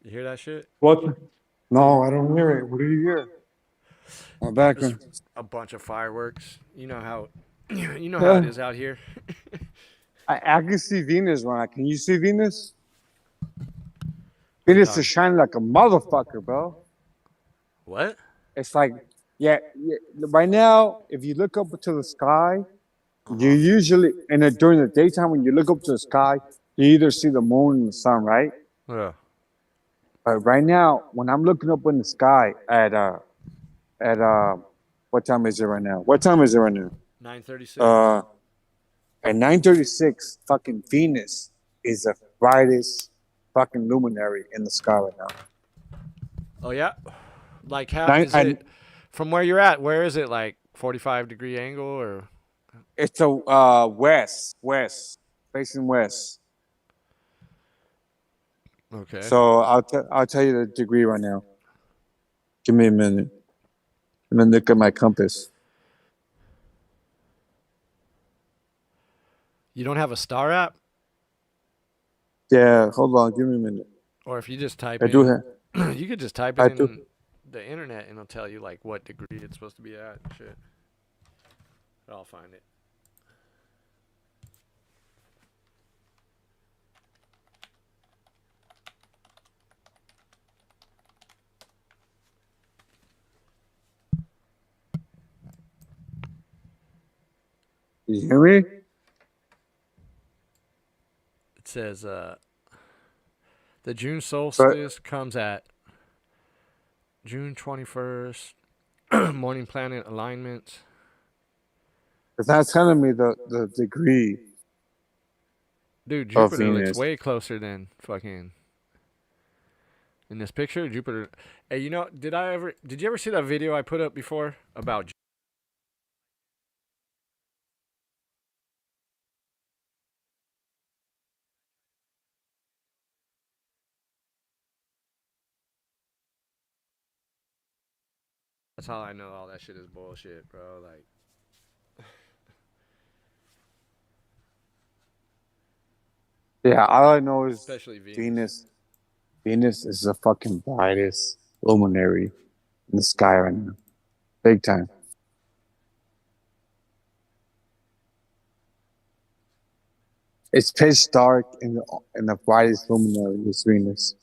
You hear that shit? What? No, I don't hear it. What do you hear? My background. Just a bunch of fireworks. You know how it is out here. I can see Venus right now. Can you see Venus? Venus is shining like a motherfucker, bro. What? It's like, yeah. Right now, if you look up to the sky, you usually, during the daytime, when you look up to the sky, you either see the moon and the sun, right? Yeah. But right now, when I'm looking up in the sky at what time is it right now? 9:36. At 9:36, fucking Venus is the brightest fucking luminary in the sky right now. Oh yeah. Like how is it from where you're at? Where is it? Like 45-degree angle or? It's a west, facing west. Okay. So I'll tell you the degree right now. Give me a minute. I'm gonna look at my compass. You don't have a star app? Yeah, hold on. Give me a minute. Or if you just type I in, do have. you could just type I it in do. the internet and it'll tell you like what degree it's supposed to be at and shit. But I'll find it. You hear me? It says the June solstice comes at June 21st. Morning planet alignment. It's not telling me the degree. Dude, of Jupiter looks Venus. way closer than fucking in this picture. Jupiter. Hey, you know, did you ever see that video I put up before about That's how I know all that shit is bullshit, bro. Like, Yeah, all I know is especially Venus. Venus. Venus is the fucking brightest luminary in the sky right now. Big time. It's pitch dark in the brightest luminary is Venus.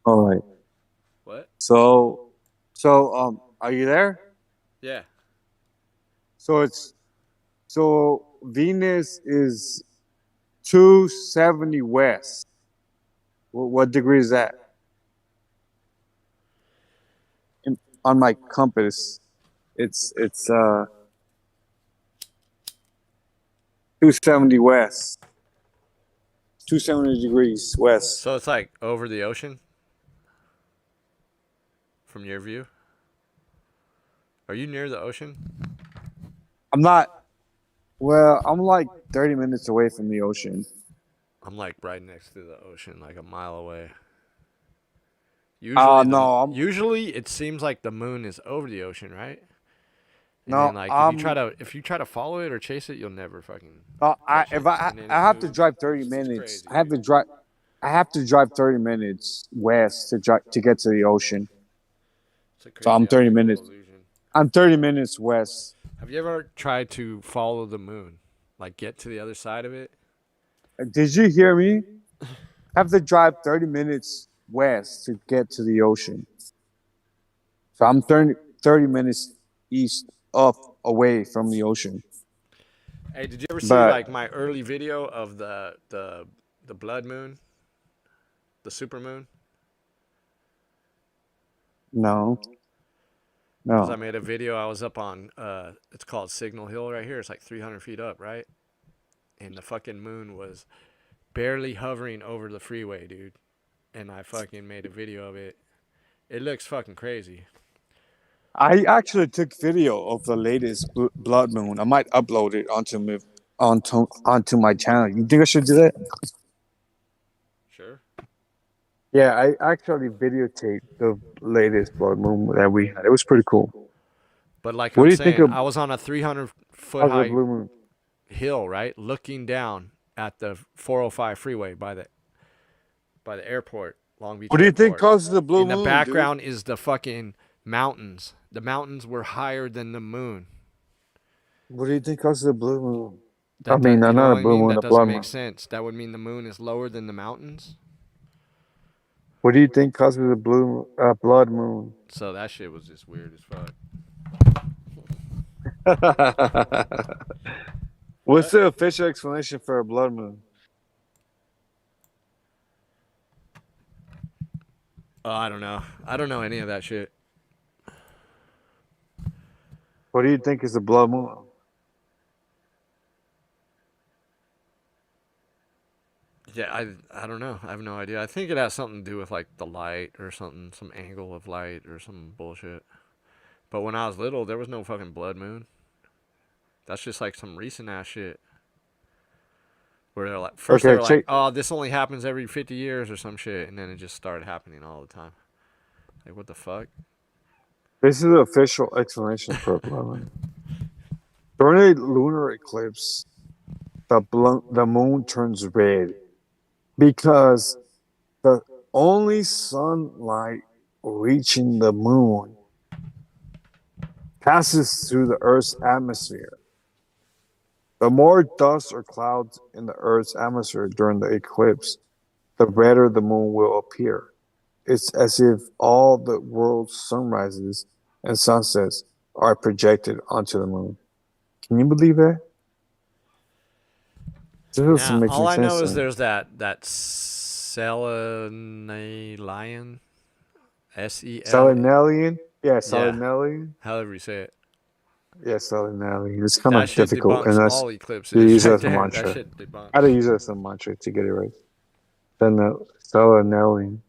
All right. What? So are you there? Yeah. So Venus is 270 west. What degree is that? On my compass, it's 270 west. 270 degrees west. So it's like over the ocean from your view? Are you near the ocean? I'm not. Well, I'm like 30 minutes away from the ocean. I'm like right next to the ocean, like a mile away. Usually, no. Usually, it seems like the moon is over the ocean, right? And No, then, like if you try to follow it or chase it, you'll never fucking. I have to drive 30 minutes. I have to drive 30 minutes west to get to the ocean. So I'm 30 minutes. I'm 30 minutes west. Have you ever tried to follow the moon, like get to the other side of it? Did you hear me? I have to drive 30 minutes west to get to the ocean. So I'm 30 minutes east up away from the ocean. Hey, did you ever see like my early video of the blood moon, the super moon? No. Because I made a video. I was up on it's called Signal Hill right here. It's like 300 feet up, right? And the fucking moon was barely hovering over the freeway, dude. And I fucking made a video of it. It looks fucking crazy. I actually took video of the latest blood moon. I might upload it onto my channel. You think I should do that? Sure. Yeah, I actually videotaped the latest blood moon that we had. It was pretty cool. But like What I'm do you saying, think of- I was on a 300-foot How's the high blue moon? hill, right, looking down at the 405 freeway by the airport, Long Beach. What do you think Airport. causes the blue In moon, the dude? background is the fucking mountains. The mountains were higher than the moon. What do you think causes the blue moon? That I mean, does- you know not what a I blue mean? moon, That a doesn't blood make moon. sense. That would mean the moon is lower than the mountains. What do you think causes the blood moon? So that shit was just weird as fuck. What's the official explanation for a blood moon? Oh, I don't know. I don't know any of that shit. What do you think is a blood moon? Yeah, I don't know. I have no idea. I think it has something to do with like the light or something, some angle of light or some bullshit. But when I was little, there was no fucking blood moon. That's just like some recent ass shit. Where they're like, first they were like, oh, this only happens every 50 years or some shit, and then it just started happening all the time. Like, what the fuck? This is the official explanation for blood moon. During a lunar eclipse, the moon turns red because the only sunlight reaching the moon passes through the Earth's atmosphere. The more dust or clouds in the Earth's atmosphere during the eclipse, the redder the moon will appear. It's as if all the world's sunrises and sunsets are projected onto the moon. Can you believe that? This doesn't make all I sense know to is me. there's that selenalian, Selenalian? Yeah, Yeah. selenalian. However you say it. Yeah, selenalian. It's kind That of shit difficult debunks unless all you eclipses use it right as a there. mantra. That shit debunks. I had to use it as a mantra to get it right. Selenalian.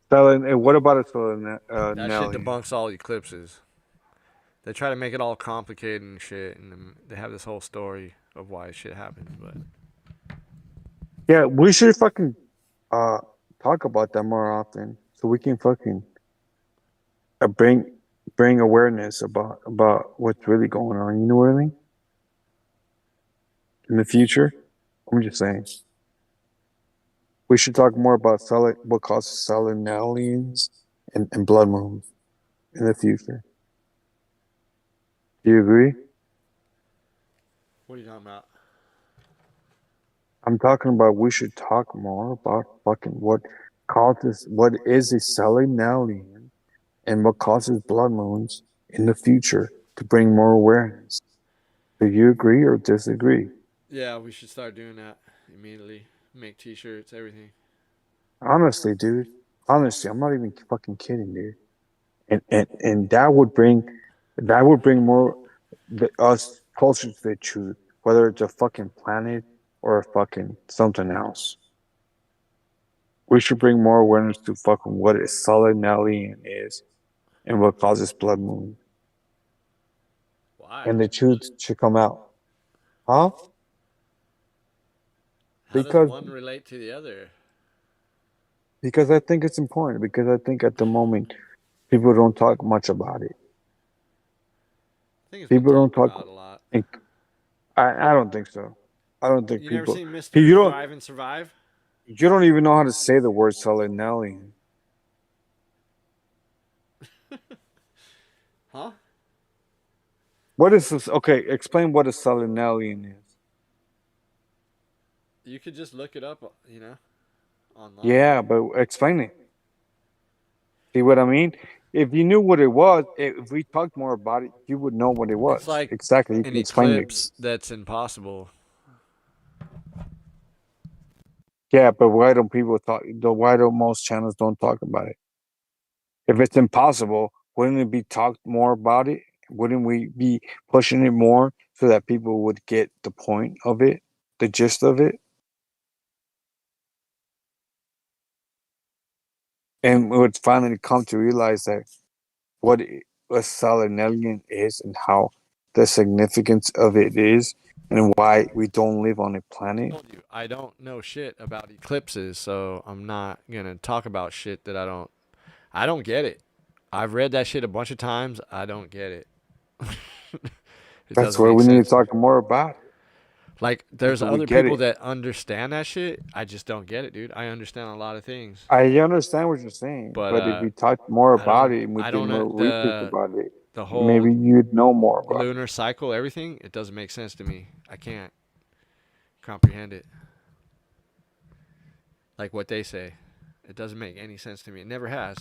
What about a That shit selenalian? debunks all eclipses. They try to make it all complicated and shit, and then they have this whole story of why shit happens. But Yeah, we should fucking talk about that more often so we can fucking bring awareness about what's really going on. You know what I mean? In the future, I'm just saying. We should talk more about what causes selenalians and blood moons in the future. Do you agree? what are you talking about? I'm talking about we should talk more about fucking what is a selenalian and what causes blood moons in the future to bring more awareness. Do you agree or disagree? Yeah, we should start doing that immediately. Make T-shirts, everything. Honestly, dude. Honestly, I'm not even fucking kidding, dude. And that would bring more us closer to the truth, whether it's a fucking planet or a fucking something else. We should bring more awareness to fucking what a selenalian is and what causes blood moon. Why? And the truth should come out. Huh? How Because does one relate to the other? Because I think it's important. Because I think at the moment people don't talk much about it. I think it's People been don't talked talk. about a lot. I don't think so. I don't think You people. never seen Mr. You don't. Thrive and Survive? You don't even know how to say the word selenalian. Huh? What is this? Okay, explain what a selenalian is. You could just look it up, you know, online. Yeah, but explain it. See what I mean? If you knew what it was, if we talked more about it, you would know what it was. It's like exactly. You an can explain it. eclipse that's impossible. Yeah, but why don't people talk? Why don't most channels don't talk about it? If it's impossible, wouldn't it be talked more about it? Wouldn't we be pushing it more so that people would get the point of it, the gist of it? And would finally come to realize that what a selenalian is and how the significance of it is and why we don't live on a planet. I don't know shit about eclipses, so I'm not gonna talk about shit that I don't get it. I've read that shit a bunch of times. I don't get it. That's why we need to talk more about it. Like, there's Until we other get people it. that understand that shit. I just don't get it, dude. I understand a lot of things. I understand what you're saying, but if we talked more about it and we did more research about it, the whole maybe you'd know more about it. lunar cycle, everything, it doesn't make sense to me. I can't comprehend it. Like what they say. It doesn't make any sense to me. It never has.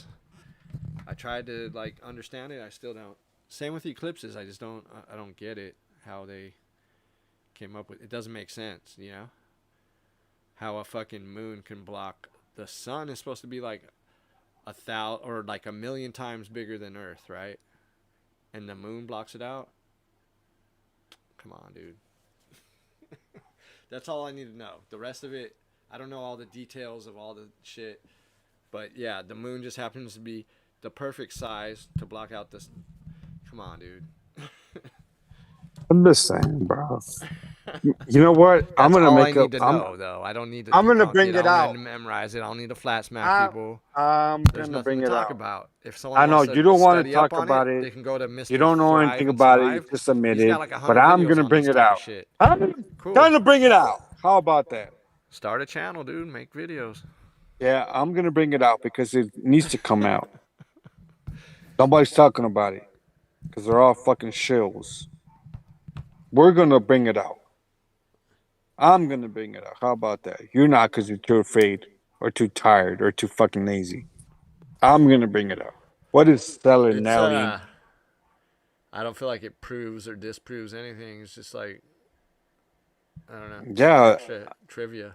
I tried to like understand it, I still don't. Same with eclipses. I don't get it, how they came up with it. Doesn't make sense, you know? How a fucking moon can block the sun is supposed to be like 1,000 or like 1,000,000 times bigger than Earth, right? And the moon blocks it out. Come on, dude. That's all I need to know. The rest of it, I don't know all the details of all the shit. But yeah, the moon just happens to be the perfect size to block out this. Come on, dude. I'm just saying, bro. You know what? That's I'm gonna all make I a. need to know, though. I don't need to I'm gonna debunk bring it. it I out. don't need to memorize it. I don't need to flat smack people. I'm There's gonna nothing bring to it talk out. about. If someone I know wants to you don't want to study talk up on about it, it. they can go to You Mr. don't know Thrive anything and about it. You Survive. just admit He's it. got like But 100 I'm videos gonna on bring this it type of out. shit. I'm Cool. gonna bring it out. How about that? Start a channel, dude. Make videos. Yeah, I'm gonna bring it out because it needs to come out. Nobody's talking about it because they're all fucking shills. We're gonna bring it out. I'm gonna bring it out. How about that? You're not because you're too afraid or too tired or too fucking lazy. I'm gonna bring it out. What is selling It's now? I don't feel like it proves or disproves anything. It's just like, I don't know. Yeah. Some extra trivia.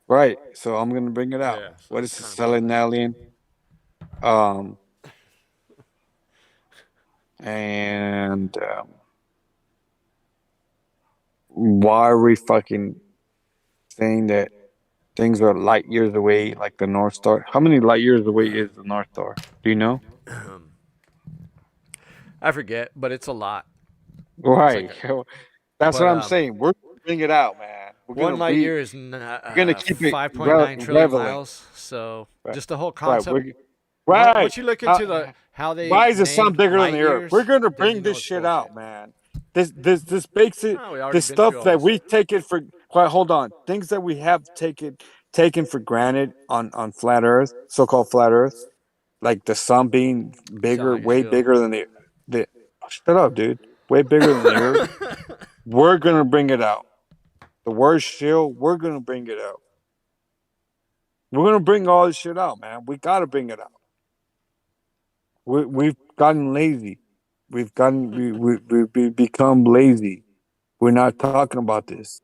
Right. So I'm gonna bring it out. Yeah, so What it's is kinda selling pointless. alien? And why are we fucking saying that things are light years away, like the North Star? How many light years away is the North Star? Do you know? I forget, but it's a lot. Right. It's like That's but, what I'm saying. We're gonna bring it out, man. We're one gonna light year is we're gonna keep it 5.9 trillion relevant. miles. So Right. just the whole Right. concept. Right. Once you look into how they why is the sun named bigger than light the Earth? years, We're gonna then bring you know this it's shit bullshit. out, man. This makes it No, we already this been stuff through all that this. we take it for quite hold on. Things that we have taken for granted on flat Earth, so called flat Earth, like the sun being bigger, like a way shill. bigger than the shut up, dude. Way bigger than the Earth. We're gonna bring it out. The word shill, we're gonna bring it out. We're gonna bring all this shit out, man. We gotta bring it out. We've gotten lazy. We've become lazy. We're not talking about this,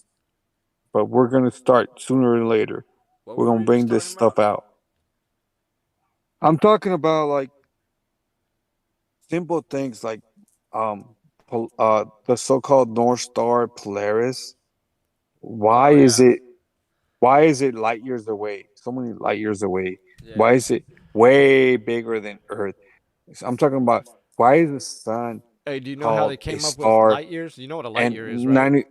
but we're gonna start sooner or later. What We're were gonna we bring just this talking stuff out. I'm talking about like simple things like the so-called North Star Polaris. Why is it light years away? So many light years away. Why is it way bigger than Earth? I'm talking about why is the sun Hey, do you know how called they a came up with star? light years? You know what a light And year is, right?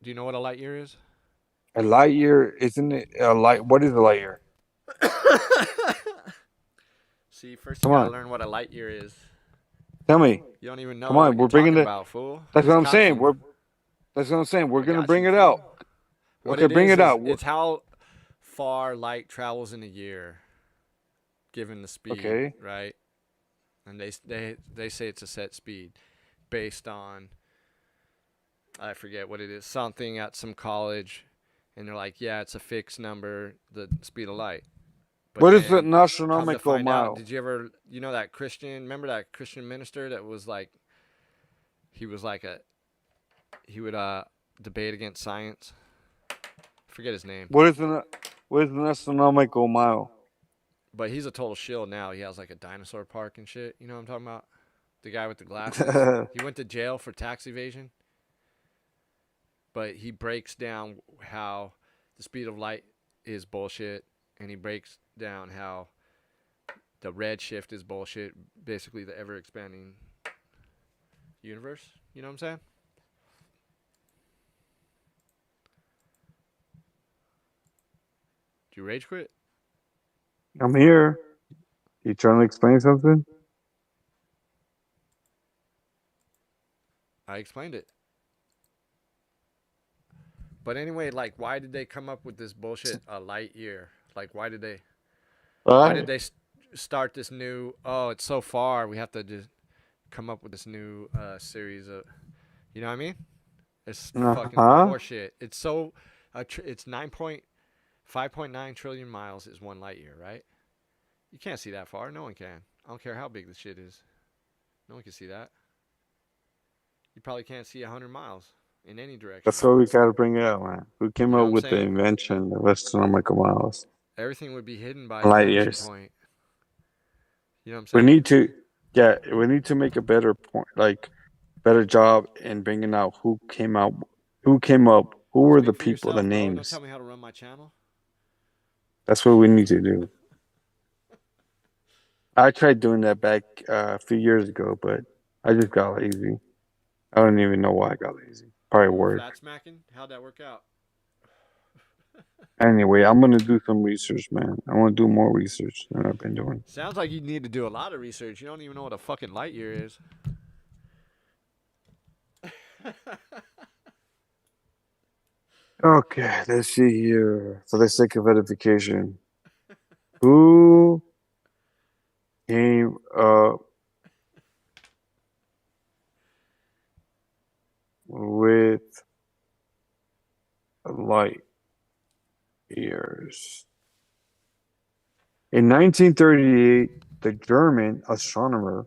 Do you know what a light year is? a light year, isn't it a light? What is a light year? See, first Come you gotta on. learn what a light year is. Tell me. You don't even know Come on, what we're you're bringing talking it. about, fool. That's what Who's I'm got saying. you? That's what I'm saying. We're I gonna got bring you, it fool. out. What Okay, it bring is, it out. it's how far light travels in a year, given the speed, Okay. right? And they say it's a set speed, based on, I forget what it is, something at some college, and they're like, yeah, it's a fixed number, the speed of light. But What is the then, come to astronomical find out, mile? did you ever, you know that Christian, remember that Christian minister that was like, he was like he would debate against science? Forget his name. What is an astronomical mile? But he's a total shill now. He has like a dinosaur park and shit. You know what I'm talking about? The guy with the glasses. He went to jail for tax evasion. But he breaks down how the speed of light is bullshit. And he breaks down how the red shift is bullshit. Basically the ever expanding universe. You know what I'm saying? Did you rage quit? I'm here. You trying to explain something? I explained it. But anyway, like, why did they come up with this bullshit a light year? Like, why did they start this new, oh, it's so far, we have to just come up with this new series of, you know what I mean? It's fucking horseshit. It's so, it's 5.9 trillion miles is 1 light year, right? You can't see that far. No one can. I don't care how big the shit is. No one can see that. You probably can't see 100 miles in any direction. That's what we gotta bring out, man. Who came You know up what I'm with the saying? invention of astronomical miles? Everything would be hidden by Light the vanishing years. point. You know what I'm We saying? need to make a better point, like better job in bringing out who came up, who were the Speak for people, the yourself, bro. Don't names. tell me how to run my channel. That's what we need to do. I tried doing that back a few years ago, but I just got lazy. I don't even know why I got lazy. probably work. Flat smacking? How'd that work out? Anyway, I'm gonna do some research, man. I want to do more research than I've been doing. Sounds like you need to do a lot of research. You don't even know what a fucking light year is. Okay, let's see here. For the sake of edification, who came up with light years? In 1938, the German astronomer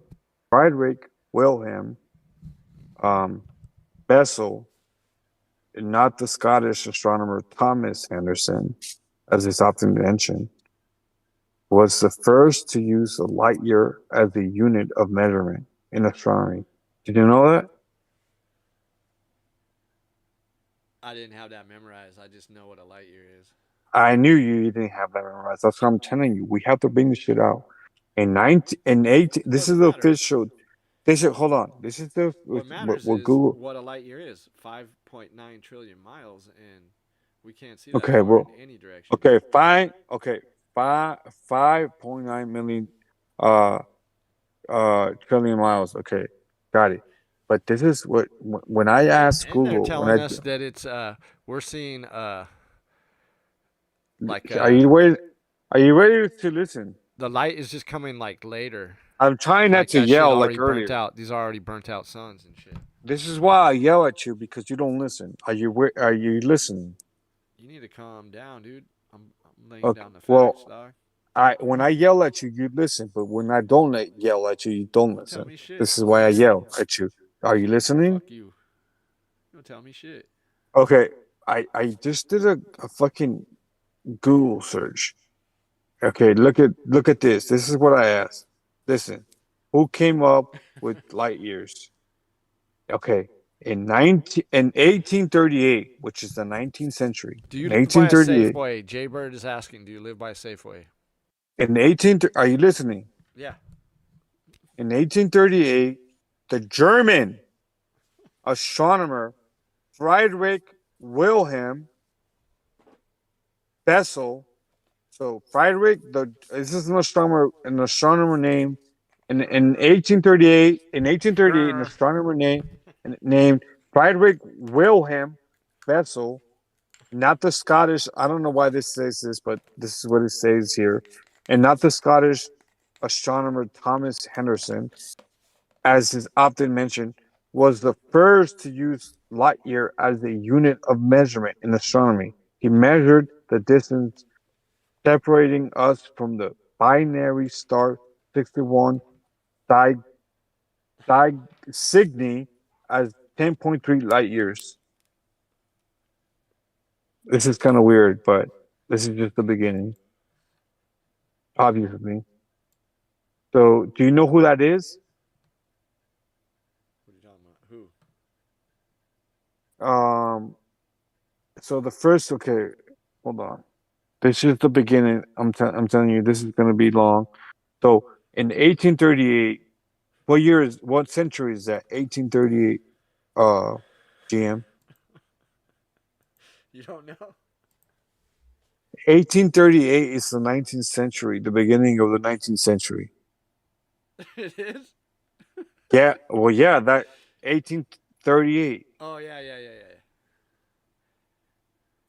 Friedrich Wilhelm Bessel, and not the Scottish astronomer Thomas Henderson, as is often mentioned, was the first to use a light year as a unit of measurement in astronomy. Did you know that? I didn't have that memorized. I just know what a light year is. I knew you didn't have that memorized. That's what I'm telling you. We have to bring this shit out. In 18, this is the official. Hold on. This is the What matters what is Google. what a light year is. 5.9 trillion miles, and we can't see that Okay, far well, in any direction. okay, fine. Okay, 5.9 million trillion miles. Okay, got it. But this is what when I asked And Google, they're telling us that it's we're seeing like are you ready? Are you ready to listen? the light is just coming like later. I'm trying not Like to that shit yell already like burnt earlier. out. These are already burnt out suns and shit. This is why I yell at you, because you don't listen. Are you listening? You need to calm down, dude. I'm laying Okay, down the facts, well, dog. when I yell at you, you listen. But when I don't yell at you, you don't Don't tell listen. me shit. This is why I yell at you. Are you listening? Fuck you. Don't tell me shit. Okay, I just did a fucking Google search. Okay, look at this. This is what I asked. Listen, who came up with light years? Okay, in 1838, which is the 19th century. Do you In live by a 1838. Safeway? Jay Bird is asking, do you live by a Safeway? Are you listening? Yeah. In 1838, the German astronomer Friedrich Wilhelm Bessel. So Friedrich, this is an astronomer name. In 1838, an astronomer named Friedrich Wilhelm Bessel, not the Scottish. I don't know why this says this, but this is what it says here, and not the Scottish astronomer Thomas Henderson, as is often mentioned, was the first to use light year as a unit of measurement in astronomy. He measured the distance separating us from the binary star 61 Cygni as 10.3 light years. This is kind of weird, but this is just the beginning, obviously. So, do you know who that is? What are you talking about? Who? So the first, okay, hold on. This is the beginning. I'm telling you, this is going to be long. So in 1838, what century is that? 1838, GM. You don't know? 1838 is the 19th century, the beginning of the 19th century. It is? Yeah, well, yeah, that 1838. Oh, yeah.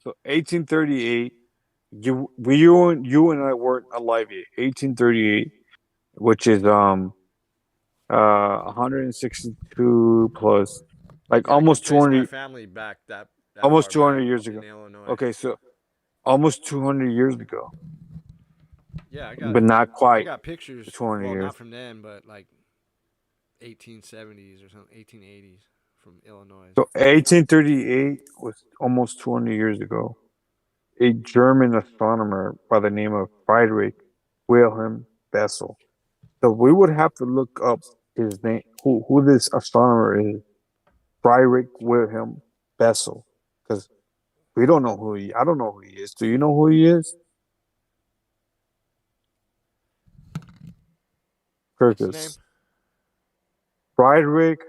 So 1838, you and I weren't alive yet. 1838, which is 162 plus, like Yeah, almost I could trace 200. my family back that Almost far 200 back years in ago. Illinois. Okay, so almost 200 years ago. Yeah, but not quite. I got pictures. 200 Well, years. not from then, but like 1870s or something, 1880s from Illinois. So 1838 was almost 200 years ago. A German astronomer by the name of Friedrich Wilhelm Bessel. So we would have to look up his name, who this astronomer is, Friedrich Wilhelm Bessel, because we don't know who I don't know who he is. Do you know who he is? What's his name? Friedrich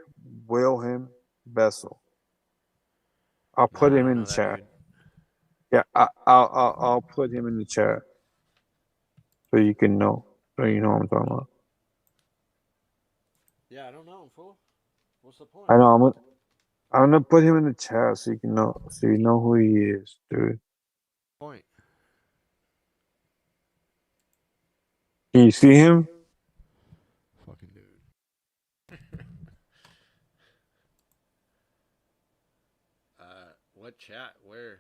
Wilhelm Bessel. I'll put I him don't in know the that chat. dude. Yeah, I'll put him in the chat so you can know. So you know what I'm talking about. Yeah, I don't know, fool. What's the point? I know. I'm gonna put him in the chat so you can know. So you know who he is, dude. Point. Can you see him? Fucking dude. What chat? Where?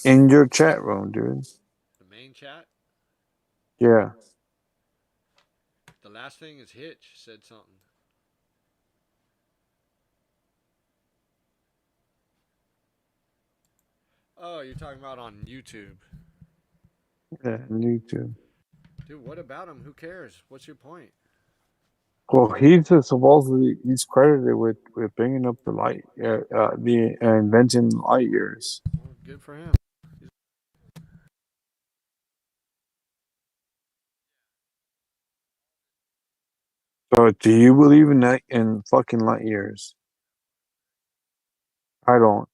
In your chat room, dude. The main chat? Yeah. The last thing is Hitch said something. Oh, you're talking about on YouTube. Yeah, YouTube. Dude, what about him? Who cares? What's your point? Well, he's supposedly he's credited with bringing up the light, the invention light years. Well, good for him. So, do you believe in that in fucking light years? I don't.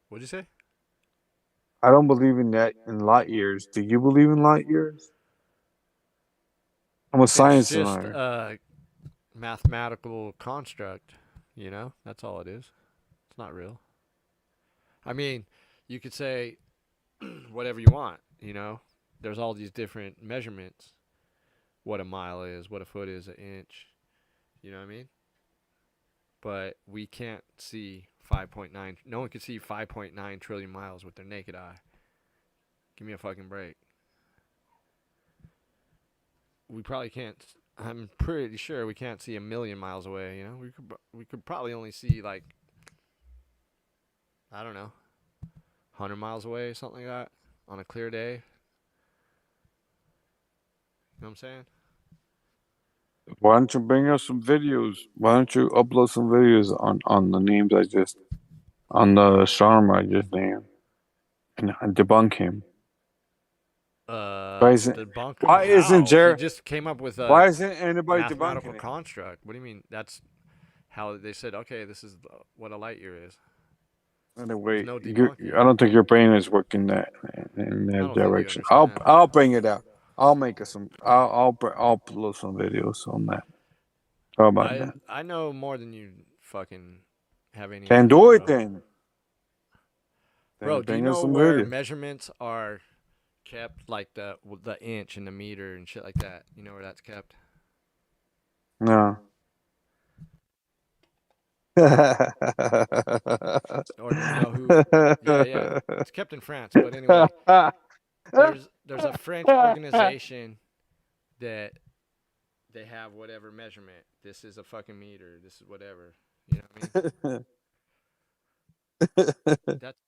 What'd you say? I don't believe in that in light years. Do you believe in light years? I'm a science It's just denier. a mathematical construct, you know? That's all it is. It's not real. I mean, you could say whatever you want, you know? There's all these different measurements. What a mile is, what a foot is, an inch. You know what I mean? But we can't see 5.9. No one can see 5.9 trillion miles with their naked eye. Give me a fucking break. We probably can't. I'm pretty sure we can't see 1,000,000 miles away. You know, we could probably only see like, I don't know, 100 miles away, something like that, on a clear day. You know what I'm saying? Why don't you bring us some videos? Why don't you upload some videos on the names on the astronomer I just named, and debunk him? Why isn't Debunk him? How? He just came up with a Why isn't anybody mathematical debunking it? construct. What do you mean? That's how they said, okay, this is what a light year is. Anyway, no debunking. I don't think your brain is working in I that don't think you direction. understand. I'll bring it out. I'll make us some. I'll upload some videos on that. How about that? I know more than you fucking have any Then idea, do it bro. then. Bro, do you bring us know some where videos. measurements are kept, like the inch and the meter and shit like that? You know where that's kept? No. Or do you know who? Yeah. It's kept in France. But anyway, there's a French organization that they have whatever measurement. This is a fucking meter. This is whatever. You know what I mean? That's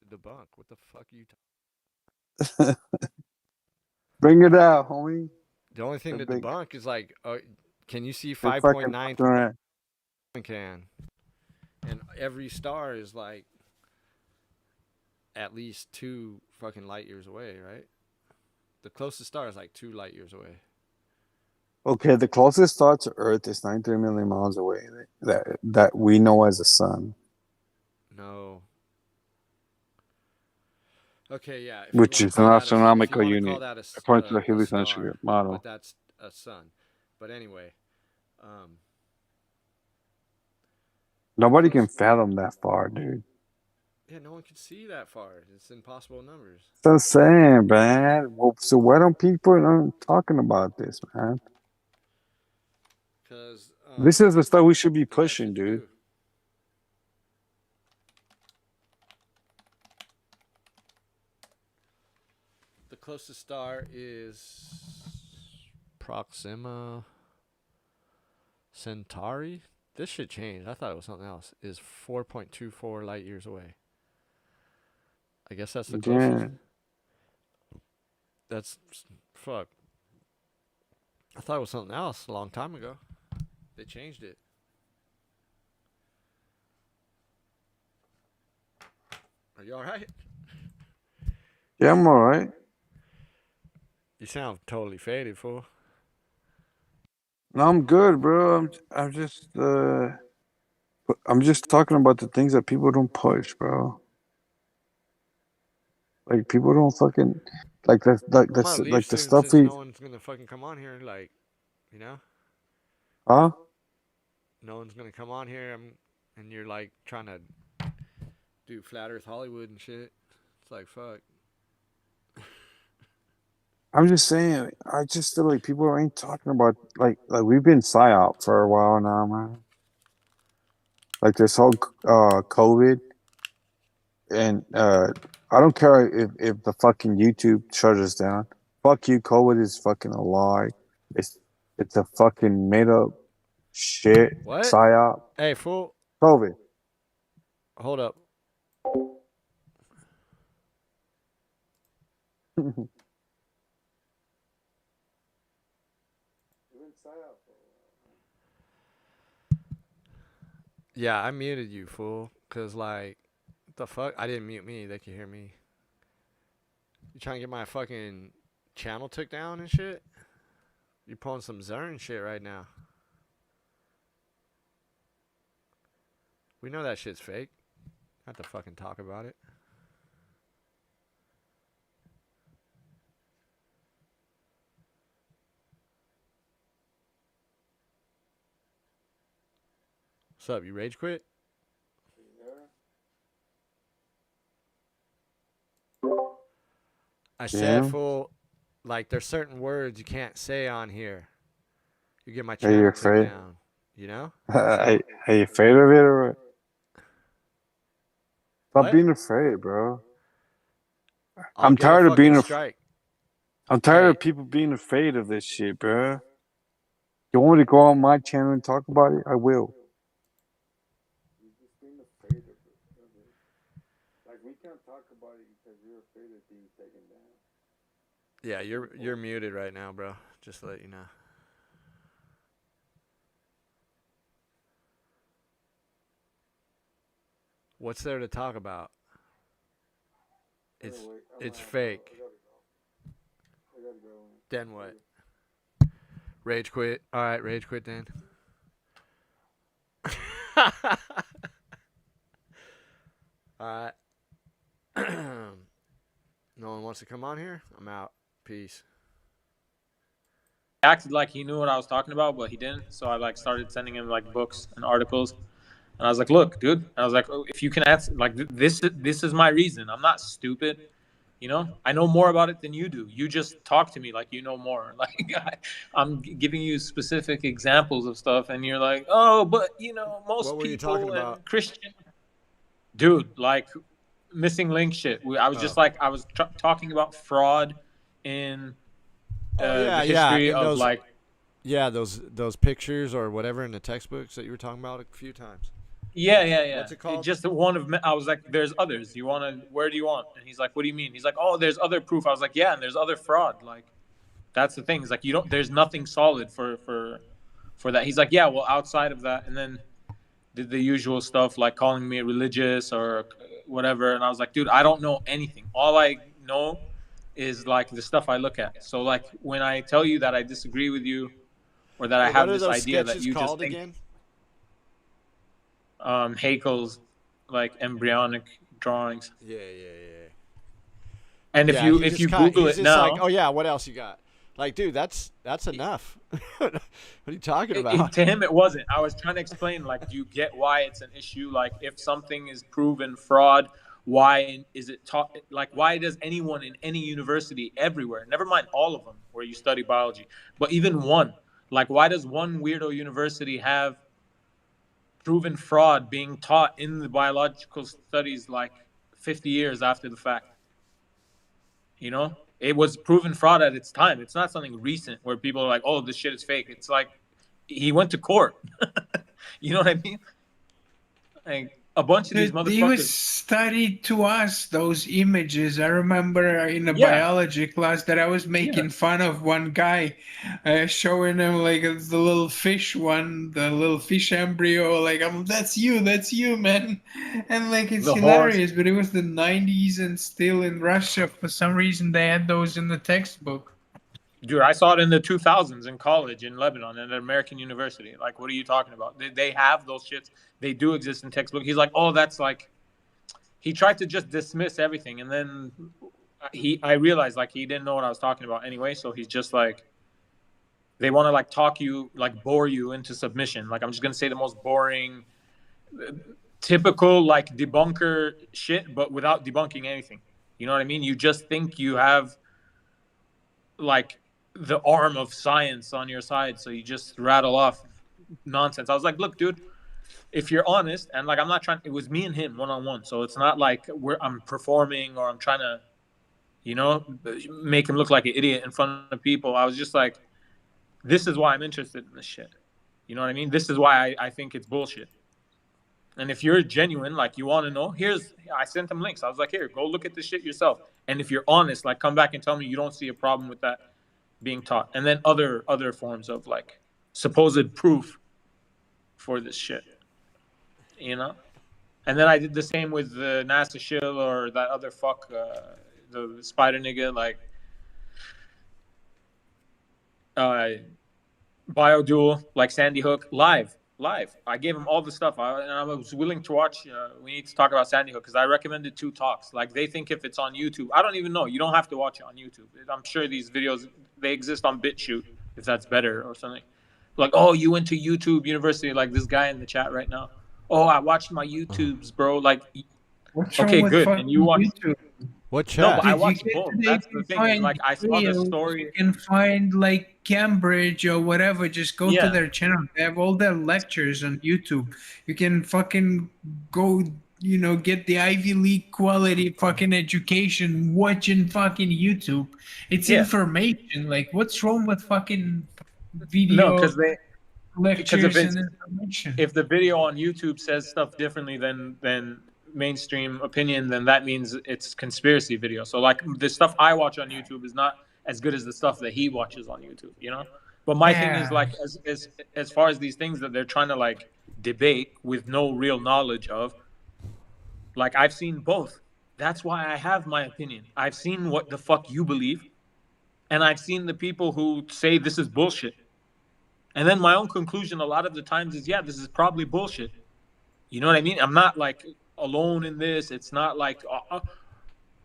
the debunk. What the fuck are you talking? Bring it out, homie. The only thing to Big- debunk is like, can you see They're fucking 5.9? fucking around. Can. And every star is like at least 2 fucking light years away, right? The closest star is like 2 light years away. Okay, the closest star to Earth is 93 million miles away. That we know as the sun. No. Okay, yeah. If Which you is wanna an call astronomical that a, unit, according to the a heliocentric star, model. but that's a sun. But anyway, Nobody can fathom that far, dude. yeah, no one can see that far. It's impossible numbers. That's what I'm saying, man. Well, so why don't people talking about this, man? Because This is the stuff we should be pushing, dude. The closest star is Proxima Centauri. This shit changed. I thought it was something else. Is 4.24 light years away. I guess that's the closest. Yeah. That's fuck. I thought it was something else a long time ago. They changed it. Are you all right? Yeah, I'm all right. You sound totally faded, fool. No, I'm good, bro. I'm just talking about the things that people don't push, bro. Like people don't fucking like the I'm on like the LiveStream stuff since we no one's gonna fucking come on here, like, you know? huh? No one's gonna come on here, and you're like trying to do Flat Earth Hollywood and shit. It's like, fuck. I'm just saying. I just feel like people ain't talking about like we've been Psyop for a while now, man. Like this whole COVID, and I don't care if the fucking YouTube shut us down. Fuck you, COVID is fucking a lie. It's a fucking made up shit. What? Psyop. Hey, fool. COVID. Hold up. Yeah, I muted you, fool. Cause like, what the fuck? I didn't mute me. They can hear me. You trying to get my fucking channel took down and shit? You're pulling some Zern shit right now. We know that shit's fake. Not to fucking talk about it. What's up? You rage quit? I said, Yeah. fool, like there's certain words you can't say on here. You get my Are you channel took afraid? down. You know? Are you afraid of it or what? Stop What? being afraid, bro. I'll I'm get a tired of fucking being strike. I'm tired Hey. of people being afraid of this shit, bro. You want me to go on my channel and talk about it? I will. Like we can't talk about it because you're afraid of being taken down. Yeah, you're muted right now, bro. Just to let you know. What's there to talk about? It's fake. Then what? Rage quit. All right, rage quit then. All right. No one wants to come on here? I'm out. Peace. Acted like he knew what I was talking about, but he didn't. So I like started sending him like books and articles, and I was like, "Look, dude," I was like, oh, "If you can answer, like this is my reason. I'm not stupid, you know. I know more about it than you do. You just talk to me like you know more. Like I'm giving you specific examples of stuff, and you're like, oh, but you know, most What were you people talking and about? Christian, dude, like missing link shit. I was just like, I was talking about fraud in Yeah, the history in of those, like. yeah, those pictures or whatever in the textbooks that you were talking about a few times. Yeah. What's it called? Just one of. I was like, "There's others. You want to? Where do you want?" And he's like, "What do you mean?" He's like, "Oh, there's other proof." I was like, "Yeah, and there's other fraud. Like, that's the thing. It's like you don't. There's nothing solid for that." He's like, "Yeah, well, outside of that," and then did the usual stuff like calling me religious or whatever. And I was like, "Dude, I don't know anything. All I know is like the stuff I look at. So like when I tell you that I disagree with you, or that I have What are this those idea that sketches you just called think." again? Haeckel's like embryonic drawings. Yeah. And Yeah, if you Google he's it just now, like, oh yeah, what else you got? Like, dude, that's enough. What are you talking about? to him it wasn't. I was trying to explain, like, do you get why it's an issue? Like, if something is proven fraud, why is it taught? Like, why does anyone in any university everywhere, never mind all of them where you study biology, but even one, like, why does one weirdo university have proven fraud being taught in the biological studies like 50 years after the fact? You know, it was proven fraud at its time. It's not something recent where people are like, "Oh, this shit is fake." It's like he went to court. You know what I mean? Like a bunch of these They motherfuckers. was studied to us those images. I remember in a Yeah. biology class that I was making fun of one guy, showing him like the little fish one, the little fish embryo. Like, that's you, man. And like it's The hilarious, but it was the 90s and still in Russia for some reason they had those in the textbook. Dude, I saw it in the 2000s in college in Lebanon at an American university. Like, what are you talking about? They have those shits. They do exist in textbook. He's like, oh, that's like, he tried to just dismiss everything. And then I realized like he didn't know what I was talking about anyway. So he's just like, they want to like talk you, like bore you into submission. Like, I'm just going to say the most boring, typical like debunker shit, but without debunking anything. You know what I mean? You just think you have like the arm of science on your side, so you just rattle off nonsense. I was like, look, dude, if you're honest, and like I'm not trying, it was me and him one-on-one, so it's not like I'm performing or I'm trying to, you know, make him look like an idiot in front of people. I was just like, this is why I'm interested in this shit. You know what I mean? This is why I think it's bullshit. And if you're genuine, like you want to know, I sent him links. I was like, here, go look at this shit yourself. And if you're honest, like come back and tell me you don't see a problem with that being taught. And then other forms of like supposed proof for this shit, you know? And then I did the same with the NASA shill or that other fuck, the spider nigga, like Biodual, like Sandy Hook, live. I gave him all the stuff, and I was willing to watch. We need to talk about Sandy Hook because I recommended 2 talks. Like they think if it's on YouTube, I don't even know. You don't have to watch it on YouTube. I'm sure these videos they exist on BitChute if that's better or something. Like, oh, you went to YouTube University, like this guy in the chat right now. Oh, I watched my YouTubes, bro. Like, What's okay, wrong with good. fucking And you watched YouTube? What No, chat? but I Did you watched get both. today That's to the thing. find Like I saw the videos? story. You can find like Cambridge or whatever. Just go to Yeah. their channel. They have all their lectures on YouTube. You can fucking go, you know, get the Ivy League quality fucking education watching fucking YouTube. It's Yeah. information. Like, what's wrong with fucking No, video because lectures and information? if the video on YouTube says stuff differently than mainstream opinion, then that means it's conspiracy video. So like the stuff I watch on YouTube is not as good as the stuff that he watches on YouTube, you know? But my thing is like as far as these things that they're trying to like debate with no real knowledge of, like I've seen both. That's why I have my opinion. I've seen what the fuck you believe, and I've seen the people who say this is bullshit. And then my own conclusion a lot of the times is, yeah, this is probably bullshit. You know what I mean? I'm not like alone in this. It's not like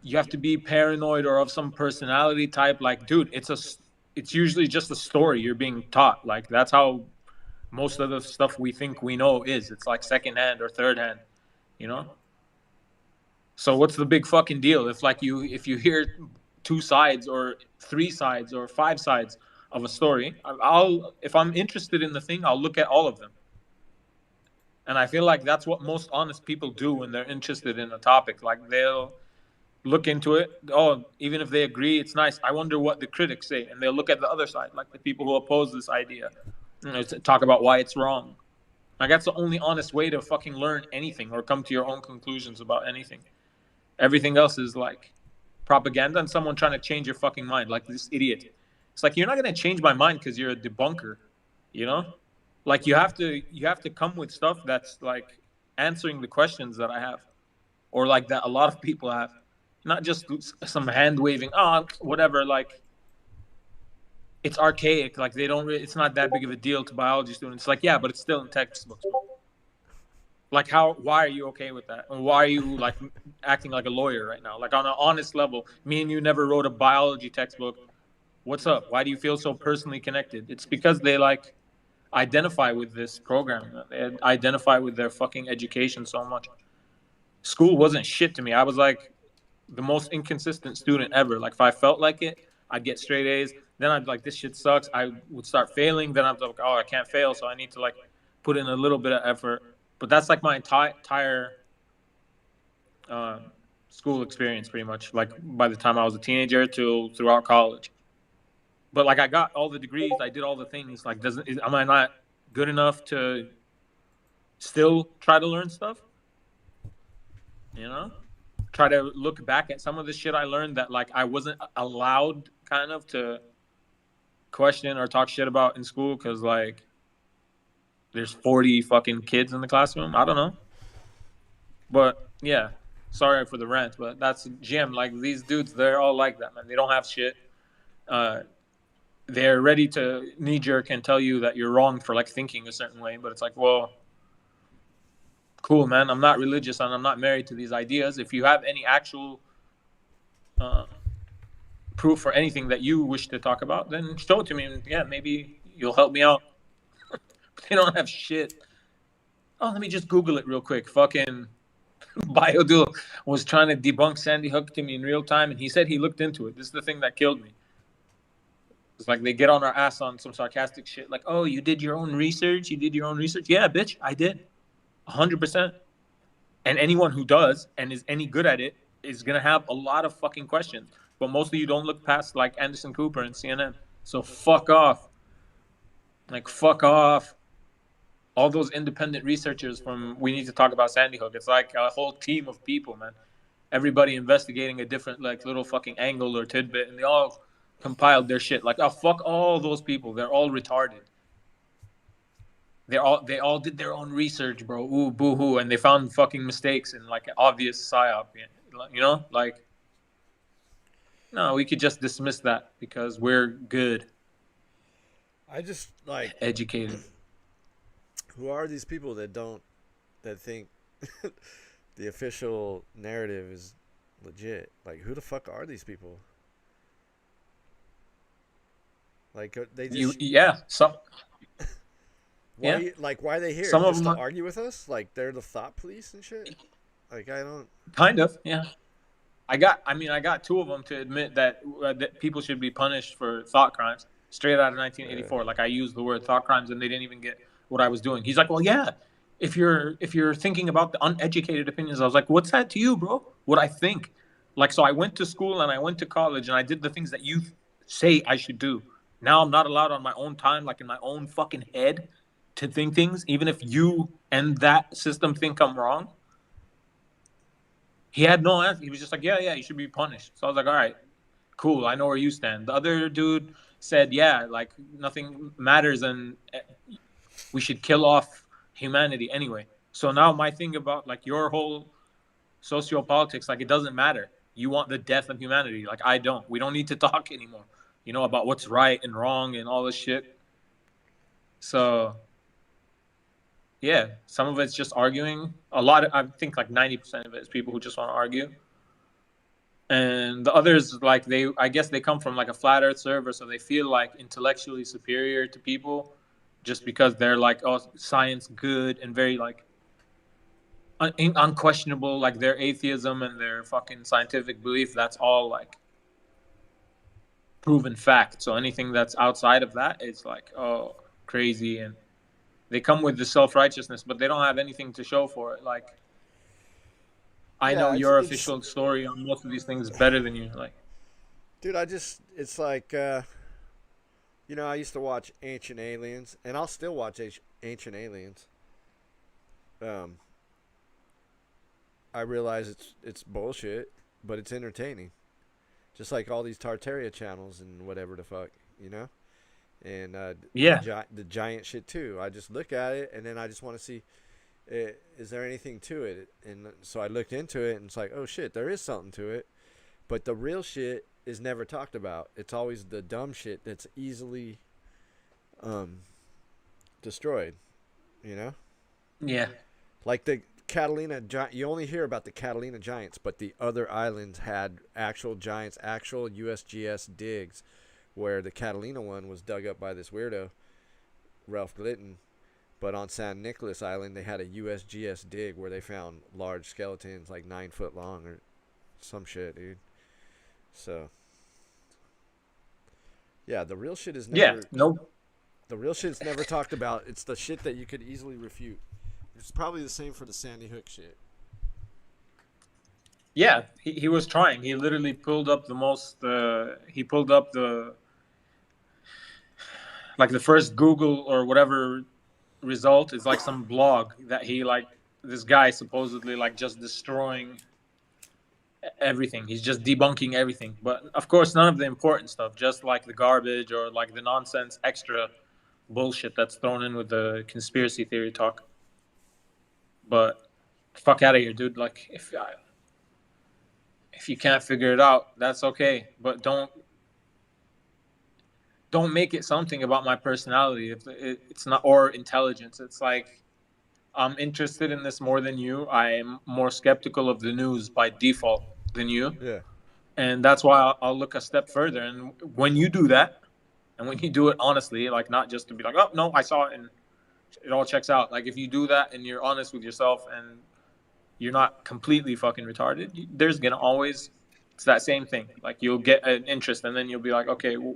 you have to be paranoid or of some personality type. Like, dude, it's usually just a story you're being taught. Like that's how most of the stuff we think we know is. It's like secondhand or third hand, you know? So what's the big fucking deal if you hear 2 sides or 3 sides or 5 sides of a story, if I'm interested in the thing, I'll look at all of them. And I feel like that's what most honest people do when they're interested in a topic. Like they'll look into it. Oh, even if they agree, it's nice. I wonder what the critics say, and they'll look at the other side, like the people who oppose this idea, to talk about why it's wrong. Like that's the only honest way to fucking learn anything or come to your own conclusions about anything. Everything else is like propaganda and someone trying to change your fucking mind, like this idiot. It's like, you're not going to change my mind because you're a debunker, you know? Like you have to come with stuff that's like answering the questions that I have, or like that a lot of people have, not just some hand waving, whatever. Like it's archaic. Like it's not that big of a deal to biology students. Like, yeah, but it's still in textbooks. Like why are you okay with that? And why are you like acting like a lawyer right now? Like on an honest level, me and you never wrote a biology textbook. What's up? Why do you feel so personally connected? It's because they like identify with this program. They identify with their fucking education so much. School wasn't shit to me. I was like the most inconsistent student ever. Like if I felt like it, I'd get straight A's. Then I'd like, this shit sucks. I would start failing. Then I'd like, oh, I can't fail, so I need to like put in a little bit of effort. But that's like my entire school experience, pretty much. Like by the time I was a teenager to throughout college. But like I got all the degrees, I did all the things. Like, am I not good enough to still try to learn stuff? You know, try to look back at some of the shit I learned that like I wasn't allowed kind of to question or talk shit about in school because like there's 40 fucking kids in the classroom. I don't know. But yeah, sorry for the rant, but that's GM. Like these dudes, they're all like that, man. They don't have shit. they're ready to knee-jerk and tell you that you're wrong for like thinking a certain way. But it's like, well, cool, man. I'm not religious and I'm not married to these ideas. If you have any actual proof or anything that you wish to talk about, then show it to me, and yeah, maybe you'll help me out. But they don't have shit. Oh, let me just Google it real quick. Fucking Biodual was trying to debunk Sandy Hook to me in real time, and he said he looked into it. This is the thing that killed me. It's like they get on our ass on some sarcastic shit, like, "Oh, you did your own research. You did your own research." Yeah, bitch, I did, 100%. And anyone who does and is any good at it is gonna have a lot of fucking questions. But most of you don't look past like Anderson Cooper and CNN. So fuck off. Like, fuck off. All those independent researchers from We Need to Talk About Sandy Hook. It's like a whole team of people, man. Everybody investigating a different like little fucking angle or tidbit, and they all compiled their shit. Like, oh, fuck all those people. They're all retarded. They all did their own research, bro. Ooh, boo-hoo. And they found fucking mistakes in like obvious psyop. You know? Like, no, we could just dismiss that because we're good. I just like educated. Who are these people that think the official narrative is legit? Like, who the fuck are these people? Like, they just some. Why, Yeah. like, why are they here? Some of Just them to argue with us? Like, they're the thought police and shit? Like, I don't... Kind of, yeah. I got two of them to admit that people should be punished for thought crimes straight out of 1984. Like, I used the word thought crimes and they didn't even get what I was doing. He's like, well, yeah, if you're thinking about the uneducated opinions. I was like, what's that to you, bro? What I think. Like, so I went to school and I went to college and I did the things that you say I should do. Now I'm not allowed on my own time, like in my own fucking head, to think things, even if you and that system think I'm wrong. He had no answer. He was just like, yeah, you should be punished. So I was like, all right, cool. I know where you stand. The other dude said, yeah, like nothing matters and we should kill off humanity anyway. So now my thing about like your whole sociopolitics, like it doesn't matter. You want the death of humanity. Like I don't. We don't need to talk anymore, you know, about what's right and wrong and all this shit. So yeah, some of it's just arguing. I think like 90% of it is people who just want to argue. And the others, like I guess they come from like a flat earth server, so they feel like intellectually superior to people just because they're like, oh, science good and very like unquestionable, like their atheism and their fucking scientific belief, that's all like proven fact. So anything that's outside of that, it's like, oh, crazy. And they come with the self-righteousness, but they don't have anything to show for it. Like, I know your official story on most of these things better than you. Like, dude, it's like, you know, I used to watch Ancient Aliens, and I'll still watch Ancient Aliens. I realize it's bullshit, but it's entertaining. Just like all these Tartaria channels and whatever the fuck, you know? And the giant shit too. I just look at it and then I just want to see, is there anything to it? And so I looked into it and it's like, oh shit, there is something to it. But the real shit is never talked about. It's always the dumb shit that's easily destroyed, you know? Yeah. Like the Catalina giant, you only hear about the Catalina giants, but the other islands had actual giants, actual USGS digs, where the Catalina one was dug up by this weirdo, Ralph Glidden. But on San Nicolas Island, they had a USGS dig where they found large skeletons, like 9 foot long or some shit, dude. So, yeah, the real shit is never... The real shit's never talked about. It's the shit that you could easily refute. It's probably the same for the Sandy Hook shit. Yeah, he was trying. He literally pulled up the most... he pulled up the... Like the first Google or whatever result is like some blog that he like, this guy supposedly like just destroying everything. He's just debunking everything. But of course, none of the important stuff, just like the garbage or like the nonsense extra bullshit that's thrown in with the conspiracy theory talk. But fuck out of here, dude. Like if you can't figure it out, that's okay. But don't don't make it something about my personality. If it's not, or intelligence. It's like, I'm interested in this more than you. I am more skeptical of the news by default than you. Yeah. And that's why I'll look a step further. And when you do that, and when you do it honestly, like not just to be like, oh, no, I saw it and it all checks out. Like if you do that and you're honest with yourself and you're not completely fucking retarded, there's going to always, it's that same thing. Like you'll get an interest and then you'll be like, okay, well,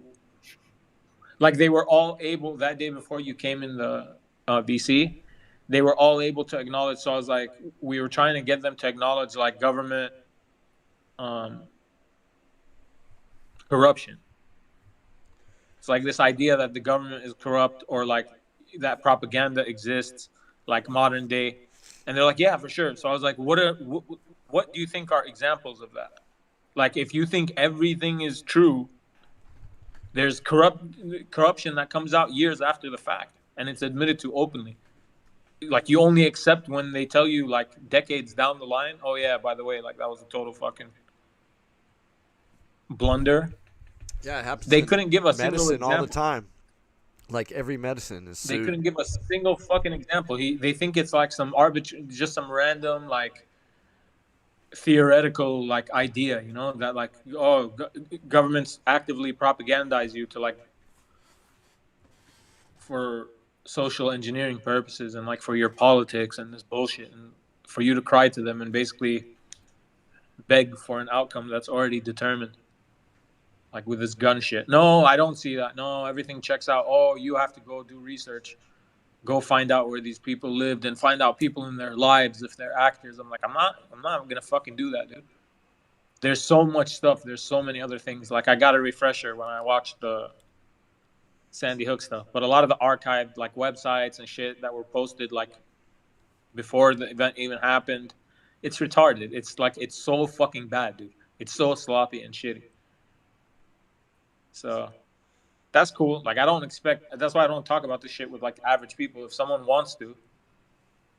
like they were all able that day before you came in the BC, they were all able to acknowledge. So I was like, we were trying to get them to acknowledge like government corruption. It's like this idea that the government is corrupt or like that propaganda exists, like modern day. And they're like, yeah, for sure. So I was like, what do you think are examples of that? Like, if you think everything is true, there's corruption that comes out years after the fact, and it's admitted to openly. Like, you only accept when they tell you, like, decades down the line, oh, yeah, by the way, like, that was a total fucking blunder. Yeah, it happens. They couldn't give a single medicine example. all the time. Like every medicine is They sued. couldn't give a single fucking example. They think it's like some just some random, like, theoretical, like, idea, you know, that, like, oh, governments actively propagandize you to, like, for social engineering purposes and, like, for your politics and this bullshit, and for you to cry to them and basically beg for an outcome that's already determined, like with this gun shit. No, I don't see that. No, everything checks out. Oh, you have to go do research, go find out where these people lived and find out people in their lives if they're actors. I'm like, I'm not gonna fucking do that, dude. There's so much stuff. There's so many other things. Like, I got a refresher when I watched the Sandy Hook stuff, but a lot of the archived, like, websites and shit that were posted, like, before the event even happened, it's retarded. It's like, it's so fucking bad, dude. It's so sloppy and shitty. So that's cool. Like, I don't expect, that's why I don't talk about this shit with, like, average people. If someone wants to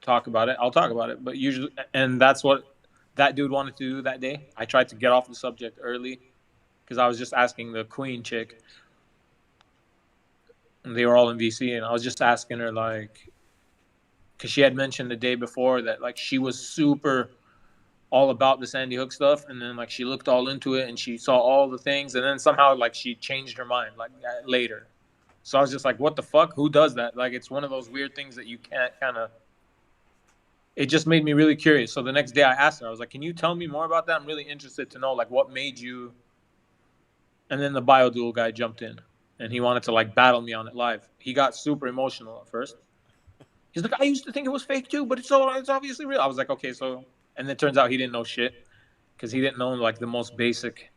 talk about it, I'll talk about it. But usually, and that's what that dude wanted to do that day. I tried to get off the subject early because I was just asking the queen chick, and they were all in VC, and I was just asking her, like, because she had mentioned the day before that, like, she was super all about the Sandy Hook stuff, and then, like, she looked all into it and she saw all the things, and then somehow, like, she changed her mind, like, later. So I was just like, what the fuck? Who does that? Like, it's one of those weird things that you can't kind of, it just made me really curious. So the next day I asked her, I was like, can you tell me more about that? I'm really interested to know, like, what made you. And then the biodual guy jumped in and he wanted to, like, battle me on it live. He got super emotional at first. He's like, I used to think it was fake too, but it's obviously real. I was like, okay, so, and it turns out he didn't know shit because he didn't know, like, the most basic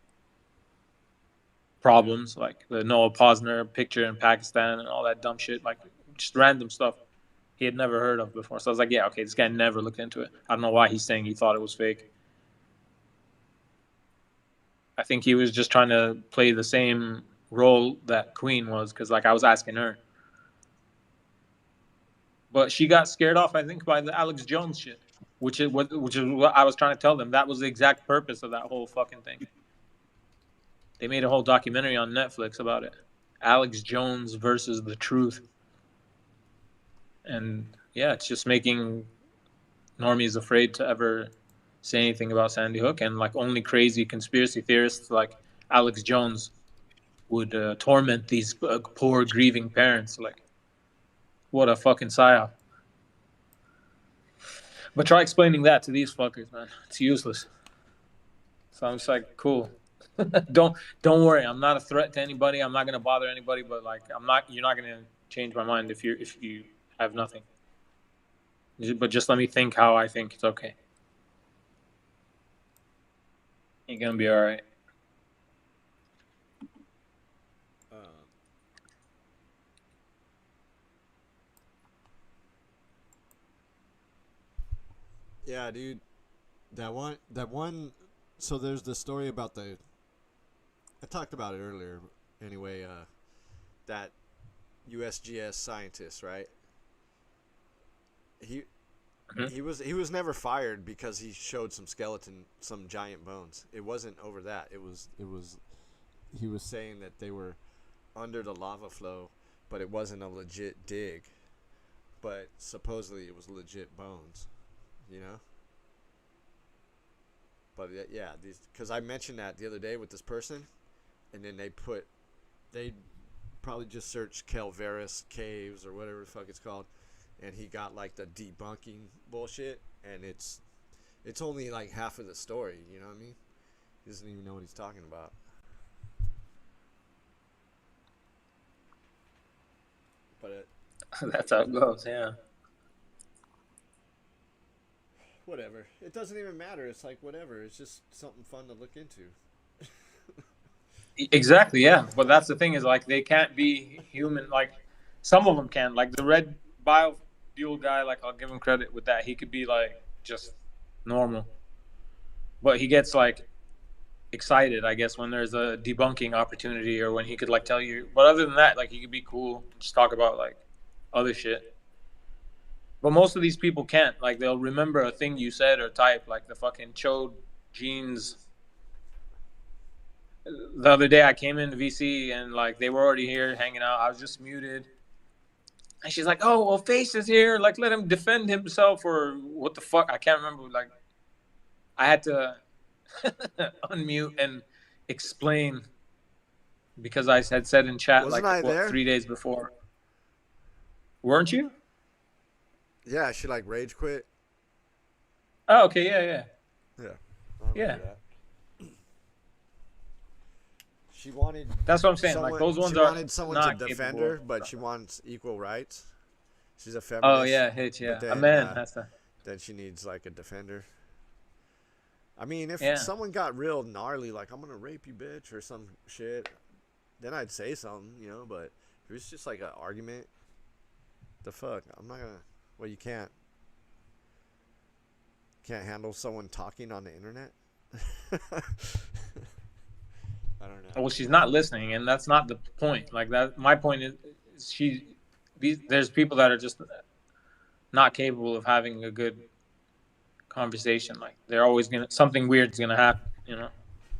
problems, like the Noah Posner picture in Pakistan and all that dumb shit, like, just random stuff he had never heard of before. So I was like, yeah, okay, this guy never looked into it. I don't know why he's saying he thought it was fake. I think he was just trying to play the same role that Queen was, because, like, I was asking her. But she got scared off, I think, by the Alex Jones shit, which is what I was trying to tell them. That was the exact purpose of that whole fucking thing. They made a whole documentary on Netflix about it. Alex Jones versus the truth. And yeah, it's just making normies afraid to ever say anything about Sandy Hook, and, like, only crazy conspiracy theorists like Alex Jones would torment these poor grieving parents. Like, what a fucking psyop. But try explaining that to these fuckers, man. It's useless. So I'm just like, cool. Don't worry. I'm not a threat to anybody. I'm not gonna bother anybody. But, like, you're not gonna change my mind if you have nothing. But just let me think how I think. It's okay. You're gonna be all right. Yeah, dude. That one. So there's the story about the. I talked about it earlier. Anyway, that USGS scientist, right? He was never fired because he showed some giant bones. It wasn't over that. It was he was saying that they were under the lava flow, but it wasn't a legit dig. But supposedly it was legit bones, you know? But yeah, because I mentioned that the other day with this person, and then they probably just searched Calveris Caves or whatever the fuck it's called, and he got like the debunking bullshit, and it's only like half of the story, you know what I mean? He doesn't even know what he's talking about. But that's how it goes, yeah. Whatever. It doesn't even matter. It's like whatever. It's just something fun to look into. Exactly, yeah. But that's the thing is like they can't be human. Like some of them can. Like the red biofuel guy, like I'll give him credit with that. He could be like just normal, but he gets like excited, I guess, when there's a debunking opportunity or when he could like tell you. But other than that, like he could be cool, just talk about like other shit. But most of these people can't. Like they'll remember a thing you said or type, like the fucking Chode jeans. The other day I came into VC and like they were already here hanging out. I was just muted. And she's like, "Oh, well, Face is here. Like, let him defend himself," or what the fuck? I can't remember. Like, I had to unmute and explain because I had said in chat Wasn't like I there? 3 days before. Weren't you? Yeah, she like rage quit. Oh, okay, yeah. Yeah. She wanted. That's what I'm saying. Like those ones she are wanted someone not to defend capable. her, but she wants equal rights. She's a feminist. Oh yeah, Hitch, yeah. Then, A man has to. Then she needs like a defender. I mean, if Yeah. someone got real gnarly, like I'm gonna rape you, bitch, or some shit, then I'd say something, you know. But if it's just like an argument, the fuck, I'm not gonna. Well, you can't handle someone talking on the internet. I don't know. Well, she's not listening, and that's not the point. Like that, my point is, there's people that are just not capable of having a good conversation. Like they're always something weird's gonna happen, you know.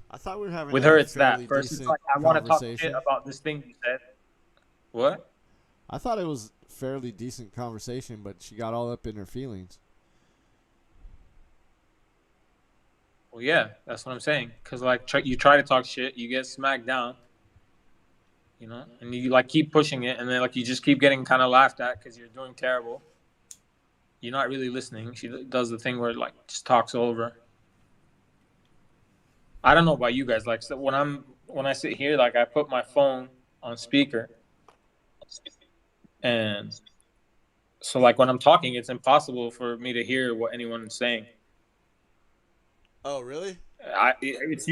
I thought we were having with like her. a It's that fairly first. It's decent like I want to talk conversation. shit about this thing you said. What? I thought it was fairly decent conversation, but she got all up in her feelings. Well, yeah, that's what I'm saying. Because like you try to talk shit, you get smacked down, you know, and you like keep pushing it, and then like you just keep getting kind of laughed at because you're doing terrible. You're not really listening. She does the thing where like just talks over. I don't know about you guys. Like so when I sit here, like I put my phone on speaker, and so like when I'm talking, it's impossible for me to hear what anyone's saying. Oh, really? It's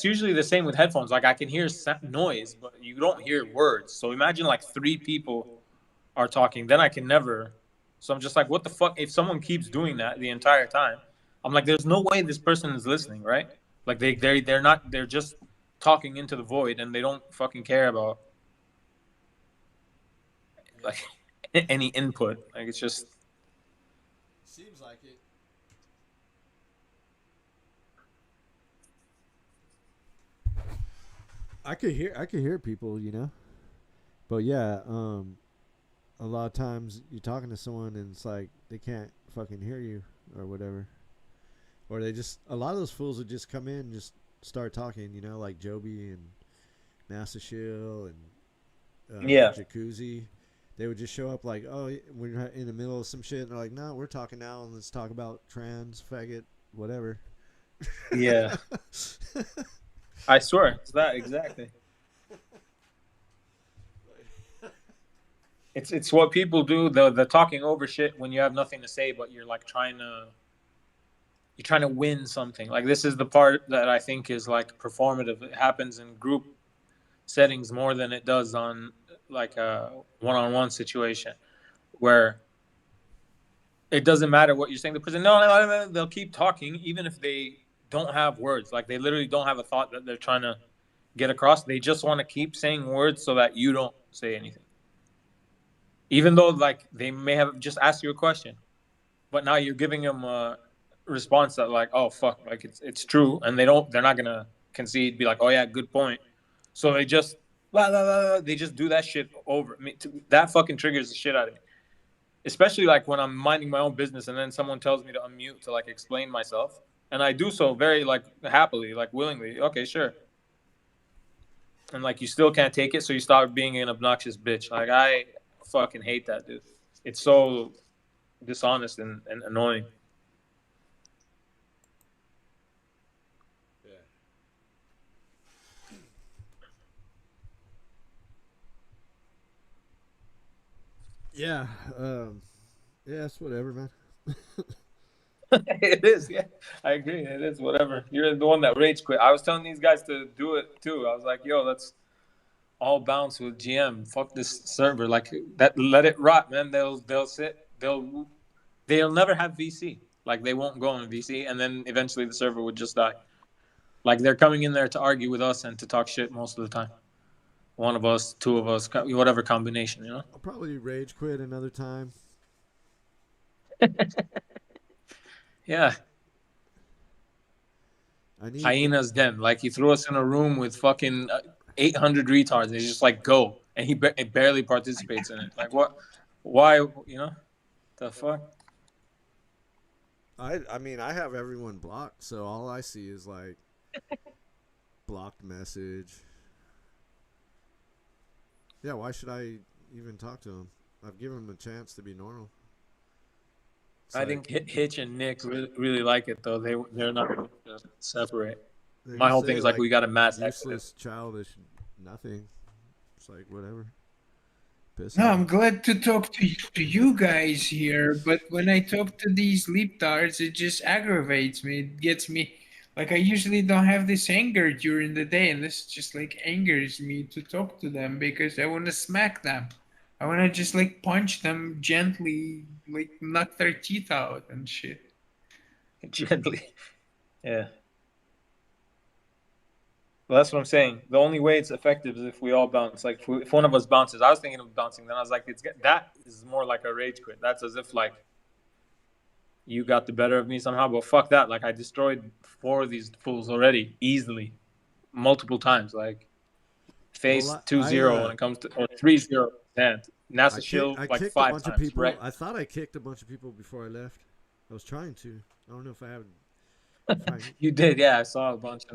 usually the same with headphones. Like I can hear noise, but you don't hear words. So imagine like 3 people are talking, then I can never. So I'm just like, what the fuck? If someone keeps doing that the entire time, I'm like, there's no way this person is listening, right? Like they're not. They're just talking into the void, and they don't fucking care about like any input. Like it's just. Seems like it. I could hear people, you know, but yeah, a lot of times you're talking to someone and it's like they can't fucking hear you or whatever, or they just a lot of those fools would just come in and just start talking, you know, like Joby and Master Shield and Jacuzzi. They would just show up like, oh, we're in the middle of some shit, and they're like, no, we're talking now, and let's talk about trans, faggot, whatever. Yeah. I swear, it's that exactly. It's what people do, the talking over shit when you have nothing to say, but you're like trying to win something. Like this is the part that I think is like performative. It happens in group settings more than it does on like a one-on-one situation where it doesn't matter what you're saying. The person, no, they'll keep talking even if they don't have words. Like they literally don't have a thought that they're trying to get across. They just want to keep saying words so that you don't say anything. Even though like they may have just asked you a question, but now you're giving them a response that like, oh fuck, like it's true, and they're not gonna concede, be like, oh yeah, good point. So they just blah, blah, blah, blah. They just do that shit over. I mean, that fucking triggers the shit out of me. Especially like when I'm minding my own business and then someone tells me to unmute to like explain myself, and I do so very like happily, like willingly. Okay, sure. And like you still can't take it, so you start being an obnoxious bitch. Like I fucking hate that, dude. It's so dishonest and annoying. Yeah, yeah, it's whatever, man. It is, yeah. I agree. It is whatever. You're the one that rage quit. I was telling these guys to do it too. I was like, yo, let's all bounce with GM. Fuck this server. Like that, let it rot, man. They'll sit. They'll never have VC. Like they won't go on VC, and then eventually the server would just die. Like they're coming in there to argue with us and to talk shit most of the time. One of us, two of us, whatever combination, you know. I'll probably rage quit another time. Yeah. Hyena's den. Like he threw us in a room with fucking 800 retards. And he's just like, go, and he barely participates in it. Like what? Why? You know, the fuck. I mean, I have everyone blocked, so all I see is like blocked message. Yeah, why should I even talk to him? I've given him a chance to be normal. I think Hitch and Nick really like it though. They're not going to separate. My whole thing is like we got a mass useless, childish, nothing. It's like whatever. No, I'm glad to talk to you guys here, but when I talk to these leaptards, it just aggravates me. It gets me, like I usually don't have this anger during the day, and this just like angers me to talk to them because I want to smack them. I want to just like punch them gently, like knock their teeth out and shit. Gently, yeah. Well, that's what I'm saying. The only way it's effective is if we all bounce. Like if one of us bounces, I was thinking of bouncing. Then I was like, that is more like a rage quit. That's as if like you got the better of me somehow. But fuck that. Like I destroyed 4 of these fools already easily, multiple times. Like face 2-0 when it comes to or 3-0. NASA shield like 5 times. Of people. Right? I thought I kicked a bunch of people before I left. I was trying to. I don't know if I haven't. You did, yeah. I saw a bunch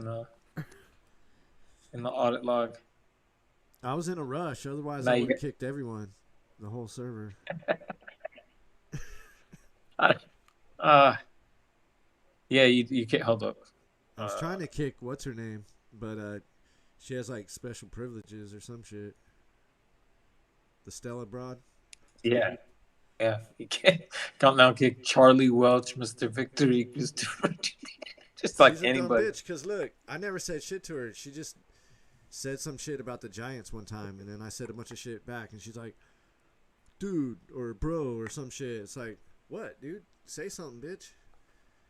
in the audit log. I was in a rush. Otherwise, I would have kicked everyone, the whole server. Yeah, you can't hold up. I was trying to kick what's her name, but she has like special privileges or some shit. The Stella broad. Yeah, you can't now kick Charlie Welch, Mr. Victory, just like She's a anybody. dumb bitch. Cause look, I never said shit to her. She just said some shit about the Giants one time, and then I said a bunch of shit back, and she's like, "Dude," or "Bro," or some shit. It's like, what, dude? Say something, bitch.